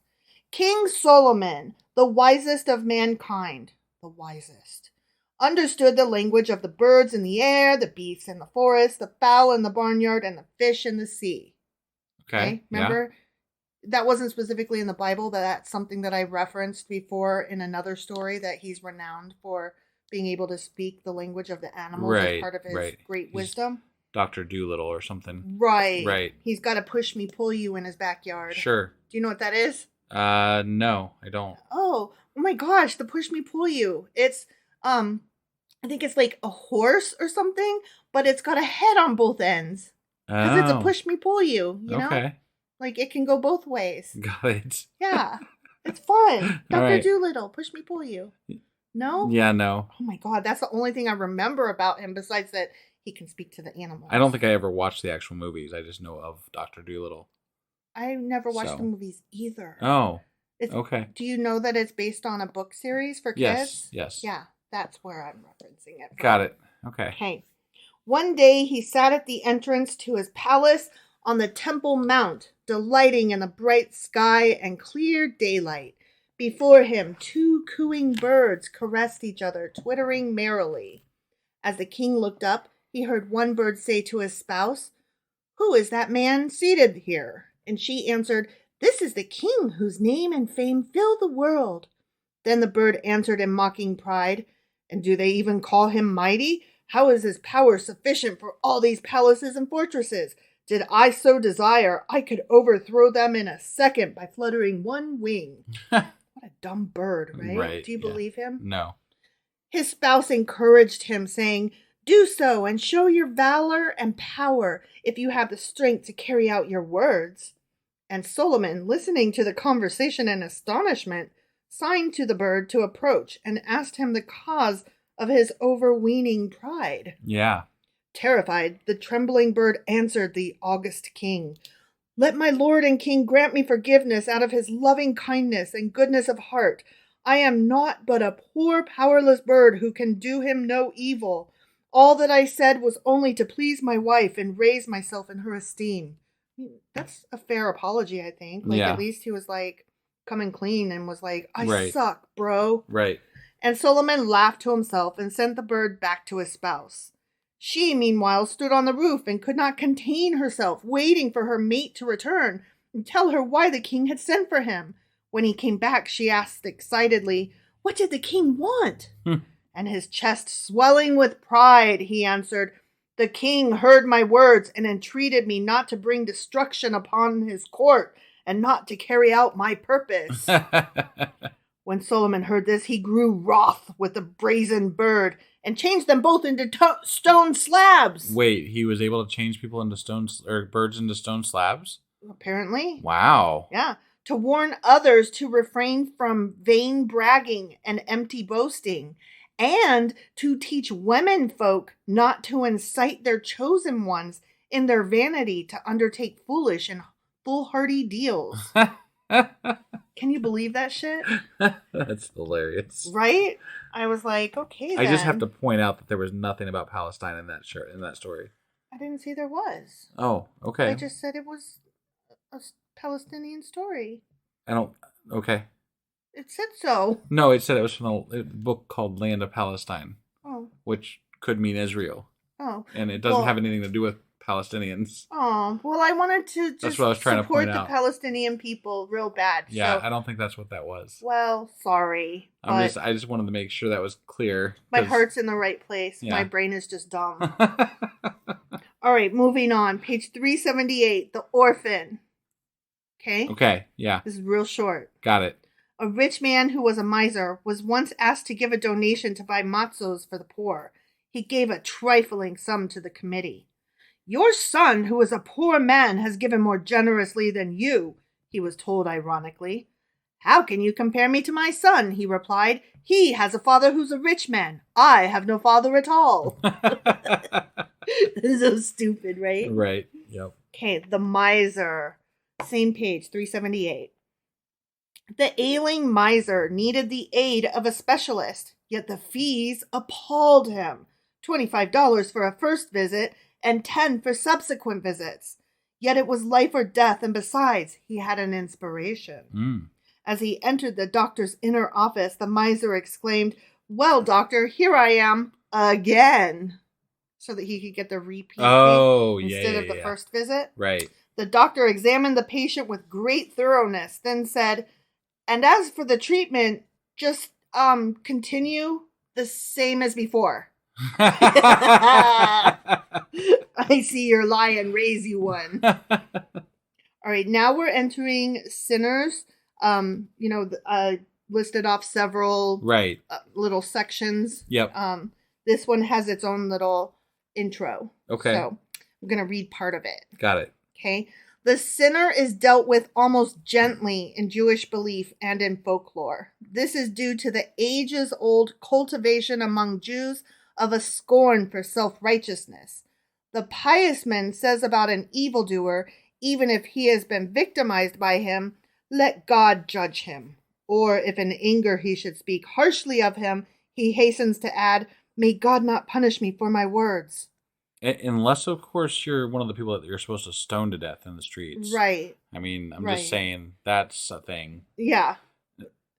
King Solomon, the wisest of mankind, understood the language of the birds in the air, the beasts in the forest, the fowl in the barnyard, and the fish in the sea. Okay. Remember? Yeah. That wasn't specifically in the Bible, but that's something that I referenced before in another story, that he's renowned for being able to speak the language of the animals as part of his great wisdom. Dr. Doolittle or something. Right. Right. He's got a push me, pull you in his backyard. Sure. Do you know what that is? No, I don't. Oh my gosh, the push me, pull you. It's I think it's like a horse or something, but it's got a head on both ends. Because it's a push me pull you, you know? Okay. Like it can go both ways. Got it. Yeah. It's fun. Dr. Right. Dolittle, push me pull you. No? Yeah, no. Oh my God, that's the only thing I remember about him besides that he can speak to the animals. I don't think I ever watched the actual movies. I just know of Dr. Dolittle. I never watched the movies either. Oh. Okay. Do you know that it's based on a book series for kids? Yes. Yeah, that's where I'm referencing it from. Got it. Okay. Okay. One day he sat at the entrance to his palace on the Temple Mount, delighting in the bright sky and clear daylight. Before him, 2 cooing birds caressed each other, twittering merrily. As the king looked up, he heard one bird say to his spouse, "Who is that man seated here?" And she answered, "This is the king whose name and fame fill the world." Then the bird answered in mocking pride, "And do they even call him mighty? How is his power sufficient for all these palaces and fortresses? Did I so desire, I could overthrow them in a second by fluttering one wing." What a dumb bird, right? Do you believe him? No. His spouse encouraged him, saying, "Do so and show your valor and power if you have the strength to carry out your words." And Solomon, listening to the conversation in astonishment, signed to the bird to approach and asked him the cause of his overweening pride. Yeah. Terrified, the trembling bird answered the august king, "Let my lord and king grant me forgiveness out of his loving kindness and goodness of heart. I am naught but a poor powerless bird who can do him no evil. All that I said was only to please my wife and raise myself in her esteem." That's a fair apology, I think. Like, at least he was like coming clean and was like, "I suck, bro." Right. And Solomon laughed to himself and sent the bird back to his spouse. She, meanwhile, stood on the roof and could not contain herself, waiting for her mate to return and tell her why the king had sent for him. When he came back, she asked excitedly, "What did the king want?" And his chest swelling with pride, he answered, "The king heard my words and entreated me not to bring destruction upon his court and not to carry out my purpose." When Solomon heard this, he grew wroth with the brazen bird and changed them both into stone slabs. Wait, he was able to change people into birds into stone slabs? Apparently. Wow. Yeah. To warn others to refrain from vain bragging and empty boasting, and to teach women folk not to incite their chosen ones in their vanity to undertake foolish and foolhardy deals. Can you believe that shit? That's hilarious. Right? I was like, okay, then. I just have to point out that there was nothing about Palestine in that story. I didn't say there was. Oh, okay. I just said it was a Palestinian story. Okay. It said so. No, it said it was from a book called Land of Palestine. Oh. Which could mean Israel. Oh. And it doesn't have anything to do with Palestinians. Oh, well, I wanted to just support the Palestinian people real bad. Yeah, so. I don't think that's what that was. Well, sorry. I just wanted to make sure that was clear. My heart's in the right place. Yeah. My brain is just dumb. All right, moving on. Page 378, The Orphan. Okay? Okay, yeah. This is real short. Got it. A rich man who was a miser was once asked to give a donation to buy matzos for the poor. He gave a trifling sum to the committee. "Your son, who is a poor man, has given more generously than you," he was told ironically. "How can you compare me to my son?" he replied. "He has a father who's a rich man. I have no father at all." This is so stupid, right? Right, yep. Okay, the miser. Same page, 378. The ailing miser needed the aid of a specialist, yet the fees appalled him. $25 for a first visit and $10 for subsequent visits. Yet it was life or death, and besides, he had an inspiration. As he entered the doctor's inner office, the miser exclaimed, "Well, doctor, here I am again," so that he could get the repeat instead of the first visit. Right. The doctor examined the patient with great thoroughness, then said, "And as for the treatment, just continue the same as before." I see your lie and raise you one. All right, now we're entering sinners. Listed off several right little sections. Yep. This one has its own little intro. Okay. So I'm going to read part of it. Got it. Okay. The sinner is dealt with almost gently in Jewish belief and in folklore. This is due to the ages-old cultivation among Jews of a scorn for self-righteousness. The pious man says about an evildoer, even if he has been victimized by him, let God judge him. Or if in anger he should speak harshly of him, he hastens to add, may God not punish me for my words. Unless, of course, you're one of the people that you're supposed to stone to death in the streets. Right. I mean, I'm just saying that's a thing. Yeah.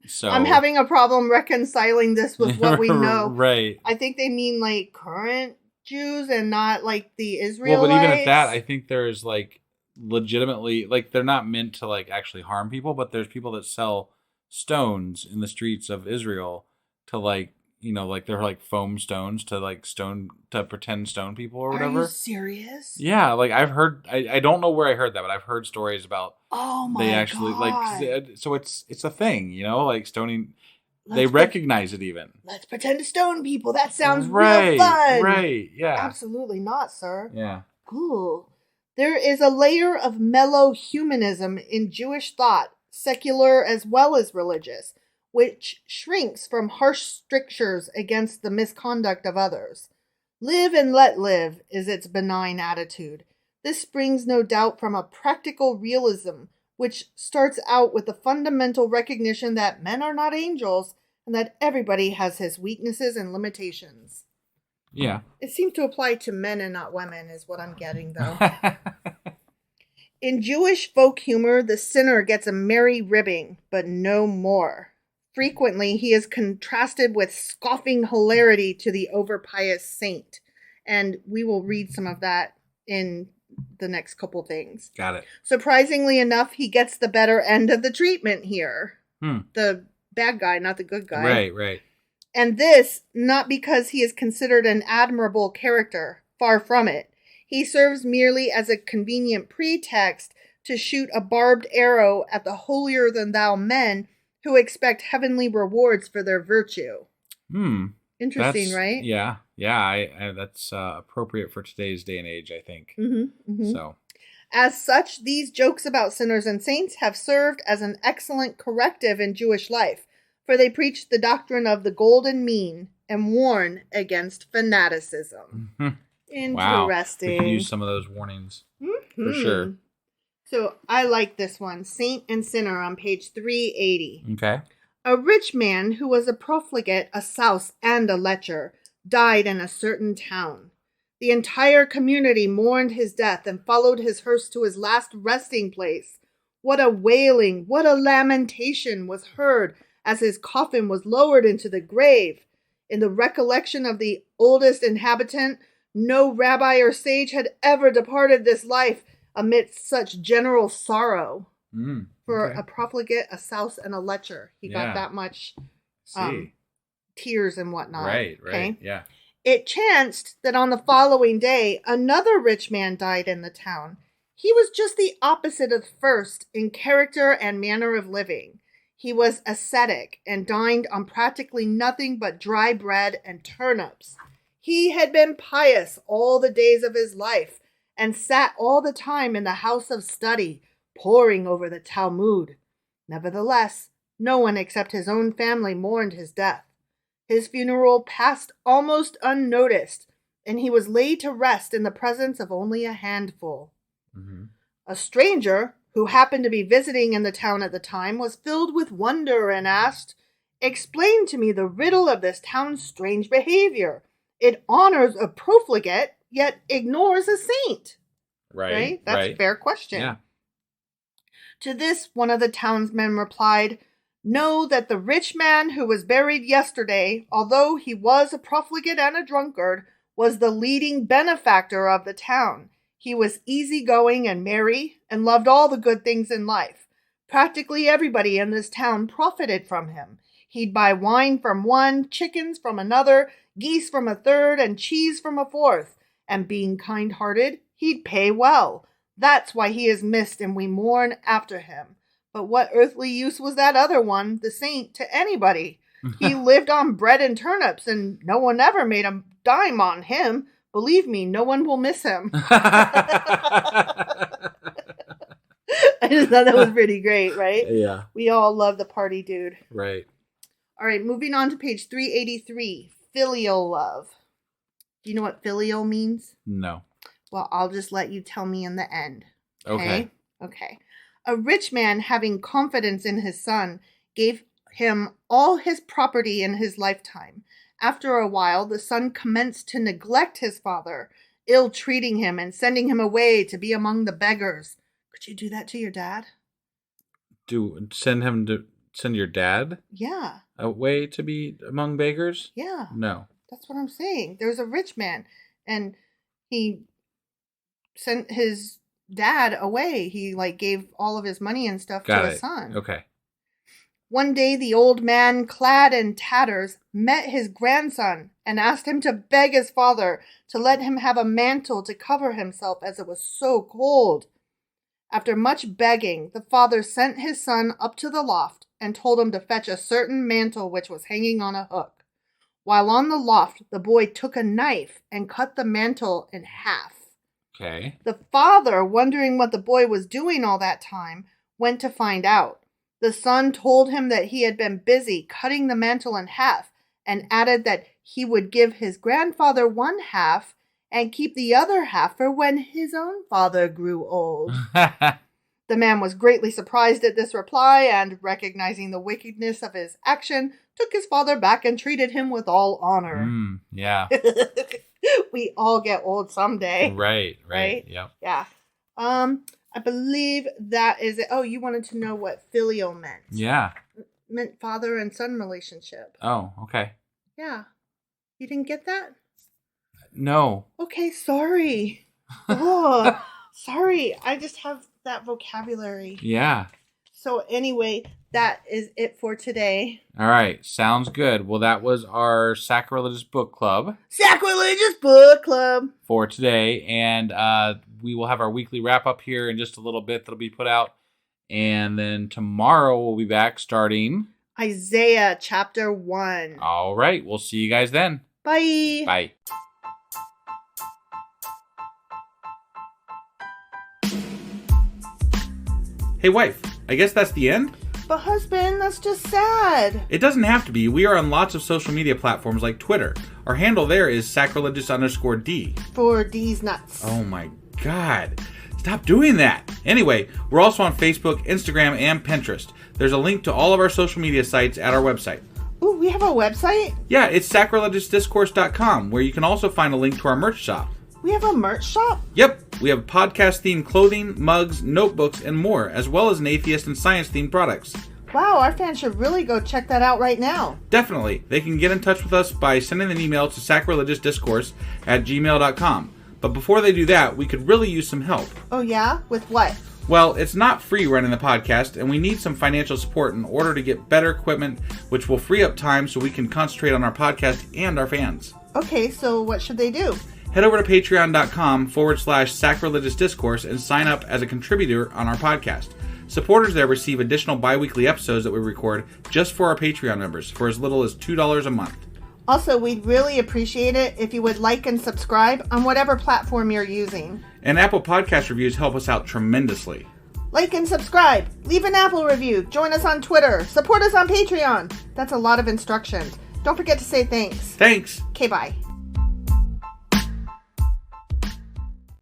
So I'm having a problem reconciling this with what we know. Right. I think they mean like current Jews and not like the Israelites. Well, but even at that, I think there's like legitimately, like they're not meant to like actually harm people, but there's people that sell stones in the streets of Israel to like, you know, like they're like foam stones to like pretend stone people or whatever. Are you serious? Yeah, like I've heard. I don't know where I heard that, but I've heard stories about. Oh my they actually God. like. So it's a thing, you know, like stoning. They recognize it even. Let's pretend to stone people. That sounds right, real fun. Right. Yeah. Absolutely not, sir. Yeah. Cool. There is a layer of mellow humanism in Jewish thought, secular as well as religious, which shrinks from harsh strictures against the misconduct of others. Live and let live is its benign attitude. This springs no doubt from a practical realism, which starts out with the fundamental recognition that men are not angels and that everybody has his weaknesses and limitations. Yeah. It seems to apply to men and not women, is what I'm getting, though. In Jewish folk humor, the sinner gets a merry ribbing, but no more. Frequently, he is contrasted with scoffing hilarity to the overpious saint. And we will read some of that in the next couple things. Got it. Surprisingly enough, he gets the better end of the treatment here. The bad guy, not the good guy. Right, right. And this, not because he is considered an admirable character. Far from it. He serves merely as a convenient pretext to shoot a barbed arrow at the holier-than-thou men who expect heavenly rewards for their virtue. Interesting, right? Yeah. Yeah, that's appropriate for today's day and age, I think. So, as such, these jokes about sinners and saints have served as an excellent corrective in Jewish life, for they preach the doctrine of the golden mean and warn against fanaticism. Interesting. Wow. We can use some of those warnings for sure. So I like this one, Saint and Sinner on page 380. Okay. A rich man who was a profligate, a souse, and a lecher died in a certain town. The entire community mourned his death and followed his hearse to his last resting place. What a wailing, what a lamentation was heard as his coffin was lowered into the grave. In the recollection of the oldest inhabitant, no rabbi or sage had ever departed this life amidst such general sorrow. For a profligate, a souse, and a lecher. He got that much tears and whatnot. Right, okay? Yeah. It chanced that on the following day, another rich man died in the town. He was just the opposite of the first in character and manner of living. He was ascetic and dined on practically nothing but dry bread and turnips. He had been pious all the days of his life and sat all the time in the house of study, poring over the Talmud. Nevertheless, no one except his own family mourned his death. His funeral passed almost unnoticed, and he was laid to rest in the presence of only a handful. A stranger, who happened to be visiting in the town at the time, was filled with wonder and asked, "Explain to me the riddle of this town's strange behavior. It honors a profligate, yet ignores a saint." Right? That's a fair question. Yeah. To this, one of the townsmen replied, "Know that the rich man who was buried yesterday, although he was a profligate and a drunkard, was the leading benefactor of the town. He was easygoing and merry, and loved all the good things in life. Practically everybody in this town profited from him. He'd buy wine from one, chickens from another, geese from a third, and cheese from a fourth. And being kind-hearted, he'd pay well. That's why he is missed and we mourn after him. But what earthly use was that other one, the saint, to anybody? He lived on bread and turnips, and no one ever made him dime on him. Believe me, no one will miss him. I just thought that was pretty great, right? Yeah. We all love the party dude. Right. All right, moving on to page 383. Filial love. Do you know what filial means? No. Well, I'll just let you tell me in the end. Okay. Okay. A rich man, having confidence in his son, gave him all his property in his lifetime. After a while, the son commenced to neglect his father, ill-treating him and sending him away to be among the beggars. Could you do that to your dad? Send your dad? Yeah. Away to be among beggars? Yeah. No. That's what I'm saying. There's a rich man, and he sent his dad away. He gave all of his money and stuff to his son. Okay. One day the old man, clad in tatters, met his grandson and asked him to beg his father to let him have a mantle to cover himself as it was so cold. After much begging, the father sent his son up to the loft and told him to fetch a certain mantle which was hanging on a hook. While on the loft, the boy took a knife and cut the mantle in half. Okay. The father, wondering what the boy was doing all that time, went to find out. The son told him that he had been busy cutting the mantle in half and added that he would give his grandfather one half and keep the other half for when his own father grew old. The man was greatly surprised at this reply and, recognizing the wickedness of his action, took his father back and treated him with all honor. Yeah. We all get old someday. Right. Yep. Yeah. I believe that is it. Oh, you wanted to know what filial meant. Yeah. It meant father and son relationship. Oh, okay. Yeah. You didn't get that? No. Okay, sorry. Oh, sorry. I just have that vocabulary. Yeah. So anyway, that is it for today. All right. Sounds good. Well, that was our Sacrilegious Book Club. Sacrilegious Book Club. For today. And we will have our weekly wrap-up here in just a little bit that'll be put out. And then tomorrow we'll be back starting Isaiah chapter 1. All right. We'll see you guys then. Bye. Bye. Hey, wife, I guess that's the end? But husband, that's just sad. It doesn't have to be. We are on lots of social media platforms like Twitter. Our handle there is sacrilegious_D. For D's nuts. Oh my God. Stop doing that. Anyway, we're also on Facebook, Instagram, and Pinterest. There's a link to all of our social media sites at our website. Ooh, we have a website? Yeah, it's sacrilegiousdiscourse.com, where you can also find a link to our merch shop. We have a merch shop? Yep, we have podcast-themed clothing, mugs, notebooks, and more, as well as an atheist and science-themed products. Wow, our fans should really go check that out right now. Definitely. They can get in touch with us by sending an email to sacrilegiousdiscourse@gmail.com. But before they do that, we could really use some help. Oh yeah? With what? Well, it's not free running the podcast, and we need some financial support in order to get better equipment, which will free up time so we can concentrate on our podcast and our fans. Okay, so what should they do? Head over to patreon.com/sacrilegious discourse and sign up as a contributor on our podcast. Supporters there receive additional bi-weekly episodes that we record just for our Patreon members for as little as $2 a month. Also, we'd really appreciate it if you would like and subscribe on whatever platform you're using. And Apple Podcast reviews help us out tremendously. Like and subscribe. Leave an Apple review. Join us on Twitter. Support us on Patreon. That's a lot of instructions. Don't forget to say thanks. Thanks. Okay, bye.